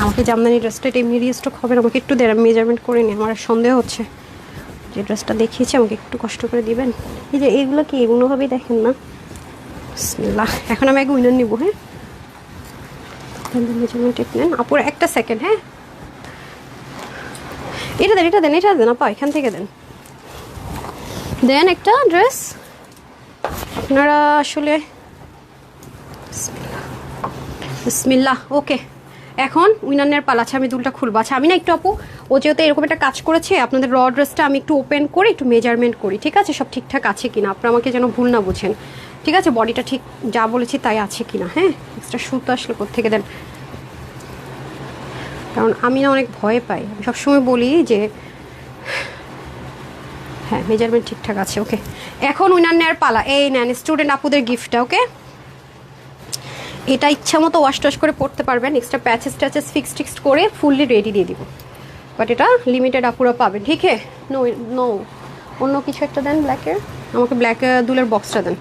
আমাকে জামদানি ড্রেসটা এটা এমনি রিস্টক হবে, আমাকে একটু দেন, আমি মেজারমেন্ট করে নিই। আমার সন্দেহ হচ্ছে যে ড্রেসটা দেখিয়েছি, আমাকে একটু কষ্ট করে দিবেন। এই যে এইগুলো কি এগুলোভাবেই দেখেন না? বিসমিল্লাহ। এখন আমি আগে উইনার নিব। হ্যাঁ, মেজারমেন্ট নেন আপুর, একটা সেকেন্ড। হ্যাঁ, এটা দেন আপা, এখান থেকে দেন একটা ড্রেস। আপনারা আসলে বিসমিল্লাহ। ওকে, এখন উইনানের পালা আছে, আমি দুলটা খুলবো। আচ্ছা আমি না একটু আপু, ও যেহেতু এরকম একটা কাজ করেছে, আপনাদের র ড্রেসটা আমি একটু ওপেন করে একটু মেজারমেন্ট করি, ঠিক আছে? সব ঠিকঠাক আছে কিনা, আপনারা আমাকে যেন ভুল না বুঝেন, ঠিক আছে? বডিটা ঠিক যা বলেছি তাই আছে কিনা, হ্যাঁ? এক্সট্রা সুতো আসলে কোত্থেকে দেন, কারণ আমি না অনেক ভয় পাই, আমি সবসময় বলি যে হ্যাঁ মেজারমেন্ট ঠিকঠাক আছে। ওকে, এখন উইনার নেওয়ার পালা। এই নেন স্টুডেন্ট আপুদের গিফটটা, ওকে? এটা ইচ্ছা মতো ওয়াশ টশ করে পড়তে পারবেন, এক্সট্রা প্যাচেস ট্যাচেস ফিক্সড করে ফুললি রেডি দিয়ে দিব, বাট এটা লিমিটেড আপুরা পাবেন, ঠিক আছে? নো নো, অন্য কিছু একটা দেন ব্ল্যাকের, আমাকে ব্ল্যাক দুলের বক্সটা দেন,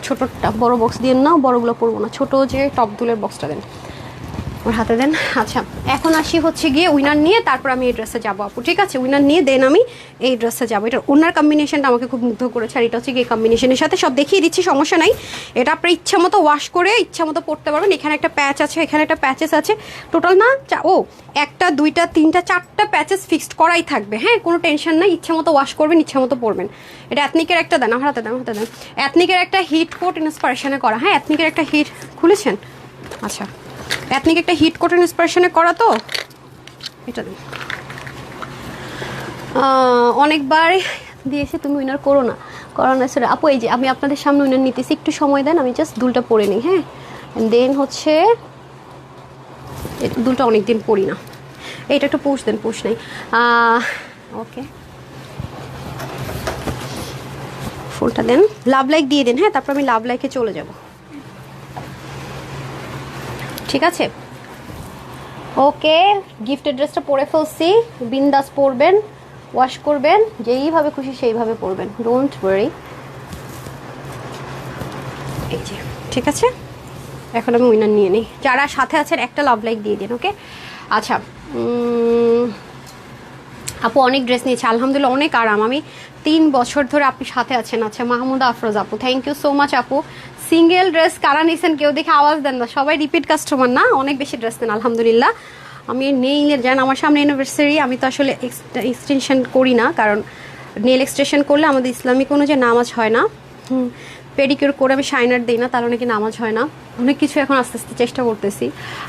ছোটোটা, বড় বক্স দিয়ে না, বড়গুলো পরবো না, ছোটো যে টপ দুলের বক্সটা দেন ওর হাতে দেন। আচ্ছা এখন আসি হচ্ছে গিয়ে উইনার নিয়ে, তারপর আমি এই ড্রেসে যাবো আপু, ঠিক আছে? উইনার নিয়ে দেন আমি এই ড্রেসে যাবো। এটার ওনার কম্বিনেশনটা আমাকে খুব মুগ্ধ করেছে, আর এটা হচ্ছে গিয়ে কম্বিনেশনের সাথে সব দেখিয়ে দিচ্ছি, সমস্যা নাই। এটা আপনার ইচ্ছা মতো ওয়াশ করে ইচ্ছা মতো পরতে পারবেন। এখানে একটা প্যাচ আছে, এখানে একটা প্যাচেস আছে, টোটাল না ও একটা দুইটা তিনটা চারটা প্যাচেস ফিক্সড করাই থাকবে, হ্যাঁ? কোনো টেনশন নাই, ইচ্ছা মতো ওয়াশ করবেন, ইচ্ছা মতো পরবেন। এটা এথনিকের একটা দেন, আমার হাতে দেন, হাতে দেন। এথনিকের একটা হিট কোট ইন্সপিরেশনে করা, হ্যাঁ? এথনিকের একটা হিট খুলেছেন, আচ্ছা এথনিক একটা হিট কোট ইন্সপিরেশনে করা, তো এটা দিন। অনেকবার দিয়েছি, তুমি উইনার করো না, করো না সেটা আপু। এই যে আমি আপনাদের সামনে উইনার নিতেছি, একটু সময় দেন, আমি জাস্ট দুলটা পরে নিই, হ্যাঁ? দেন হচ্ছে দুলটা অনেক দিন পরি না, এইটা একটু পুশ দেন, পুশ নেই, ওকে ফুলটা দেন, লাভ লাইক দিয়ে দিন, হ্যাঁ? তারপর আমি লাভ লাইকে চলে যাব, ঠিক আছে? ওকে, গিফটের ড্রেসটা পরে ফেলছি, বিন্দাস পরবেন, ওয়াশ করবেন, যেইভাবে খুশি সেইভাবে পরবেন, ডোন্ট ওয়ারি। এই যে ঠিক আছে, এখন আমি উইনার নিয়ে নিই। যারা সাথে আছেন একটা লাভ লাইক দিয়ে দিন, ওকে? আচ্ছা আপু অনেক ড্রেস নিয়েছে, আলহামদুলিল্লাহ অনেক আরাম, আমি 3 বছর ধরে আপনি সাথে আছেন। আচ্ছা মাহমুদা আফরোজ আপু, থ্যাংক ইউ সো মাচ আপু। সিঙ্গেল ড্রেস কারা নিয়েছেন কেউ দেখে আওয়াজ দেন না, সবাই রিপিট কাস্টমার না, অনেক বেশি ড্রেস নেন আলহামদুলিল্লাহ। আমি নেইলের জান, আমার সামনে অ্যানিভার্সারি, আমি তো আসলে এক্সটেনশন করি না, কারণ নেল এক্সটেনশন করলে আমাদের ইসলামিক অনুযায়ী নামাজ হয় না। পেডিকিউর করে আমি শাইনার দিই না, তাহলে নাকি নামাজ হয় না। অনেক কিছু এখন আস্তে আস্তে চেষ্টা করতেছি,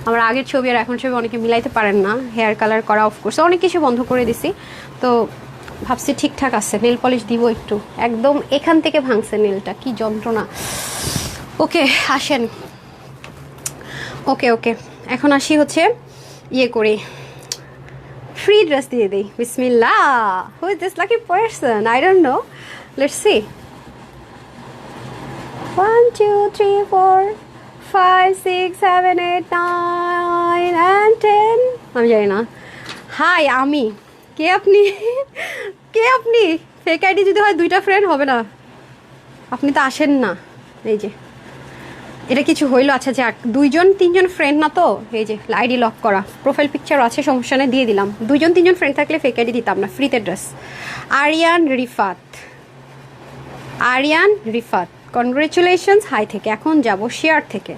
আমার আগের ছবি আর এখন ছবি অনেকে মিলাইতে পারেন না, হেয়ার কালার করা অফকোর্স অনেক কিছু বন্ধ করে দিছি, তো ভাবছি ঠিকঠাক আছে, নেল পলিশ দিব একটু, একদম এখান থেকে ভাঙছে নেলটা, কি যন্ত্রণা। ওকে আসেন, ওকে ওকে এখন আসি হচ্ছে ইয়ে করি, ফ্রি ড্রেস দিয়ে দিই, বিসমিল্লাহ। Who is this lucky person, I don't know, let's see. 1 2 3 4 5 6 7 8 9 and 10, আমি জানি না। হাই, আমি কে? আপনি কে? আপনি ফেক আইডি যদি হয় 2টা ফ্রেন্ড হবে না, আপনি তো আসেন না। এই যে এটা কিছু হইলো, আচ্ছা যাক, 2জন 3জন ফ্রেন্ড না তো, এই যে আইডি লক করা, প্রোফাইল পিকচার আছে, সমস্যা নেই, দিয়ে দিলাম। 2জন 3জন ফ্রেন্ড থাকলে ফেক আইডি দিতাম না, ফ্রিতে ড্রেস। আরিয়ান রিফাত, আরিয়ান রিফাত কনগ্রেচুলেশনস হাই থেকে। এখন যাব শেয়ার থেকে,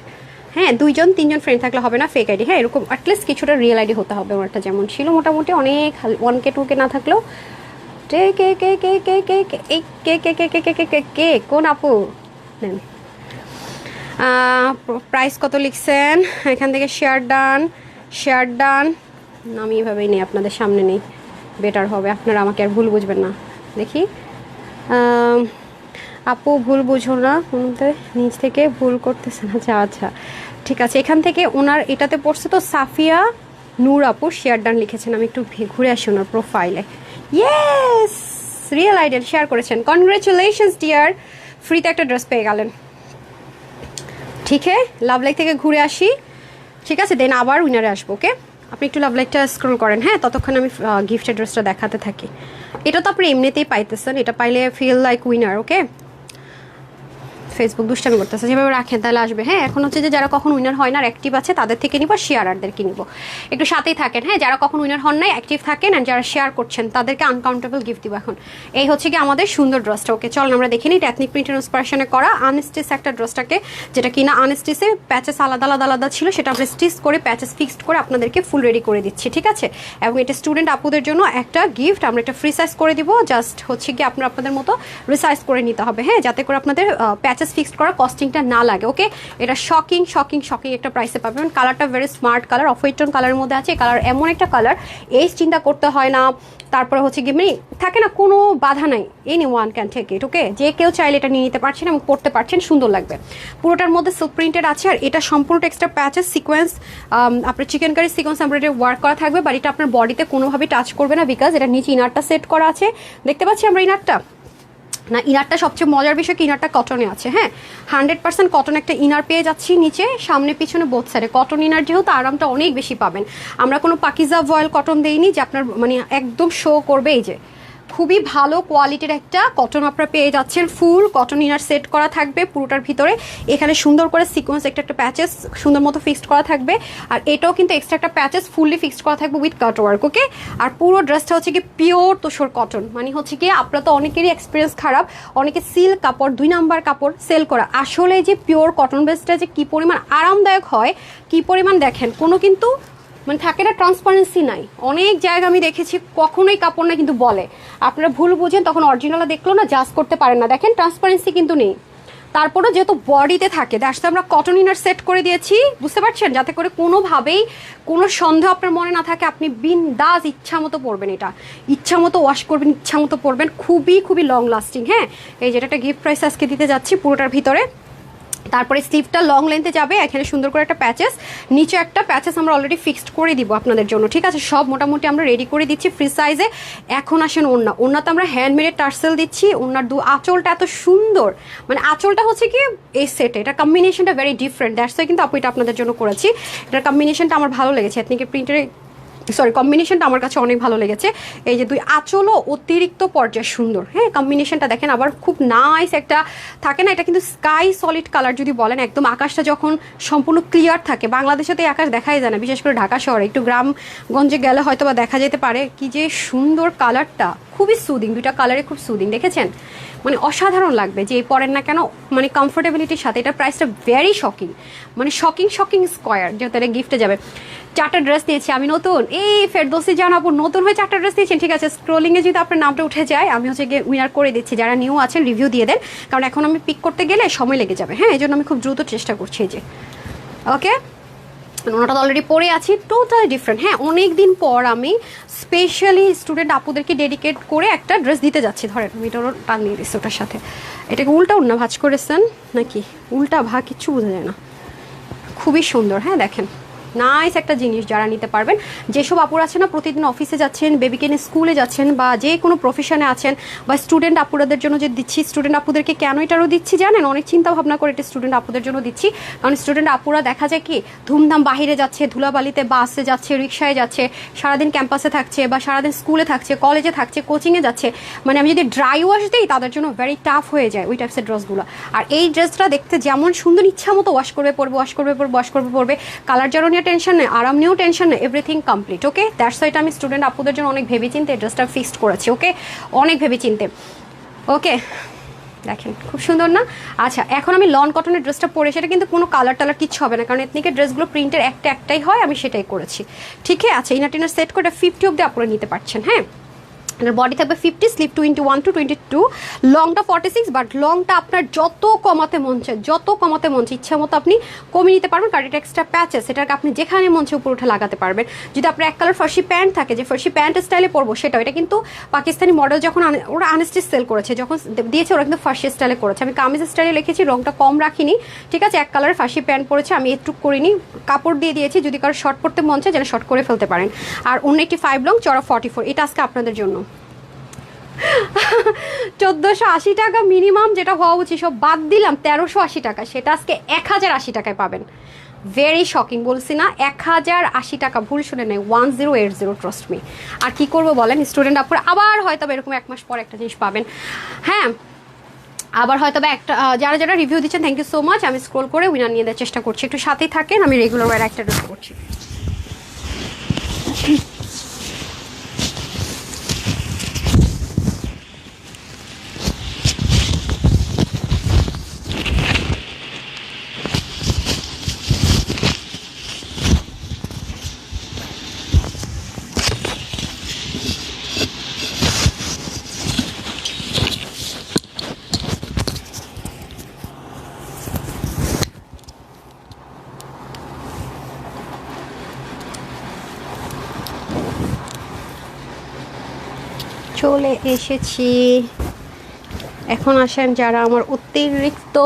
হ্যাঁ? 2জন 3জন ফ্রেন্ড থাকলে হবে না ফেক আইডি, হ্যাঁ? এরকম অ্যাটলিস্ট কিছুটা রিয়েল আইডি হতে হবে ওনারটা, যেমন ছিল মোটামুটি, অনেক 1K 2K না থাকলেও। কে কে কে কে কে কে কে এই কে কে কে কে কে কে কে কে কোন আপু নেন? প্রাইস কত লিখছেন এখান থেকে? শেয়ার ডান, শেয়ার ডান, আমি এভাবেই নেই, আপনাদের সামনে নেই, বেটার হবে, আপনারা আমাকে আর ভুল বুঝবেন না। দেখি আপু ভুল বুঝো না, নিজ থেকে ভুল করতেছেন, আচ্ছা আচ্ছা ঠিক আছে। এখান থেকে ওনার এটাতে পড়ছে তো সাফিয়া নূর আপু শেয়ার ডান লিখেছেন, আমি একটু ঘুরে আসি ওনার প্রোফাইলে। ইয়েস, রিয়েল আইডেল শেয়ার করেছেন, কনগ্রেচুলেশনস ডিয়ার, ফ্রিতে একটা ড্রেস পেয়ে গেলেন, ঠিক আছে? লাভ লাইক থেকে ঘুরে আসি, ঠিক আছে? দেন আবার উইনারে আসবো, ওকে? আপনি একটু লাভ লাইকটা স্ক্রল করেন, হ্যাঁ? ততক্ষণ আমি গিফট অ্যাড্রেসটা দেখাতে থাকি। এটা তো আপনি এমনিতেই পাইতেছেন, এটা পাইলে ফিল লাইক উইনার, ওকে? ফেসবুক দুষ্টামি করতেছে, যেভাবে রাখেন তাহলে আসবে, হ্যাঁ? এখন হচ্ছে যে যারা কখন উইনার হয় না আর অ্যাক্টিভ আছে তাদের থেকে নিব, শেয়ারারদেরকে নিব, একটু সাথেই থাকেন, হ্যাঁ? যারা কখন উইনার হন নাই অ্যাক্টিভ থাকেন, আর যারা শেয়ার করছেন তাদেরকে আনকাউন্টেবল গিফট দিব এখন। এই হচ্ছে কি আমাদের সুন্দর ড্রেসটা, ওকে? চল আমরা দেখে নিই। এথনিক প্রিন্টের ইন্সপিরেশনে করা আনস্টিচ একটা ড্রেসটাকে, যেটা কিনা আনস্টিচে প্যাচেস আলাদা আলাদা আলাদা ছিল, সেটা আমরা স্টিচ করে প্যাচেস ফিক্সড করে আপনাদেরকে ফুল রেডি করে দিচ্ছি, ঠিক আছে? এবং এটা স্টুডেন্ট আপুদের জন্য একটা গিফট, আমরা একটা ফ্রি সাইজ করে দিব, জাস্ট হচ্ছে কি আপনারা আপনাদের মতো রিসাইজ করে নিতে হবে, হ্যাঁ? যাতে করে আপনাদের প্যাচেস প্যাচেস ফিক্সড করা কস্টিংটা না লাগে। ওকে, এটা শকিং শকিং শকিং একটা প্রাইসে পাবেন। কালারটা very smart colour, off white tone কালারের মধ্যে আছে। কালার এমন একটা কালার, এই চিন্তা করতে হয় না। তারপরে হচ্ছে কি মানে থাকে না, কোনো বাধা নাই, any one can take it. Okay, যে কেউ চাইলে এটা নিয়ে নিতে পারছেন এবং পড়তে পারছেন, সুন্দর লাগবে। পুরোটার মধ্যে সিল্ক প্রিন্টেড আছে, আর এটা সম্পূর্ণ টেক্সটার প্যাচেস সিকোয়েন্স, আপনার chikankari sequence embroidery work করা থাকবে। বাট এটা আপনার বডিতে কোনোভাবে টাচ করবে না, বিকজ এটা নিচে ইনারটা সেট করা আছে। দেখতে পাচ্ছি আমরা ইনারটা, না ইনারটা সবচেয়ে মজার বিষয় কি, ইনারটা কটনে আছে। হ্যাঁ, 100% কটন একটা ইনার পেয়ে যাচ্ছি নিচে, সামনে পিছনে বোথ সাইডে কটন ইনার, যেহেতু আরামটা অনেক বেশি পাবেন। আমরা কোনো পাকিজা ভয়েল কটন দেইনি যে আপনার মানে একদম শো করবে। এই যে খুবই ভালো কোয়ালিটির একটা কটন আপনারা পেয়ে যাচ্ছেন, ফুল কটন ইনার সেট করা থাকবে পুরোটার ভিতরে। এখানে সুন্দর করে সিকোয়েন্স একটা প্যাচেস সুন্দর মতো ফিক্সড করা থাকবে, আর এটাও কিন্তু এক্সট্রা একটা প্যাচেস ফুললি ফিক্সড করা থাকবে উইথ কাট ওয়ার্ক। ওকে, আর পুরো ড্রেসটা হচ্ছে কি পিওর তোষর কটন, মানে হচ্ছে কি আপনারা তো অনেকেরই এক্সপিরিয়েন্স খারাপ, অনেকে সিল্ক কাপড় 2 নাম্বার কাপড় সেল করা। আসলে যে পিওর কটন বেসটা যে কি পরিমাণ আরামদায়ক হয়, কি পরিমাণ দেখেন, কোনো কিন্তু মানে থাকে না ট্রান্সপারেন্সি নাই। অনেক জায়গা আমি দেখেছি কখনোই কাপড় না কিন্তু বলে, আপনারা ভুল বুঝেন, তখন অরিজিনাল দেখলো না জাজ করতে পারেন না। দেখেন ট্রান্সপারেন্সি কিন্তু নেই, তারপরে যেহেতু বডিতে থাকে দ্যাটস আমরা কটন ইনার সেট করে দিয়েছি, বুঝতে পারছেন, যাতে করে কোনোভাবেই কোনো সন্দেহ আপনার মনে না থাকে। আপনি বিন্দাস ইচ্ছা মতো পরবেন, এটা ইচ্ছা মতো ওয়াশ করবেন, ইচ্ছা মতো পরবেন, খুবই খুবই লং লাস্টিং। হ্যাঁ, এই যেটা একটা গিফট প্রাইস আজকে দিতে যাচ্ছি পুরোটার ভিতরে। তারপরে স্লিভটা লং লেন্থে যাবে, এখানে সুন্দর করে একটা প্যাচেস, নিচে একটা প্যাচেস আমরা অলরেডি ফিক্সড করে দিব আপনাদের জন্য। ঠিক আছে, সব মোটামুটি আমরা রেডি করে দিচ্ছি ফ্রি সাইজে। এখন আসেন ওড়না, ওড়নাতে আমরা হ্যান্ডমেডের টার্সেল দিচ্ছি। ওড়নার আঁচলটা এত সুন্দর, মানে আঁচলটা হচ্ছে কি এই সেটে, এটা কম্বিনেশনটা ভেরি ডিফারেন্ট, দ্যাটস ওয়াই কিন্তু আপু এটা আপনাদের জন্য করেছি। এটার কম্বিনেশনটা আমার ভালো লেগেছে, এথনিকের প্রিন্টের কম্বিনেশনটা আমার কাছে অনেক ভালো লেগেছে। এই যে 2 আঁচলও অতিরিক্ত পর্যায়ে সুন্দর। হ্যাঁ, কম্বিনেশনটা দেখেন, আবার খুব নাইস একটা থাকে না, এটা কিন্তু স্কাই সলিড কালার যদি বলেন, একদম আকাশটা যখন সম্পূর্ণ ক্লিয়ার থাকে, বাংলাদেশে তো এই আকাশ দেখাই যায় না, বিশেষ করে ঢাকা শহরে, একটু গ্রামগঞ্জে গেলে হয়তো বা দেখা যেতে পারে। কি যে সুন্দর কালারটা, খুবই সুদিং, 2টা কালারে খুব সুদিং, দেখেছেন, মানে অসাধারণ লাগবে যে পরেন না কেন, মানে কমফোর্টেবিলিটির সাথে। এটার প্রাইসটা ভেরি শকিং, মানে শকিং শকিং স্কোয়ার, যেহেতু এটা গিফটে যাবে। 4টা ড্রেস দিয়েছি আমি নতুন, এই ফেরদৌসি জানাবো নতুন হয়ে 4টা ড্রেস দিয়েছেন। ঠিক আছে, স্ক্রোলিংয়ে যদি আপনার নামটা উঠে যায়, আমি হচ্ছে গিয়ে উইনার করে দিচ্ছি। যারা নিউ আছেন রিভিউ দিয়ে দেন, কারণ এখন আমি পিক করতে গেলে সময় লেগে যাবে। হ্যাঁ, এই জন্য আমি খুব দ্রুত চেষ্টা করছি। এই যে ওকে, ওনাটা তো অলরেডি পরে আছি, টোটালি ডিফারেন্ট। হ্যাঁ, অনেক দিন পর আমি স্পেশালি স্টুডেন্ট আপুদেরকে ডেডিকেট করে একটা ড্রেস দিতে যাচ্ছি। ধরেন আমি এটা টান দিয়ে দিচ্ছি ওটার সাথে। এটাকে উল্টা উন্না ভাঁজ করেছেন নাকি, উল্টা ভাগ কিচ্ছু বোঝা যায় না, খুবই সুন্দর। হ্যাঁ দেখেন, নাইস একটা জিনিস, যারা নিতে পারবেন। যেসব আপুরা আছেন না প্রতিদিন অফিসে যাচ্ছেন, বেবিকে নিয়ে স্কুলে যাচ্ছেন, বা যে কোনো প্রফেশনে আছেন, বা স্টুডেন্ট আপুরাদের জন্য যে দিচ্ছি, স্টুডেন্ট আপুদেরকে কেন এটারও দিচ্ছি জানেন, অনেক চিন্তা ভাবনা করে এটা স্টুডেন্ট আপুদের জন্য দিচ্ছি। কারণ স্টুডেন্ট আপুরা দেখা যায় কি ধুমধাম বাহিরে যাচ্ছে, ধুলাবালিতে বাসে যাচ্ছে, রিক্সায় যাচ্ছে, সারাদিন ক্যাম্পাসে থাকছে, বা সারাদিন স্কুলে থাকছে, কলেজে থাকছে, কোচিংয়ে যাচ্ছে। মানে আমি যদি ড্রাই ওয়াশ দিই তাদের জন্য ভেরি টাফ হয়ে যায় ওই টাইপসের ড্রেসগুলো। আর এই ড্রেসটা দেখতে যেমন সুন্দর, ইচ্ছা মতো ওয়াশ করবে পরবে, ওয়াশ করবে পরবে, ওয়াশ করবে পরবে, কালার জারও নিয়ে টেনশন নেই, আরাম নিয়েও টেনশন নেই, everything complete. Okay, that's why আমি স্টুডেন্ট আপুদের জন্য অনেক ভেবে চিন্তে এই ড্রেসটা ফিক্সড করেছি। ওকে, অনেক ভেবে চিন্তে। ওকে, দেখেন খুব সুন্দর না। আচ্ছা, এখন আমি লন কটনের ড্রেসটা পরে, সেটা কিন্তু কোনো কালার টালার কিচ্ছু হবে না, কারণ এথনিকের ড্রেসগুলো প্রিন্টের একটাই হয়, আমি সেটাই করেছি। ঠিক আছে, আচ্ছা, ইনার টিনার সেট করে 50 অব্দি আপনারা নিতে পারছেন। হ্যাঁ, বডি থাকবে 50, স্লিপ 21 to 22, লংটা 46, বাট লংটা আপনার যত কমাতে মন চায়, যত কমাতে মন চায় ইচ্ছা মতো আপনি কমিয়ে নিতে পারবেন। কারণ এটা এক্সট্রা প্যাচেস, এটাকে আপনি যেখানে মন চায় উপর উঠে লাগাতে পারবেন। যদি আপনার এক কালার ফার্সি প্যান্ট থাকে, যে ফার্সি প্যান্ট স্টাইলে পরবো সেটাও, এটা কিন্তু পাকিস্তানি মডেল যখন ওরা আনস্টিচ সেল করেছে, যখন দিয়েছে ওরা কিন্তু ফার্সি স্টাইলে করেছে। আমি কামিজ স্টাইলে লিখেছি, রংটা কম রাখিনি। ঠিক আছে, এক কালারের ফার্সি প্যান্ট পরেছে, আমি একটু করিনি, কাপড় দিয়ে দিয়েছি, যদি কারো শর্ট পরতে মন চায় যেন শর্ট করে ফেলতে পারেন। আর 185 লং, চড়া 44, এটা আজকে আপনাদের জন্য 1480 টাকা মিনিমাম, যেটা হওয়া উচিত সব বাদ দিলাম 1380 টাকা, সেটা আজকে 1080 টাকায় পাবেন। ভেরি শকিং, বলছি না, 1080 টাকা, ভুল শুনে নেই, 1080, ট্রাস্ট মি। আর কি করবো বলেন, স্টুডেন্ট আপুরা আবার হয়তো এরকম 1 মাস পর একটা জিনিস পাবেন। হ্যাঁ, আবার হয়তো বা একটা, যারা যারা রিভিউ দিচ্ছেন থ্যাংক ইউ সো মাচ। আমি স্ক্রোল করে উইনার নিয়ে দেওয়ার চেষ্টা করছি, একটু সাথেই থাকেন, আমি রেগুলার ওয়ার একটা ড্রেস করছি। চলে এসেছি। এখন আসেন যারা আমার অতিরিক্ত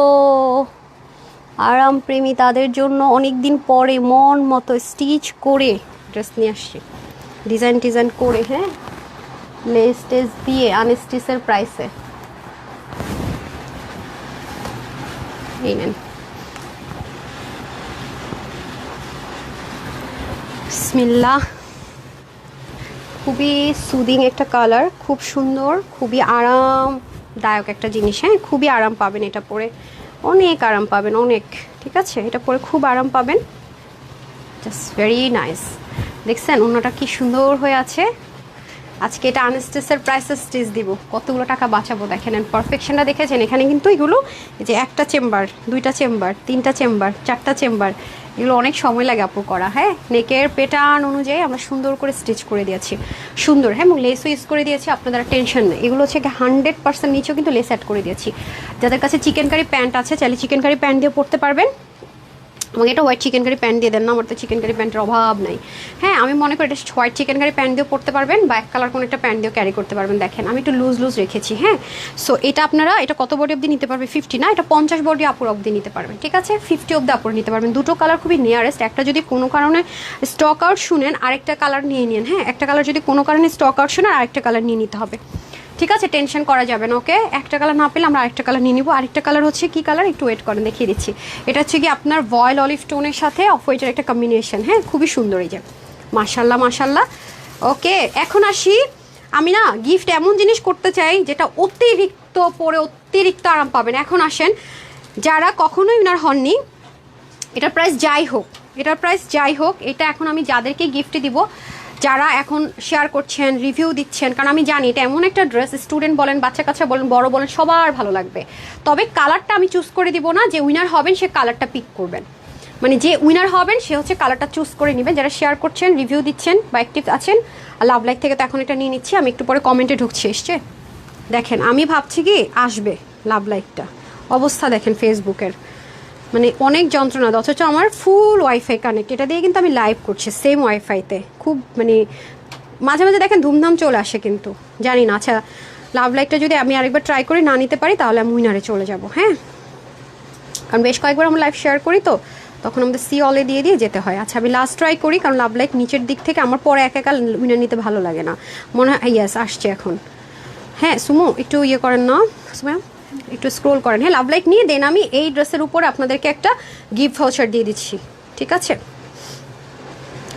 আরামপ্রেমী তাদের জন্য অনেক দিন পরে মন মতো স্টিচ করে ড্রেস নিয়ে আসছি, ডিজাইন করে, হ্যাঁ, লেস টেস দিয়ে আনস্টিচের প্রাইসে। এই নেন, বিসমিল্লাহ। খুবই সুদিং একটা কালার, খুব সুন্দর, খুবই আরামদায়ক একটা জিনিস, হ্যাঁ, খুবই আরাম পাবেন এটা পরে, অনেক আরাম পাবেন, অনেক। ঠিক আছে, এটা পরে খুব আরাম পাবেন, জাস্ট ভেরি নাইস। দেখছেন ওনাটা কি সুন্দর হয়ে আছে। আজকে এটা আনস্টিচের প্রাইসে স্টিচ দিব, কতগুলো টাকা বাঁচাবো দেখেন। পারফেকশনটা দেখেছেন, এখানে কিন্তু এগুলো যে একটা চেম্বার, দুইটা চেম্বার, তিনটা চেম্বার, চারটা চেম্বার, এগুলো অনেক সময় লাগে আপু করা, হ্যাঁ। নেকের প্যাটার্ন অনুযায়ী আমরা সুন্দর করে স্টিচ করে দিয়েছি, সুন্দর, হ্যাঁ, এবং লেসও ইউজ করে দিয়েছি, আপনাদের টেনশন নেই। এগুলো হচ্ছে 100% নিচেও কিন্তু লেস অ্যাড করে দিয়েছি। যাদের কাছে চিকেন কারি প্যান্ট আছে, চাইলে চিকেন কারি প্যান্ট দিয়ে পরতে পারবেন, এবং এটা হোয়াইট চিকেন কারি প্যান্ট দিয়ে দেন না, আমার তো চিকেন কারি প্যান্টের অভাব নাই, হ্যাঁ। আমি মনে করি এটা হোয়াইট চিকেন কারি প্যান্ট দিয়েও পরতে পারবেন, বা এক কালার কোনো একটা প্যান্ট দিয়েও ক্যারি করতে পারবেন। দেখেন আমি একটু লুজ রেখেছি, হ্যাঁ। সো এটা আপনারা, এটা কত বডি অবধি নিতে পারবে? 50 না, এটা 50 বডি আপুর অবধি নিতে পারবেন, ঠিক আছে। 50 অবধি আপুর নিতে পারবেন। দুটো কালার খুবই নিয়ারেস্ট, একটা যদি কোনো কারণে স্টক আউট শুনেন আরেকটা কালার নিয়ে নিন, হ্যাঁ। একটা কালার যদি কোনো কারণে স্টক আউট শুনেন আরেকটা কালার নিয়ে নিতে হবে, ঠিক আছে, টেনশন করা যাবে না, ওকে। একটা কালার না পেলে আমরা আরেকটা কালার নিয়ে নিব। আরেকটা কালার হচ্ছে কি কালার, একটু ওয়েট করেন, দেখিয়ে দিচ্ছি। এটা হচ্ছে কি আপনার ভয়েল অলিভ টোনের সাথে অফ হোয়াইটের একটা কম্বিনেশন, হ্যাঁ, খুবই সুন্দর। এই যে মাশাল্লাহ মাশাল্লাহ, ওকে। এখন আসি, আমি না গিফট এমন জিনিস করতে চাই যেটা অতিরিক্ত পরে অতিরিক্ত আরাম পাবেন। এখন আসেন যারা কখনোই উইনার হননি, এটার প্রাইস যাই হোক, এটা এখন আমি যাদেরকে গিফট দিব, যারা এখন শেয়ার করছেন, রিভিউ দিচ্ছেন, কারণ আমি জানি এটা এমন একটা ড্রেস, স্টুডেন্ট বলেন, বাচ্চা কাচ্চা বলেন, বড় বলেন, সবার ভালো লাগবে। তবে কালারটা আমি চুজ করে দিব না, যে উইনার হবেন সে কালারটা পিক করবেন, মানে যে উইনার হবেন সে হচ্ছে কালারটা চুজ করে নেবেন। যারা শেয়ার করছেন, রিভিউ দিচ্ছেন বা অ্যাক্টিভ আছেন, লাভ লাইক থেকে তো এখন এটা নিয়ে নিচ্ছি, আমি একটু পরে কমেন্টে ঢুকছি, এসছে দেখেন। আমি ভাবছি কি আসবে লাভ লাইকটা, অবস্থা দেখেন ফেসবুকের, মানে অনেক যন্ত্রণা, অথচ আমার ফুল ওয়াইফাই কানেক্ট, এটা দিয়ে কিন্তু আমি লাইভ করছি সেম ওয়াইফাইতে, খুব মানে মাঝে মাঝে দেখেন ধুমধাম চলে আসে, কিন্তু জানি না। আচ্ছা, লাভ লাইকটা যদি আমি আরেকবার ট্রাই করে না নিতে পারি তাহলে আমি উইনারে চলে যাব, হ্যাঁ, কারণ বেশ কয়েকবার আমরা লাইভ শেয়ার করি তো তখন আমাদের সি অলে দিয়ে যেতে হয়। আচ্ছা আমি লাস্ট ট্রাই করি, কারণ লাভ লাইক নিচের দিক থেকে আমার পরে একা উইনার নিতে ভালো লাগে না, মনে হয়। ইয়াস, আসছে এখন, হ্যাঁ। সুমো একটু ইয়ে করেন না, সুমা একটু স্ক্রোল করেন, হ্যাঁ। লাভ লাইক নিয়ে দেন আমি এই ড্রেসের উপরে আপনাদেরকে একটা গিফট ভাউচার দিয়ে দিচ্ছি, ঠিক আছে,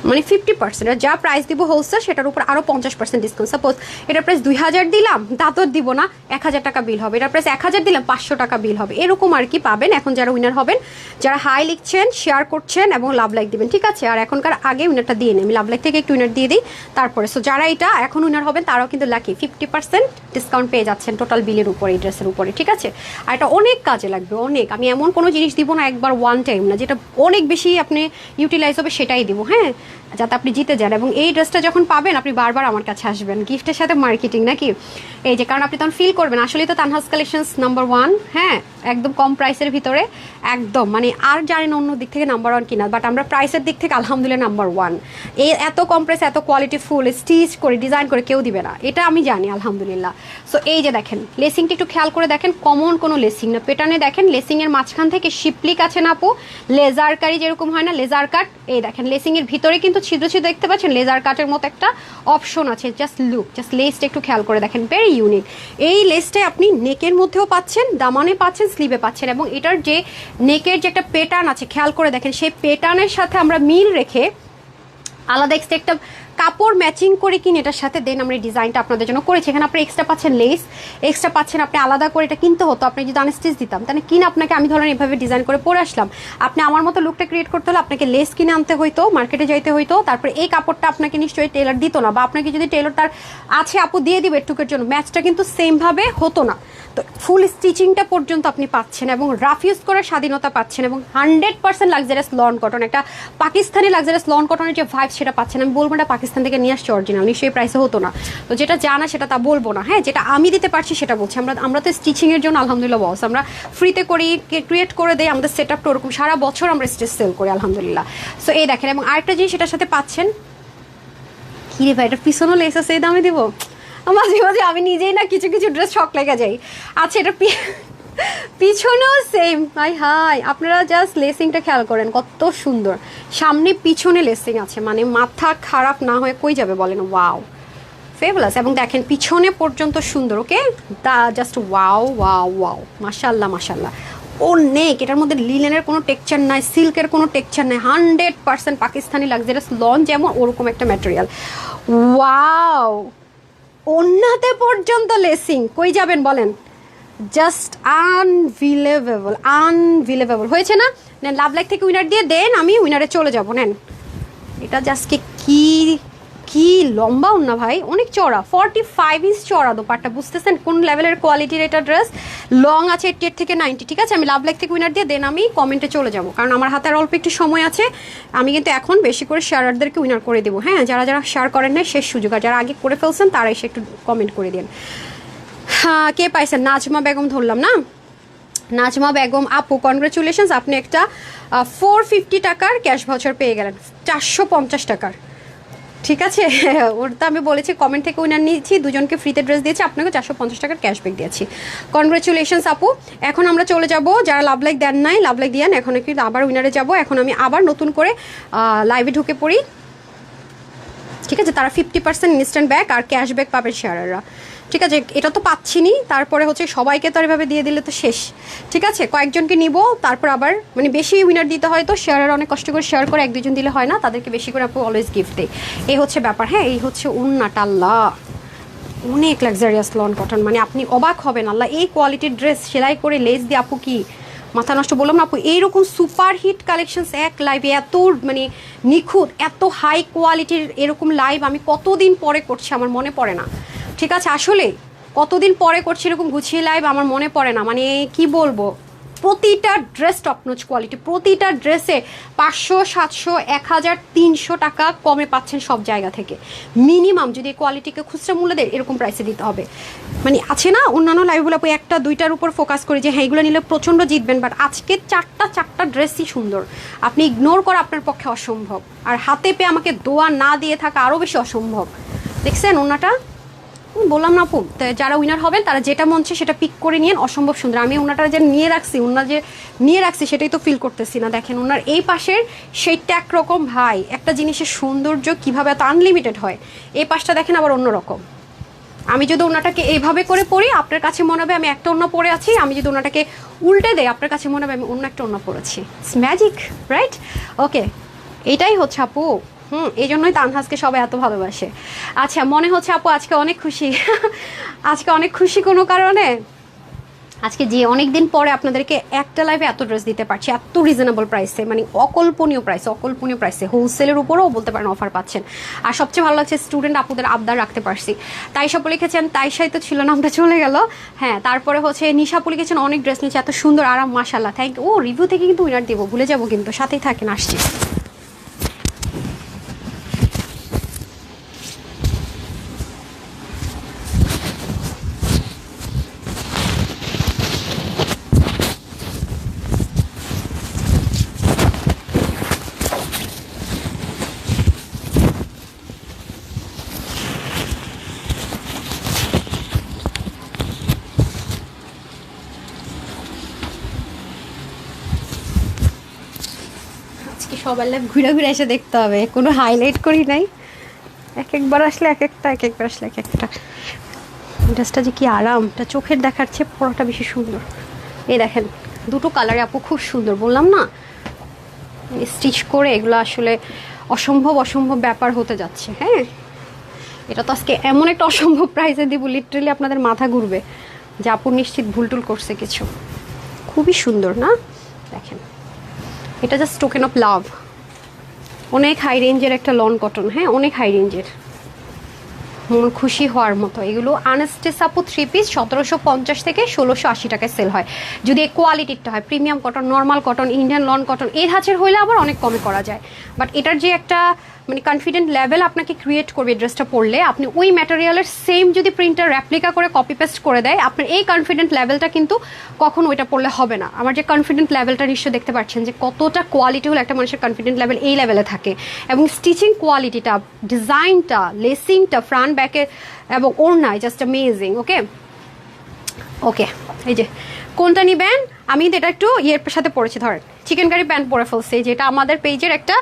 মানে 50%, আর যা প্রাইস দিব হোলসেল সেটার উপর আরও 50% ডিসকাউন্ট। সাপোজ এটার প্রাইস 2000 দিলাম, তা তো দিব না, 1000 টাকা বিল হবে। এটার প্রাইস 1000 দিলাম, 500 টাকা বিল হবে, এরকম আর কি পাবেন। এখন যারা উইনার হবেন, যারা হাই লিখছেন, শেয়ার করছেন এবং লাভ লাইক দিবেন, ঠিক আছে। আর এখনকার আগে উইনারটা দিয়ে নিই, আমি লাভ লাইক থেকে একটু উইনার দিয়ে দিই তারপরে। সো যারা এটা এখন উইনার হবেন তারাও কিন্তু লাকি 50% ডিসকাউন্ট পেয়ে যাচ্ছেন টোটাল বিলের উপরে, এই ড্রেসের উপরে, ঠিক আছে। আর এটা অনেক কাজে লাগবে, অনেক। আমি এমন কোনো জিনিস দিব না একবার ওয়ান টাইম না, যেটা অনেক বেশি আপনি ইউটিলাইজ হবে সেটাই দিব, হ্যাঁ, যাতে আপনি জিতে যান। এবং এই ড্রেসটা যখন পাবেন আপনি বারবার আমার কাছে আসবেন, গিফটের সাথে মার্কেটিং নাকি, এই যে, কারণ আপনি তখন ফিল করবেন আসলেই তো তানহাস কালেকশনস নাম্বার 1, হ্যাঁ, একদম কম প্রাইসের ভিতরে, একদম মানে আর জানেন অন্য দিক থেকে নাম্বার 1 কিনা, বাট আমরা প্রাইসের দিক থেকে আলহামদুলিল্লাহ নাম্বার 1। এই এত কম প্রাইস, এত কোয়ালিটি ফুল স্টিচ করে ডিজাইন করে কেউ দিবে না, এটা আমি জানি আলহামদুলিল্লাহ। সো এই যে দেখেন লেসিংটা একটু খেয়াল করে দেখেন, কমন কোনো লেসিং না, প্যাটার্নে দেখেন লেসিংয়ের মাঝখান থেকে শিপলিক আছে না আপু, লেজার কারি যেরকম হয় না, লেজার কাট, এই দেখেন লেসিংয়ের ভিতরে কিন্তু ছিদ্র ছিদ্র দেখতে পাচ্ছেন, লেজার কাটের মতো একটা অপশন আছে। জাস্ট লুক, জাস্ট লেসটা একটু খেয়াল করে দেখেন, ভেরি ইউনিক। এই লেসটাই আপনি নেকের মধ্যেও পাচ্ছেন, দামানে পাচ্ছেন, স্লিভে পাচ্ছেন, এবং এটার যে নেকের যে একটা প্যাটার্ন আছে খেয়াল করে দেখেন, সেই প্যাটার্নের সাথে আমরা মিল রেখে আলাদা এক্সট্রা একটা কাপড় ম্যাচিং করে কিনে এটার সাথে দেন আমরা এই ডিজাইনটা আপনাদের জন্য করেছি। এখানে আপনি এক্সট্রা পাচ্ছেন লেস, এক্সট্রা পাচ্ছেন, আপনি আলাদা করে এটা কিনতে হতো, আপনি যদি আনস্টিচ দিতাম তাহলে কিনে আপনাকে আমি ধরেন এভাবে ডিজাইন করে পরে আসলাম, আপনি আমার মতো লুকটা ক্রিয়েট করতে হলে আপনাকে লেস কিনে আনতে হইতো, মার্কেটে যাইতে হইতো, তারপরে এই কাপড়টা আপনাকে নিশ্চয়ই টেলার দিত না, বা আপনাকে যদি টেলার তার আছে আপু দিয়ে দিবে টুকের জন্য, ম্যাচটা কিন্তু সেমভাবে হতো না। তো ফুল স্টিচিংটা পর্যন্ত আপনি পাচ্ছেন এবং রাফ ইউজ করার স্বাধীনতা পাচ্ছেন, এবং 100% লাক্সারিয়াস লন কটন, একটা পাকিস্তানি লাক্সারিয়াস লন কটনের যে ভাইব সেটা পাচ্ছেন। আমি বলবো না পাকিস্তান থেকে নিয়ে আসছে অরিজিনাল, নিশ্চয়ই প্রাইসে হতো না, তো যেটা জানা সেটা তা বলবো না, হ্যাঁ, যেটা আমি দিতে পারছি সেটা বলছি। আমরা তো স্টিচিংয়ের জন্য আলহামদুলিল্লাহ বস, আমরা ফ্রিতে করি, ক্রিয়েট করে দেয়, আমাদের সেট আপটা ওরকম সারা বছর আমরা স্টিচ সেল করি আলহামদুলিল্লাহ। সো এই দেখেন, এবং আরেকটা জিনিস সেটার সাথে পাচ্ছেন, কি রে ভাই, এটা পিছনও লেস আছে, এই দামে দিব, মাঝে মাঝে আমি নিজেই না কিছু কিছু ড্রেস শখ লেগে যাই। আচ্ছা এটা পিছনেও সেম, হাই হাই, আপনারা জাস্ট লেসিংটা খেয়াল করেন কত সুন্দর, সামনে পিছনে লেসিং আছে, মানে মাথা খারাপ না হয়ে কই যাবে বলেন। ওয়াও ফেবুলাস, এবং দেখেন পিছনে পর্যন্ত সুন্দর। ওকে, দা জাস্ট ওয়াও ওয়াও ওয়াও, মাশাল্লাহ মাশাল্লাহ। ও নেক, এটার মধ্যে লিলেনের কোনো টেক্সচার নাই, সিল্কের কোনো টেক্সচার নাই, 100% পাকিস্তানি লাক্সারিয়াস লন যেমন ওরকম একটা ম্যাটেরিয়াল। ওয়াও, ওন্নাতে পর্যন্ত লেসিং, কই যাবেন বলেন, জাস্ট আনবিলিভেবল, আনবিলিভেবল হয়েছে না? নেন লাভ লাইক থেকে উইনার দিয়ে দেন, আমি উইনারে চলে যাব। নেন এটা জাস্ট কি কি লম্বা ওন্না ভাই, অনেক চড়া, 45 ইঞ্চ চড়া দোপাট্টা, বুঝতেছেন কোন লেভেলের কোয়ালিটির এটা ড্রেস। লং আছে 88 থেকে 90, ঠিক আছে? আমি লাভ লাইক থেকে উইনার দিয়ে দেন আমি কমেন্টে চলে যাব, কারণ আমার হাতে আর অল্প একটু সময় আছে। আমি কিন্তু এখন বেশি করে শেয়ারারদেরকে উইনার করে দেবো, হ্যাঁ? যারা যারা শেয়ার করেন না শেষ সুযোগ, আর যারা আগে করে ফেলছেন তারা এসে একটু কমেন্ট করে দিন। হ্যাঁ, কে পাইছেন? নাজমা বেগম ধরলাম না, নাজমা বেগম আপু কনগ্রেচুলেশনস, আপনি একটা 450 টাকার ক্যাশ ভাউচার পেয়ে গেলেন, 450 টাকার, ঠিক আছে? ওর তো আমি বলেছি কমেন্ট থেকে উইনার নিয়েছি, দুজনকে ফ্রিতে ড্রেস দিয়েছি, আপনাকে 450 টাকার ক্যাশব্যাক দিয়েছি। কনগ্রেচুলেশনস আপু। এখন আমরা চলে যাব, যারা লাভ লাইক দেন নাই লাভ লাইক দিয়েন, এখন কিন্তু আবার উইনারে যাব। এখন আমি আবার নতুন করে লাইভে ঢুকে পড়ি, ঠিক আছে? তারা 50% ইনস্ট্যান্ট ব্যাক আর ক্যাশব্যাক পাবে শেয়ারাররা, ঠিক আছে? এটা তো পাচ্ছি নি, তারপরে হচ্ছে সবাইকে তো এভাবে দিয়ে দিলে তো শেষ, ঠিক আছে? কয়েকজনকে নিব, তারপর আবার মানে বেশি উইনার দিতে হয়, তো শেয়ারার অনেক কষ্ট করে শেয়ার করে এক দুজন দিলে হয় না, তাদেরকে বেশি করে আপু অলওয়েজ গিফট দেয়, এই হচ্ছে ব্যাপার। হ্যাঁ, এই হচ্ছে উন্নাটা, আল্লাহ অনেক লাক্সারিয়াস লন কটন, মানে আপনি অবাক হবেন, আল্লাহ এই কোয়ালিটির ড্রেস সেলাই করে লেস দিয়ে আপু কি মাথা নষ্ট, বললাম না আপু, এইরকম সুপার হিট কালেকশনস এক লাইভে এত মানে নিখুঁত, এত হাই কোয়ালিটির এরকম লাইভ আমি কতদিন পরে করছি, আমার মনে পড়ে না, ঠিক আছে? আসলে কতদিন পরে করছি এরকম গুছিয়ে লাইভ, আমার মনে পড়ে না, মানে কি বলবো, প্রতিটা ড্রেস টপনচ কোয়ালিটি, প্রতিটা ড্রেসে 500, 700, 1000, 300 টাকা কমে পাচ্ছেন সব জায়গা থেকে, মিনিমাম যদি এই কোয়ালিটিকে খুচরা মূল্য দেয় এরকম প্রাইসে দিতে হবে। মানে আছে না অন্যান্য লাইভগুলো আপনি একটা দুইটার উপর ফোকাস করি যে হ্যাঁ এগুলো নিলে প্রচণ্ড জিতবেন, বাট আজকে চারটা ড্রেসই সুন্দর, আপনি ইগনোর করা আপনার পক্ষে অসম্ভব, আর হাতে পেয়ে আমাকে দোয়া না দিয়ে থাকা আরও বেশি অসম্ভব। দেখছেন ওনাটা, বললাম না আপু, যারা উইনার হবেন তারা যেটা মন চায় সেটা পিক করে নিয়ে, অসম্ভব সুন্দর। আমি ওনাটা যে নিয়ে রাখছি, ওনার যে নিয়ে রাখছি সেটাই তো ফিল করতেছি না। দেখেন ওনার এই পাশের সেইটা একরকম, ভাই একটা জিনিসের সৌন্দর্য কিভাবে এত আনলিমিটেড হয়, এই পাশটা দেখেন আবার অন্যরকম। আমি যদি ওনাটাকে এইভাবে করে পরি আপনার কাছে মনে হবে আমি একটা অন্য পরে আছি, আমি যদি ওনাটাকে উল্টে দেয় আপনার কাছে মনে হবে আমি অন্য একটা অন্য পরেছি। It's magic, right? ওকে, এটাই হচ্ছে আপু, এই জন্যই তানহাসকে সবাই এত ভালোবাসে। আচ্ছা, মনে হচ্ছে আপু আজকে অনেক খুশি আজকে অনেক খুশি কোনো কারণে, আজকে যে অনেক দিন পরে আপনাদেরকে একটা লাইভে এত ড্রেস দিতে পারছি এত রিজনেবল প্রাইসে, মানে অকল্পনীয় প্রাইসে, হোলসেলের উপরেও বলতে পারেন অফার পাচ্ছেন। আর সবচেয়ে ভালো লাগছে স্টুডেন্ট আপুদের আবদার রাখতে পারছি। তাই সব লিখেছেন, তাই সাথে ছিল না, আমরা চলে গেল। হ্যাঁ, তারপরে হচ্ছে নিশাপু লিখেছেন অনেক ড্রেস নিচ্ছে এত সুন্দর আরাম, মাশাল্লাহ, থ্যাংক ইউ। ও রিভিউ থেকে কিন্তু উইনার দেবো, ভুলে যাবো কিন্তু, সাথেই থাকেন, আসছি। সবার লাইভ ঘুরে ঘুরে এসে দেখতে হবে, কোনো হাইলাইট করি নাই, এক একবার আসলে এক একটা, এক একবার আসলে এক একটা। ড্রেসটা যে কি আরাম, এটা চোখের দেখার চেয়ে পরাটা বেশি সুন্দর। এই দেখেন দুটো কালারে আপু খুব সুন্দর, বললাম না স্টিচ করে এগুলো আসলে অসম্ভব ব্যাপার হতে যাচ্ছে। হ্যাঁ, এটা তো আজকে এমন একটা অসম্ভব প্রাইসে দিব, লিটারালি আপনাদের মাথা ঘুরবে যে আপু নিশ্চিত ভুলটুল করছে কিছু। খুবই সুন্দর না? দেখেন এটা জাস্ট টোকেন অফ লাভ, অনেক হাই রেঞ্জের একটা লন কটন, হ্যাঁ অনেক হাই রেঞ্জের, মন খুশি হওয়ার মতো। এগুলো আনস্টেস আপু 3 পিস 1750 থেকে 1680 টাকায় সেল হয়, যদি এই কোয়ালিটিরটা হয়। Premium cotton, normal cotton, Indian loan cotton এই ধাঁচের হইলে আবার অনেক কমে করা যায়, বাট এটার যে একটা মানে কনফিডেন্ট লেভেল আপনাকে ক্রিয়েট করবে ড্রেসটা পরলে, আপনি ওই ম্যাটেরিয়ালের সেম যদি প্রিন্টার রেপ্লিকা করে কপি পেস্ট করে দেয়, আপনার এই কনফিডেন্ট লেভেলটা কিন্তু কখনো ওইটা পরলে হবে না। আমার যে কনফিডেন্ট লেভেলটা নিশ্চয় দেখতে পাচ্ছেন যে কতটা কোয়ালিটি হলে একটা মানুষের কনফিডেন্ট লেভেল এই লেভেলে থাকে, এবং স্টিচিং কোয়ালিটিটা, ডিজাইনটা, লেসিংটা, ফ্রন্ট ব্যাকে এবং ওড়নায় জাস্ট অ্যামেজিং। ওকে ওকে, এই যে কোনটা নিবেন, আমি এটা একটু ইয়ের সাথে পরেছি, ধরেন চিকেন কারি প্যান্ট পরে ফেলছি, যেটা আমাদের পেজের একটা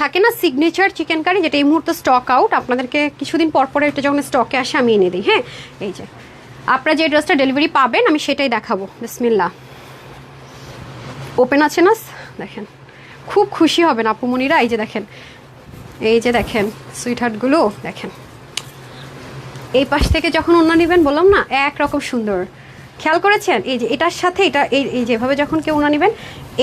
থাকে না সিগনেচার চিকেন কারি, যেটা এই মুহূর্তে স্টক আউট, আপনাদেরকে কিছুদিন পর পরে এটা যখন স্টকে আসে আমি এনে দিই। হ্যাঁ, এই যে আপনারা যে ড্রেসটা ডেলিভারি পাবেন আমি সেটাই দেখাবো। বিসমিল্লাহ, ওপেন আছে না, দেখেন খুব খুশি হবেন আপুমনিরা। এই যে দেখেন, এই যে দেখেন সুইটহার্টগুলো দেখেন, এই পাশ থেকে যখন ওড়না নেবেন বললাম না একরকম সুন্দর, খেয়াল করেছেন? এই যে এটার সাথে এটা এই যেভাবে যখন কেউ ওড়না নেবেন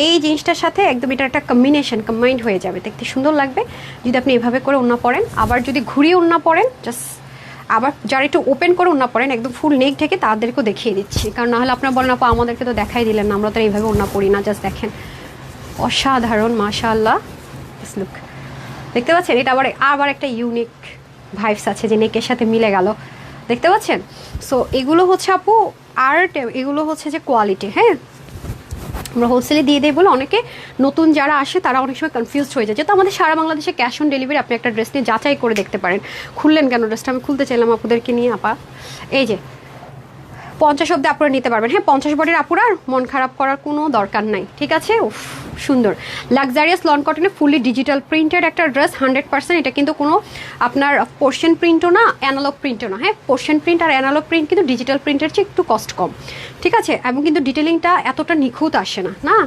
এই জিনিসটার সাথে একদম এটা একটা কম্বিনেশন কম্বাইন্ড হয়ে যাবে, দেখতে সুন্দর লাগবে যদি আপনি এভাবে করে ওড়না পরেন। আবার যদি ঘুরিয়ে ওড়না পরেন, জাস্ট আবার যারা একটু ওপেন করে ওড়না পরেন একদম ফুল নেক থেকে, তাদেরকেও দেখিয়ে দিচ্ছি, কারণ নাহলে আপনারা বলেন আপা আমাদেরকে তো দেখাই দিলেন না, আমরা তো এইভাবে ওড়না পরি না। জাস্ট দেখেন অসাধারণ, মাশাআল্লাহ লুক, দেখতে পাচ্ছেন? এটা আবার একটা ইউনিক ভাইবস আছে যে নেকের সাথে মিলে গেল, দেখতে পাচ্ছেন? সো এগুলো হচ্ছে আপু আর্ট, এগুলো হচ্ছে যে কোয়ালিটি। হ্যাঁ, আমরা হোলসেলে দিয়ে দেই বলে অনেকে নতুন যারা আসে তারা অনেক সময় কনফিউজড হয়ে যায়, যেহেতু আমাদের সারা বাংলাদেশে ক্যাশ অন ডেলিভারি, আপনি একটা ড্রেস নিয়ে যাচাই করে দেখতে পারেন। খুললেন কেন ড্রেসটা? আমি খুলতে চাইলাম আপুদেরকে নিয়ে। আপা এই যে 50 অব্দি আপুরা নিতে পারবেন। হ্যাঁ, 50 বডির আপুরা মন খারাপ করার কোনো দরকার নাই, ঠিক আছে? উফ সুন্দর লাক্সারিয়াস লন কটনে ফুলি ডিজিটাল প্রিন্টেড একটা ড্রেস 100%। এটা কিন্তু কোনো আপনার পোর্শন প্রিন্টও না, অ্যানালগ প্রিন্টও না। হ্যাঁ, পোর্শন প্রিন্ট আর অ্যানালগ প্রিন্ট কিন্তু ডিজিটাল প্রিন্টের চেয়ে একটু কস্ট কম, ঠিক আছে? এবং কিন্তু ডিটেলিংটা এতটা নিখুঁত আসে না, না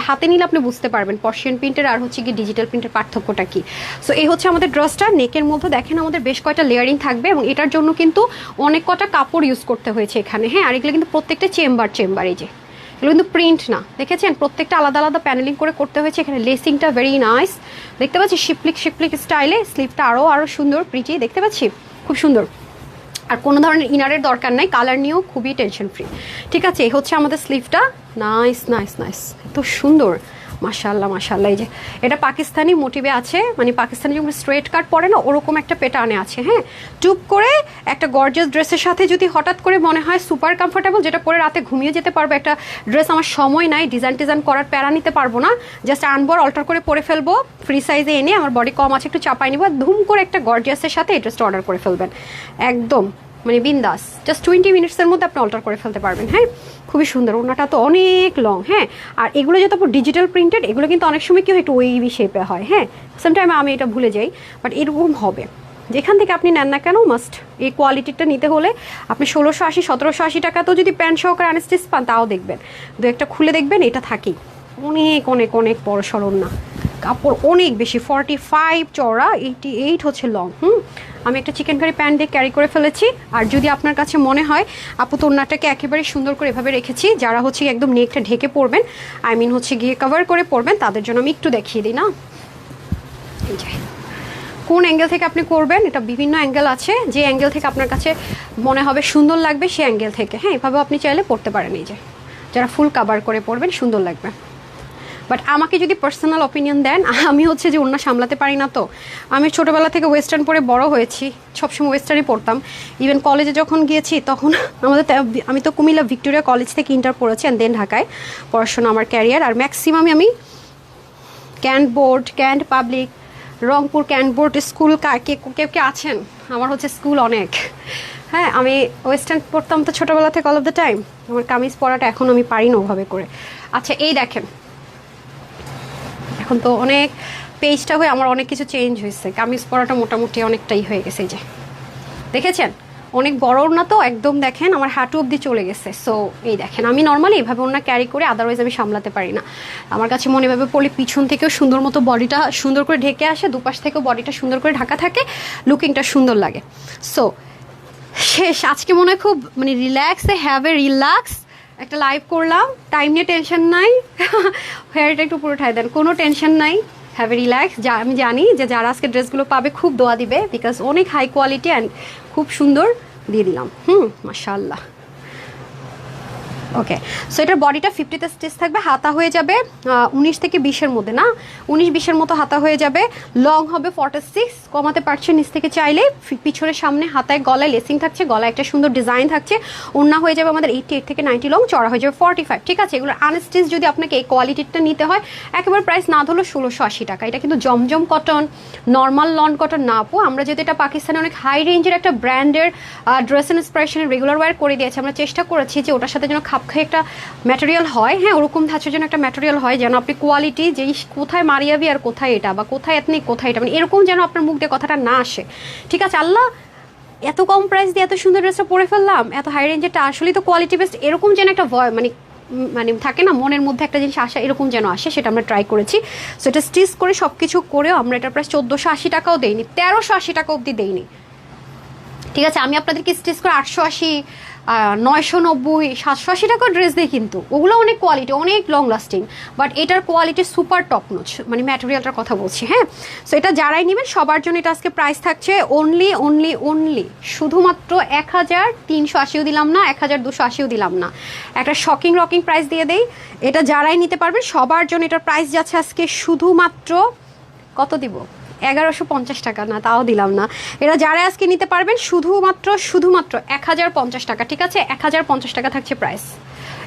হাতে নিলে আপনি বুঝতে পারবেন পার্সিয়ান প্রিন্টের আর হচ্ছে কি ডিজিটাল প্রিন্টের পার্থক্যটা কি। সো এই হচ্ছে আমাদের ড্রেসটা। নেকের মধ্যে দেখেন আমাদের বেশ কয়টা লেয়ারিং থাকবে এবং এটার জন্য কিন্তু অনেক কটা কাপড় ইউজ করতে হয়েছে এখানে। হ্যাঁ, আর এগুলো কিন্তু প্রত্যেকটা চেম্বার, এই যে এগুলো কিন্তু প্রিন্ট না, দেখেছেন? প্রত্যেকটা আলাদা আলাদা প্যানেলিং করে করতে হয়েছে। এখানে লেসিংটা ভেরি নাইস, দেখতে পাচ্ছি শিপলিক স্টাইলে, স্লিভটা আরও সুন্দর প্রিটি, দেখতে পাচ্ছি খুব সুন্দর। আর কোনো ধরনের ইনারের দরকার নাই, কালার নিয়েও খুবই টেনশন ফ্রি, ঠিক আছে? এই হচ্ছে আমাদের স্লিভটা, নাইস এত সুন্দর, মাশাআল্লাহ। এই যে এটা পাকিস্তানি মোটিভে আছে, মানে পাকিস্তানি যেমন স্ট্রেট কাট পরে না ওরকম একটা প্যাটার্নে আছে। হ্যাঁ, টুপ করে একটা গর্জিয়াস ড্রেসের সাথে যদি হঠাৎ করে মনে হয় সুপার কমফোর্টেবল, যেটা পরে রাতে ঘুমিয়ে যেতে পারবো, একটা ড্রেস আমার সময় নাই, ডিজাইন করার প্যারা নিতে পারবো না, জাস্ট আনবো অল্টার করে পরে ফেলবো, ফ্রি সাইজে এনে আমার বডি কম আছে একটু চাপাই নিবো, ধুম করে একটা গর্জিয়াসের সাথে এই ড্রেসটা অর্ডার করে ফেলবেন একদম, মানে বিন্দাস, জাস্ট 20 মিনিটসের মধ্যে আপনি অল্টার করে ফেলতে পারবেন। হ্যাঁ, খুবই সুন্দর, ওনাটা তো অনেক লং। হ্যাঁ, আর এগুলো যেহেতু ডিজিটাল প্রিন্টেড, এগুলো কিন্তু অনেক সময় কি হয় একটু ওয়েভি শেপে হয়। হ্যাঁ, সামটাইম আমি এটা ভুলে যাই, বাট এরকম হবে। যেখান থেকে আপনি নেন না কেন মাস্ট এই কোয়ালিটিটা নিতে হলে আপনি 1680 1780 টাকাতেও যদি প্যান্ট সহকারে আনস্টিচ পান তাও দেখবেন, দু একটা খুলে দেখবেন এটা থাকেই। অনেক বড় সরণ না, কাপড় অনেক বেশি, 45 চওড়া, 88 হচ্ছে লং। আমি একটা চিকেন কারি প্যান্ট দিয়ে ক্যারি করে ফেলেছি। আর যদি আপনার কাছে মনে হয় আপু তো ওড়নাটাকে একেবারে সুন্দর করে এভাবে রেখেছি, যারা হচ্ছে একদম নেকটা ঢেকে পড়বেন, আই মিন হচ্ছে গিয়ে কভার করে পড়বেন, তাদের জন্য আমি একটু দেখিয়ে দিই না, এই যে কোন অ্যাঙ্গেল থেকে আপনি করবেন, এটা বিভিন্ন অ্যাঙ্গেল আছে, যে অ্যাঙ্গেল থেকে আপনার কাছে মনে হবে সুন্দর লাগবে সেই অ্যাঙ্গেল থেকে। হ্যাঁ, এভাবে আপনি চাইলে পড়তে পারেন, এই যে যারা ফুল কভার করে পড়বেন সুন্দর লাগবে। বাট আমাকে যদি পার্সোনাল অপিনিয়ন দেন, আমি হচ্ছে যে ওড়না সামলাতে পারি না, তো আমি ছোটোবেলা থেকে ওয়েস্টার্ন পরে বড় হয়েছি, সবসময় ওয়েস্টার্নই পরতাম। ইভেন কলেজে যখন গিয়েছি তখন আমি তো কুমিল্লা ভিক্টোরিয়া কলেজ থেকে ইন্টার পড়েছি, অ্যান্ড দেন ঢাকায় পড়াশোনা আমার ক্যারিয়ার। আর ম্যাক্সিমামই আমি ক্যান্ট পাবলিক, রংপুর ক্যান্টবোর্ড স্কুল, কে আছেন? আমার হচ্ছে স্কুল অনেক। হ্যাঁ, আমি ওয়েস্টার্ন পড়তাম তো ছোটোবেলা থেকে অল অফ দ্য টাইম। আমার কামিজ পরাটা এখন আমি পারি না ওভাবে করে। আচ্ছা, এই দেখেন এখন তো অনেক পেজটা হয়ে আমার অনেক কিছু চেঞ্জ হয়েছে, কামিজ পরাটা মোটামুটি অনেকটাই হয়ে গেছে। এই যে দেখেছেন অনেক বড় ওড়না তো একদম দেখেন আমার হাঁটু অবধি চলে গেছে। সো এই দেখেন আমি নর্মালি এইভাবে ওড়না ক্যারি করে, আদারওয়াইজ আমি সামলাতে পারি না। আমার কাছে মনে ভাবে পড়লে পিছন থেকেও সুন্দর মতো বডিটা সুন্দর করে ঢেকে আসে, দুপাশ থেকেও বডিটা সুন্দর করে ঢাকা থাকে, লুকিংটা সুন্দর লাগে। সো শেষ, আজকে মনে হয় খুব মানে রিল্যাক্স একটা লাইভ করলাম, টাইম নিয়ে টেনশন নাই, হেয়ারটা একটু পুরো ঠাই দেন, কোনো টেনশন নাই, হ্যাভ এ রিল্যাক্স। আমি জানি যে যারা আজকে ড্রেসগুলো পাবে খুব দোয়া দিবে, বিকজ অনেক হাই কোয়ালিটি অ্যান্ড খুব সুন্দর দিয়ে দিলাম। মাশাআল্লাহ। ওকে, সো এটার বডিটা 50তে স্টিচ থাকবে, হাতা হয়ে যাবে 19 থেকে 20-এর মধ্যে, না 19-20-এর মতো হাতা হয়ে যাবে, লং হবে 46, কমাতে পারছেন নিচ থেকে চাইলে, পিছনের সামনে হাতায় গলায় লেসিং থাকছে, গলায় একটা সুন্দর ডিজাইন থাকছে, ওড়না হয়ে যাবে আমাদের 88 থেকে 90 লং, চড়া হয়ে যাবে 45, ঠিক আছে। এগুলো আনস্টিচ যদি আপনাকে এই কোয়ালিটিটা নিতে হয় একেবারে প্রাইস না ধরলো 1680 টাকা। এটা কিন্তু জমজম কটন, নর্মাল লন কটন না আপু, আমরা যেহেতু এটা পাকিস্তানে অনেক হাই রেঞ্জের একটা ব্র্যান্ডের ড্রেস ইন্সপিরেশনের রেগুলার ওয়্যার করে দিয়েছে, আমরা চেষ্টা করেছি যে ওটার সাথে যেন খাপ খাই একটা ম্যাটেরিয়াল হয়, হ্যাঁ ওরকম ধাঁচের জন্য একটা ম্যাটেরিয়াল হয় যেন আপনি কোয়ালিটি যেই কোথায় মারিয়াবি আর কোথায় এটা বা কোথায় এথনিক কোথায় এটা, মানে এরকম যেন আপনার মুখ দিয়ে কথাটা না আসে, ঠিক আছে। আল্লাহ এত কম প্রাইস দিয়ে এত সুন্দর ড্রেসটা পরে ফেললাম, এত হাই রেঞ্জেরটা আসলেই তো কোয়ালিটি বেস্ট, এরকম যেন একটা মানে মানে থাকে না মনের মধ্যে একটা জিনিস আসা, এরকম যেন আসে, সেটা আমরা ট্রাই করেছি। সো এটা স্টিচ করে সব কিছু করেও আমরা এটার প্রাইস 1480 টাকাও দেইনি, 1380 টাকা অবধি দেইনি, ঠিক আছে। আমি আপনাদেরকে স্টিচ করে 880, 990, 780 টাকার ড্রেস দিই, কিন্তু ওগুলো অনেক কোয়ালিটি, অনেক লং লাস্টিং, বাট এটার কোয়ালিটি সুপার টপ নচ, মানে ম্যাটেরিয়ালটার কথা বলছি, হ্যাঁ। সো এটা যারাই নেবেন সবার জন্য এটা আজকে প্রাইস থাকছে অনলি শুধুমাত্র 1380ও দিলাম না, 1280ও দিলাম না, একটা শকিং রকিং প্রাইস দিয়ে দেই। এটা যারাই নিতে পারবেন সবার জন্য এটার প্রাইস যাচ্ছে আজকে শুধুমাত্র কত দিব, 1150 টাকা, না তাও দিলাম না। এরা যারা আজকে নিতে পারবেন শুধুমাত্র 1050 টাকা, ঠিক আছে, 1050 টাকা থাকছে প্রাইস।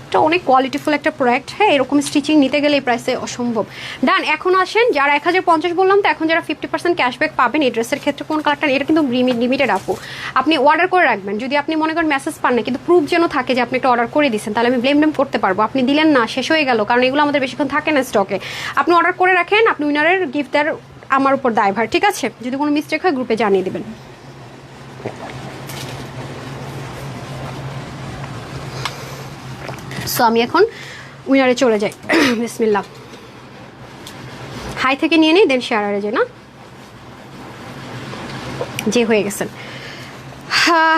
এটা অনেক কোয়ালিটিফুল একটা প্রোডাক্ট, হ্যাঁ এরকম স্টিচিং নিতে গেলে এই প্রাইসে অসম্ভব। ডান, এখন আসেন যারা 1050 বললাম তো, এখন যারা 50% ক্যাশব্যাক পাবেন এই ড্রেসের ক্ষেত্রে কোন কালারটা, এটা কিন্তু লিমিটেড আপু, আপনি অর্ডার করে রাখবেন, যদি আপনি মনে করেন মেসেজ পান না কিন্তু প্রুফ যেন থাকে যে আপনি একটা অর্ডার করে দিচ্ছেন, তাহলে আমি ব্লেম করতে পারবো, আপনি দিলেন না শেষ হয়ে গেল, কারণ এগুলো আমাদের বেশিক্ষণ থাকে না স্টকে। আপনি অর্ডার করে রাখেন, আপনি উইনারের গিফট দেওয়ার আমার উপর দায়ভার, ঠিক আছে। যদি কোনো মিস্টেক হয় গ্রুপে জানিয়ে দেবেন। সো আমি এখন উইনারে চলে যাই, বিসমিল্লাহ। হাই থেকে নিয়ে নিই, দেন শেয়ারে যাই, না যে হয়ে গেছেন।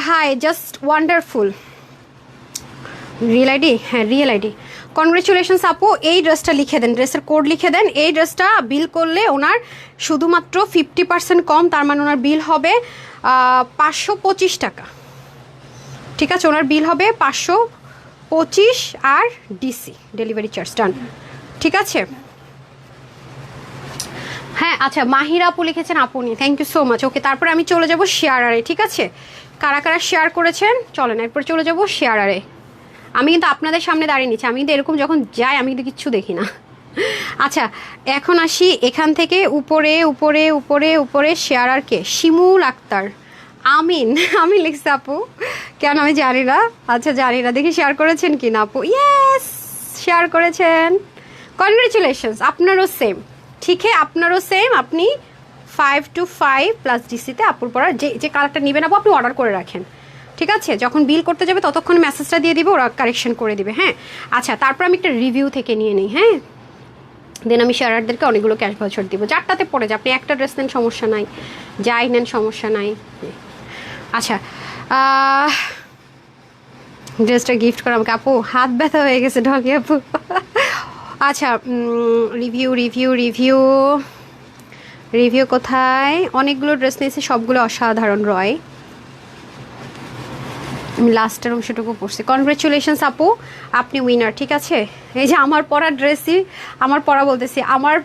Hi, just wonderful, real ID, হ্যাঁ রিয়েল আইডি, কনগ্রেচুলেশনস আপু। এই ড্রেসটা লিখে দেন, ড্রেসের কোড লিখে দেন। এই ড্রেসটা বিল করলে ওনার শুধুমাত্র 50% কম, তার মানে ওনার বিল হবে 525 টাকা, ঠিক আছে। ওনার বিল হবে 525 আর ডিসি ডেলিভারি চার্জ, ডান, ঠিক আছে। হ্যাঁ আচ্ছা, মাহিরা আপু লিখেছেন আপনি, থ্যাংক ইউ সো মাচ। ওকে, তারপরে আমি চলে যাব শেয়ারারে, ঠিক আছে। কারা কারা শেয়ার করেছেন চলেন এরপর চলে যাব শেয়ারারে। আমি কিন্তু আপনাদের সামনে দাঁড়িয়ে নিচ্ছি, আমি কিন্তু এরকম যখন যাই আমি কিন্তু কিচ্ছু দেখি না। আচ্ছা, এখন আসি এখান থেকে উপরে উপরে উপরে উপরে শেয়ারারকে, শিমুল আক্তার, আমিন, আমি লিখছি আপু, কেন আমি জানি না, আচ্ছা জানি না, দেখি শেয়ার করেছেন কি না আপু, ইয়েস শেয়ার করেছেন, কনগ্রেচুলেশনস, আপনারও সেম, ঠিক আছে আপনারও সেম, আপনি 525 প্লাস ডিসিতে আপুর পড়া যে কালারটা নেবেন আপু আপনি অর্ডার করে রাখেন, ঠিক আছে। যখন বিল করতে যাবে ততক্ষণ মেসেজটা দিয়ে দিবে, ওরা কারেকশন করে দিবে, হ্যাঁ। আচ্ছা, তারপর আমি একটা রিভিউ থেকে নিয়ে নিই, হ্যাঁ, দেন আমি শেয়ারারদেরকে অনেকগুলো ক্যাশ ভাউচার দিব, যারটাতে পড়ে যায়, আপনি একটা ড্রেস নেন সমস্যা নাই, যাই নেন সমস্যা নাই। আচ্ছা, ড্রেসটা গিফট করা আমাকে, আপু হাত ব্যথা হয়ে গেছে ঢকে আপু। আচ্ছা, রিভিউ রিভিউ রিভিউ রিভিউ কোথায়, অনেকগুলো ড্রেস নিয়েছি, সবগুলো অসাধারণ রয়, আমি লাস্টের অংশটুকু পড়ছি। কনগ্রেচুলেশনস আপু, আপনি উইনার, ঠিক আছে। এই যে আমার পরা ড্রেসই, আমার পরা বলতেছি, আমার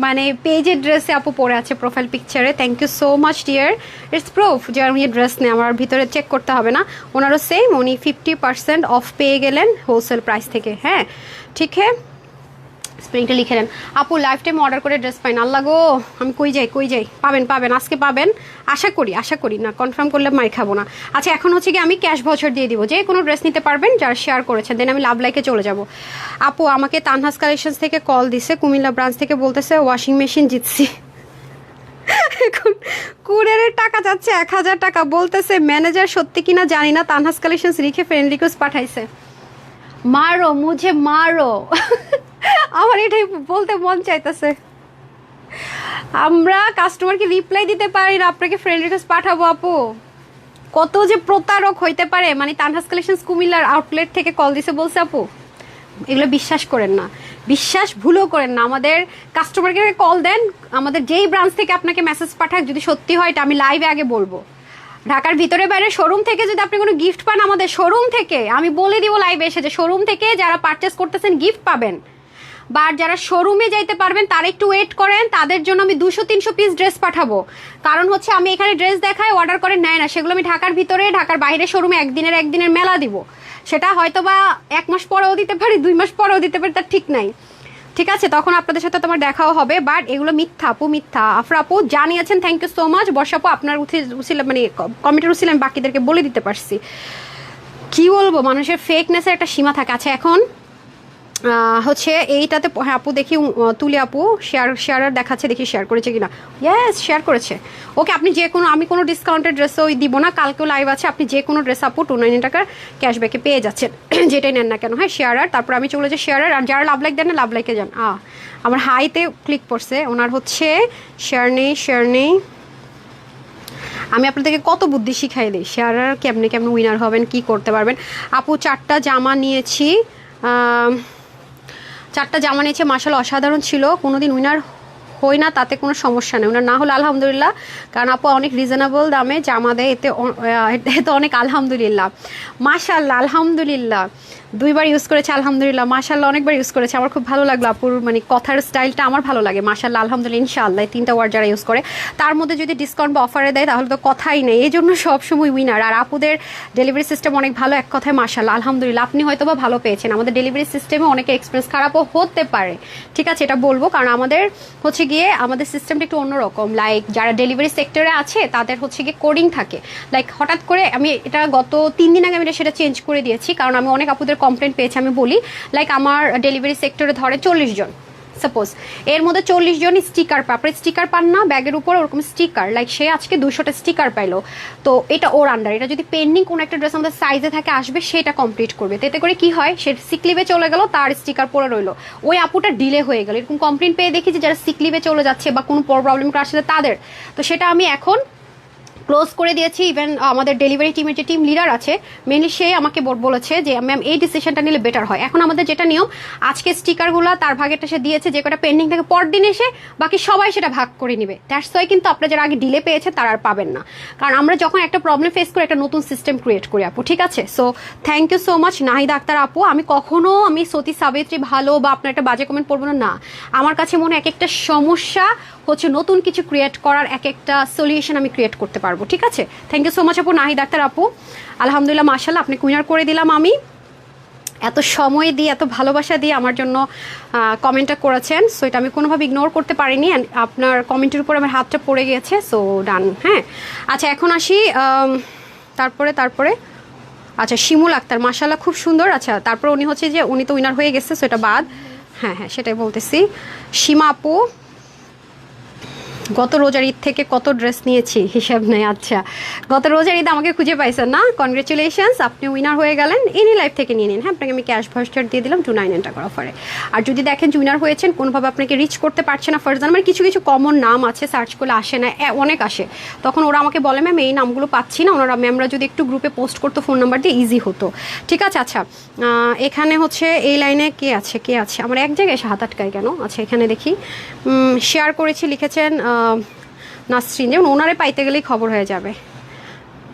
মানে পেজের ড্রেসে আপু পরে আছে প্রোফাইল পিকচারে, thank you so much dear, it's proof যে উনি ড্রেস নেই, আমার ভিতরে চেক করতে হবে না। ওনারও সেম, উনি 50% অফ পেয়ে গেলেন হোলসেল প্রাইস থেকে, হ্যাঁ ঠিক হ্যাঁ। স্প্রিংটা লিখে নেন আপু, লাইফ টাইম অর্ডার করে ড্রেস পাইন, আল্লাহ গো আমি কই যাই, পাবেন আজকে পাবেন, আশা করি না, কনফার্ম করলে মাই খাবো না। আচ্ছা, এখন হচ্ছে কি আমি ক্যাশ ভাউচার দিয়ে দিব, যে কোনো ড্রেস নিতে পারবেন যারা শেয়ার করেছেন, দেন আমি লাভ লাইকে চলে যাব। আপু আমাকে তানহাস কালেকশনস থেকে কল দিছে, কুমিল্লা ব্রাঞ্চ থেকে, বলতেছে ওয়াশিং মেশিন জিতছি, এখন কুরিয়ারের টাকা যাচ্ছে 1000 টাকা, বলতেছে ম্যানেজার সত্যি কিনা জানি না, তানহাস কালেকশনস লিখে ফ্রেন্ড রিকোয়েস্ট পাঠাইছে, মারো মুঝে মারো। আমার এটাই বলতে মন চাইতেছে, আমরা কাস্টমারকে রিপ্লাই দিতে পারি না, আপনাকে ফ্রেন্ড রিকোয়েস্ট পাঠাবো আপু, কত যে প্রতারক হইতে পারে। মানে তানহাস কালেকশনস কুমিল্লার আউটলেট থেকে কল দিছে, বলছে আপু এগুলো বিশ্বাস করেন না, বিশ্বাস ভুলও করেন না, আমাদের কাস্টমারকে কল দেন, আমাদের যেই ব্রাঞ্চ থেকে আপনাকে মেসেজ পাঠাক, যদি সত্যি হয় এটা আমি লাইভে আগে বলবো, ঢাকার ভিতরে বাইরে শোরুম থেকে যদি আপনি কোনো গিফট পান আমাদের শোরুম থেকে, আমি বলে দিব লাইভে এসে যে শোরুম থেকে যারা পারচেস করতেছেন গিফট পাবেন। বাট যারা শোরুমে যাইতে পারবেন তারা একটু ওয়েট করেন, তাদের জন্য আমি 200-300 পিস ড্রেস পাঠাবো। কারণ হচ্ছে আমি এখানে ড্রেস দেখাই, অর্ডার করে নেয় না, সেগুলো আমি ঢাকার ভিতরে ঢাকার বাইরে শোরুমে একদিনের মেলা দিব। সেটা হয়তো বা 1 মাস পরেও দিতে পারি, 2 মাস পরেও দিতে পারি, তার ঠিক নাই। ঠিক আছে, তখন আপনাদের সাথে তোমার দেখাও হবে। বাট এগুলো মিথ্যা আপু, মিথ্যা। আফরা আপু জানিয়েছেন, থ্যাংক ইউ সো মাচ। বর্ষা আপু আপনার উচিত মানে কমেন্টের উচিত আমি বাকিদেরকে বলে দিতে পারছি। কি বলবো, মানুষের ফেকনেসের একটা সীমা থাকে। আচ্ছা এখন হচ্ছে এইটাতে হ্যাঁ আপু দেখি তুলি আপু শেয়ার দেখাচ্ছে, দেখি শেয়ার করেছে কিনা। ইয়েস, শেয়ার করেছে। ওকে, আপনি যে কোনো, আমি কোনো ডিসকাউন্টেড ড্রেসও দিব না, কালকেও লাইভ আছে, আপনি যে কোনো ড্রেস আপু 299 টাকার ক্যাশব্যাকে পেয়ে যাচ্ছেন, যেটাই নেন না কেন। হ্যাঁ শেয়ারার, তারপর আমি চলে যাই শেয়ারার। আর যারা লাভ লাইক দেন না, লাভ লাইকে যান। আমার হাইতে ক্লিক করছে, ওনার হচ্ছে শেয়ার নেই। আমি আপনাদেরকে কত বুদ্ধি শিখাই দিই, শেয়ারার কেমনে উইনার হবেন, কি করতে পারবেন। আপু 4টা জামা নিয়েছি, 4টা জামা নিয়েছে, মাশাআল্লাহ অসাধারণ ছিল। কোনোদিন উইনার হই না, তাতে কোনো সমস্যা নেই। উইনার না হলে আলহামদুলিল্লাহ, কারণ আপু অনেক রিজনেবল দামে জামা দেয়, এতে অনেক আলহামদুলিল্লাহ। মাশাআল্লাহ, আলহামদুলিল্লাহ 2বার ইউজ করেছে, আলহামদুলিল্লাহ। মাশাআল্লাহ অনেকবার ইউজ করেছে, আমার খুব ভালো লাগলো আপুর মানে কথার স্টাইলটা আমার ভালো লাগে। মাশাআল্লাহ, আলহামদুলিল্লাহ, ইনশাআল্লাহ 3টা ওয়ার্ড যারা ইউজ করে তার মধ্যে যদি ডিসকাউন্ট বা অফারে দেয় তাহলে তো কথাই নেই, এই জন্য সবসময় উইনার। আর আপুদের ডেলিভারি সিস্টেম অনেক ভালো, এক কথায় মাশাআল্লাহ আলহামদুলিল্লাহ। আপনি হয়তো বা ভালো পেয়েছেন, আমাদের ডেলিভারি সিস্টেমে অনেকের এক্সপিরিয়েন্স খারাপও হতে পারে, ঠিক আছে, এটা বলবো। কারণ আমাদের হচ্ছে গিয়ে আমাদের সিস্টেমটা একটু অন্যরকম। লাইক যারা ডেলিভারি সেক্টরে আছে তাদের হচ্ছে গিয়ে কোডিং থাকে। লাইক হঠাৎ করে আমি এটা গত 3 দিন আগে আমি সেটা চেঞ্জ করে দিয়েছি, কারণ আমি অনেক আপুদের কমপ্লেন পেয়েছি। আমি বলি লাইক আমার ডেলিভারি সেক্টরে ধরে 40 জন, সাপোজ এর মধ্যে 40 জন স্টিকার পায়। আপনি স্টিকার পান না ব্যাগের উপর, ওরকম স্টিকার, লাইক সে আজকে 200টা স্টিকার পাইলো, তো এটা ওর আন্ডার। এটা যদি পেন্ডিং কোনো একটা ড্রেস আমাদের সাইজে থাকে আসবে, সেটা কমপ্লিট করবে। তো এতে করে কি হয়, সে সিকলিভে চলে গেল, তার স্টিকার পরে রইলো, ওই আপুটা ডিলে হয়ে গেল। এরকম কমপ্লেন পেয়ে দেখি যে যারা সিকলিভে চলে যাচ্ছে বা কোনো প্রবলেম আসছে তাদের, তো সেটা আমি এখন ক্লোজ করে দিয়েছি। ইভেন আমাদের ডেলিভারি টিমের যে টিম লিডার আছে মেনলি, সে আমাকে বলেছে যে ম্যাম এই ডিসিশনটা নিলে বেটার হয়। এখন আমাদের যেটা নিয়ম, আজকে স্টিকারগুলো তার ভাগেরটা সে দিয়েছে, যে কটা পেন্ডিং থাকে পরদিন এসে বাকি সবাই সেটা ভাগ করে নিবে। দ্যাটস ওয়াই কিন্তু আপনারা যারা আগে ডিলে পেয়েছে তারা আর পাবেন না, কারণ আমরা যখন একটা প্রবলেম ফেস করি একটা নতুন সিস্টেম ক্রিয়েট করি আপু, ঠিক আছে। So thank you so much Nahida Akter আপু। আমি কখনো সতী সাবিত্রী ভালো বা আপনার একটা বাজে কমেন্ট পড়বো না। আমার কাছে মনে এক একটা সমস্যা হচ্ছে নতুন কিছু ক্রিয়েট করার এক একটা সলিউশন আমি ক্রিয়েট করতে পারবো, ঠিক আছে। থ্যাংক ইউ সো মাচ আপু, নাহিদ আক্তার আপু। আলহামদুলিল্লাহ, মাশাআল্লাহ আপনি উইনার করে দিলাম আমি। এত সময় দিয়ে এত ভালোবাসা দিয়ে আমার জন্য কমেন্টটা করেছেন, সো এটা আমি কোনোভাবে ইগনোর করতে পারিনি। আপনার কমেন্টের উপর আমার হাতটা পড়ে গিয়েছে, সো ডান। হ্যাঁ আচ্ছা, এখন আসি তারপরে আচ্ছা শিমুল আক্তার, মাশাআল্লাহ খুব সুন্দর। আচ্ছা তারপর উনি হচ্ছে যে উনি তো উইনার হয়ে গেছে, সো এটা বাদ। হ্যাঁ সেটাই বলতেছি। সীমা আপু, গত রোজার ঈদ থেকে কত ড্রেস নিয়েছি হিসাব নেই। আচ্ছা, গত রোজার ঈদ আমাকে খুঁজে পাইছেন না, কনগ্রেচুলেশনস, আপনি উইনার হয়ে গেলেন। এনি লাইফ থেকে নিয়ে নিন। হ্যাঁ, আপনাকে আমি ক্যাশ ভাউচার দিয়ে দিলাম 299 টাকার অফারে। আর যদি দেখেন যে উইনার হয়েছেন, কোনোভাবে আপনাকে রিচ করতে পারছে না, ফার্স্ট মানে কিছু কমন নাম আছে, সার্চ করলে আসে না, অনেক আসে, তখন ওরা আমাকে বলে ম্যাম এই নামগুলো পাচ্ছি না, ওনারা ম্যামরা যদি একটু গ্রুপে পোস্ট করতো ফোন নাম্বার দিয়ে ইজি হতো, ঠিক আছে। আচ্ছা এখানে হচ্ছে এই লাইনে কে আছে আমার এক জায়গায় এসে হাত আটকায় কেন। আচ্ছা এখানে দেখি শেয়ার করেছি, লিখেছেন নাসরিন, যেমন ওনারে পাইতে গেলেই খবর হয়ে যাবে।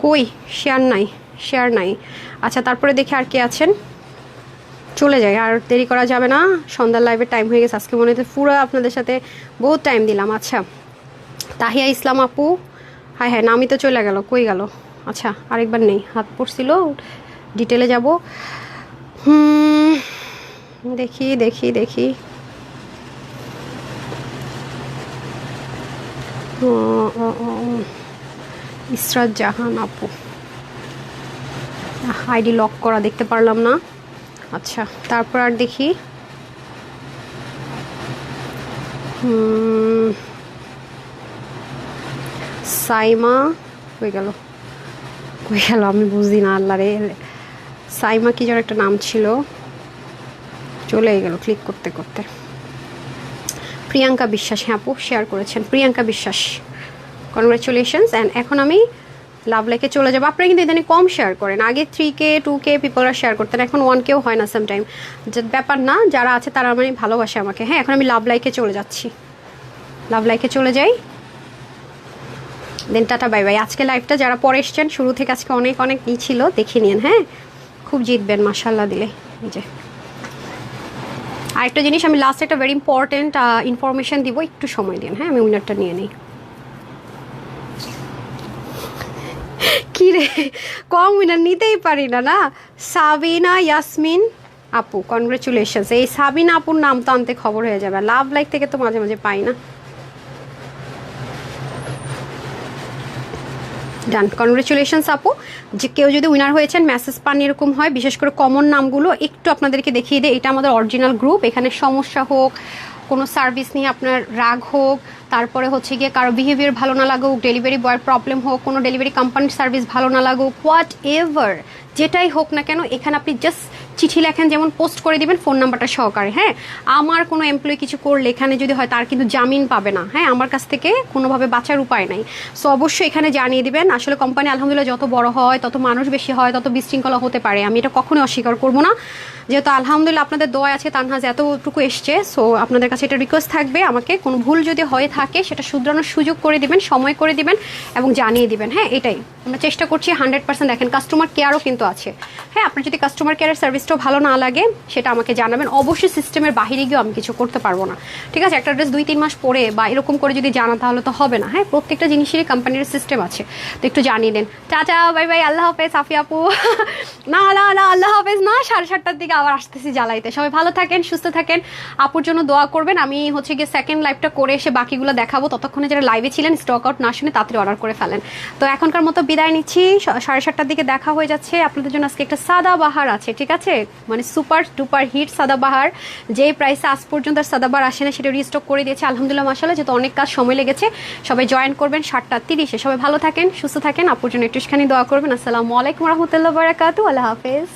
কই শেয়ার নাই। আচ্ছা তারপরে দেখি আর কে আছেন, চলে যাই, আর দেরি করা যাবে না, সন্ধ্যার লাইভের টাইম হয়ে গেছে। আজকে মনে হচ্ছে পুরো আপনাদের সাথে বহুত টাইম দিলাম। আচ্ছা তাহিয়া ইসলাম আপু, হ্যাঁ নামই তো চলে গেল, কই গেল। আচ্ছা আরেকবার নেই, হাত পড়ছিল, ডিটেলে যাব। দেখি ইসরাত জাহান আপু, আইডি লক করা, দেখতে পারলাম না। আচ্ছা তারপর আর দেখি সাইমা কই গেল আমি বুঝি না, আল্লাহ রে। সাইমা কি যেন একটা নাম ছিল, চলে গেল ক্লিক করতে করতে। প্রিয়াঙ্কা বিশ্বাস, হ্যাঁ আপু শেয়ার করেছেন, প্রিয়াঙ্কা বিশ্বাস, কনগ্রাচুলেশনস। অ্যান্ড এখন আমি লাভ লাইকে চলে যাবো। আপনারা কিন্তু ইদানিং কম শেয়ার করেন, আগে 3K 2K পিপলরা শেয়ার করতেন, এখন 1Kও হয় না সামটাইম, যে ব্যাপার না, যারা আছে তারা মানে ভালোবাসে আমাকে। হ্যাঁ এখন আমি লাভ লাইকে চলে যাচ্ছি, লাভ লাইকে চলে যাই। Then tata bye bye. আজকে লাইভটা যারা পরে এসছেন শুরু থেকে আজকে অনেক অনেক ই ছিল, দেখে নিন হ্যাঁ, খুব জিতবেন মাশাল্লাহ দিলে। এই যে আরেকটা জিনিস আমি লাস্ট একটা ভেরি ইম্পর্টেন্ট ইনফরমেশন দিব, একটু সময় দিন হ্যাঁ, আমি উইনারটা নিয়ে নিই। কি রে, কম উইনার নিতেই পারি না না। সাবিনা ইয়াসমিন আপু, কনগ্রেচুলেশনস। এই সাবিনা আপুর নাম তো আনতে খবর হয়ে যাবে, লাভ লাইক থেকে তো মাঝে মাঝে পাই না। ডান, কনগ্রেচুলেশনস আপু। যে কেউ যদি উইনার হয়েছেন মেসেজ পান এরকম হয়, বিশেষ করে কমন নামগুলো একটু আপনাদেরকে দেখিয়ে দেয়। এটা আমাদের অরিজিনাল গ্রুপ, এখানে সমস্যা হোক, কোনো সার্ভিস নিয়ে আপনার রাগ হোক, তারপরে হচ্ছে গিয়ে কারো বিহেভিয়ার ভালো না লাগুক, ডেলিভারি বয়ের প্রবলেম হোক, কোনো ডেলিভারি কোম্পানির সার্ভিস ভালো না লাগুক, হোয়াট এভার যেটাই হোক না কেন, এখানে আপনি জাস্ট চিঠি লেখেন, যেমন পোস্ট করে দিবেন ফোন নাম্বারটা সহকারে। হ্যাঁ, আমার কোনো এমপ্লয়ি কিছু করলে এখানে যদি হয় তার কিন্তু জামিন পাবে না, হ্যাঁ, আমার কাছ থেকে কোনোভাবে বাঁচার উপায় নাই। সো অবশ্যই এখানে জানিয়ে দিবেন। আসলে কোম্পানি আলহামদুলিল্লাহ যত বড় হয়, তত মানুষ বেশি হয়, তত বিশৃঙ্খলা হতে পারে, আমি এটা কখনোই অস্বীকার করবো না। যেহেতু আলহামদুলিল্লাহ আপনাদের দোয়া আছে, তানহাজ এতটুকু এসছে, সো আপনাদের কাছে এটা রিকোয়েস্ট থাকবে, আমাকে কোনো ভুল যদি হয়ে থাকে সেটা শুধরানোর সুযোগ করে দিবেন, সময় করে দিবেন এবং জানিয়ে দিবেন। হ্যাঁ, এটাই আমরা চেষ্টা করছি 100%। দেখেন কাস্টমার কেয়ারও কিন্তু আছে। হ্যাঁ, আপনার যদি কাস্টমার কেয়ারের সার্ভিসটাও ভালো না লাগে সেটা আমাকে জানাবেন, অবশ্যই সিস্টেমের বাইরে গিয়েও আমি কিছু করতে পারবো না। ঠিক আছে, একটা ড্রেস 2-3 মাস পরে বা এরকম করে যদি জানা তাহলে তো হবে না। হ্যাঁ, প্রত্যেকটা জিনিসেরই কোম্পানির সিস্টেম আছে, তো একটু জানিয়ে দেন। টাটা বাই বাই, আল্লাহ হাফেজ। সাফি আপু না না না, আল্লাহ হাফেজ না, 7:30টার দিকে আবার আসতেছি জ্বালাইতে। সবাই ভালো থাকেন, সুস্থ থাকেন, আপুর জন্য দোয়া করবেন। আমি হচ্ছে গিয়ে সেকেন্ড লাইভটা করে এসে বাকিগুলো দেখাবো, ততক্ষণে যারা লাইভে ছিলেন স্টক আউট না শুনে তাড়াতাড়ি অর্ডার করে ফেলেন। তো এখনকার মতো বিদায় নিচ্ছি, 7:30টার দিকে দেখা হয়ে যাচ্ছে। আপনাদের জন্য আজকে একটা সাদাবাহার আছে, ঠিক আছে, মানে সুপার ডুপার হিট সাদাবাহার, যে প্রাইসে আজ পর্যন্ত আর সাদাবাহার আসে না, সেটা রিস্টক করে দিয়েছে আলহামদুলিল্লাহ মাশাআল্লাহ। যেহেতু অনেক কাজ সময় লেগেছে, সবাই জয়েন করবেন 7:30-এ। সবাই ভালো থাকেন, সুস্থ থাকেন, আপুর জন্য একটুখানি দোয়া করবেন। আসসালামু আলাইকুম রহমতুল্লাহ বারাকাতু, আল্লাহ হাফেজ।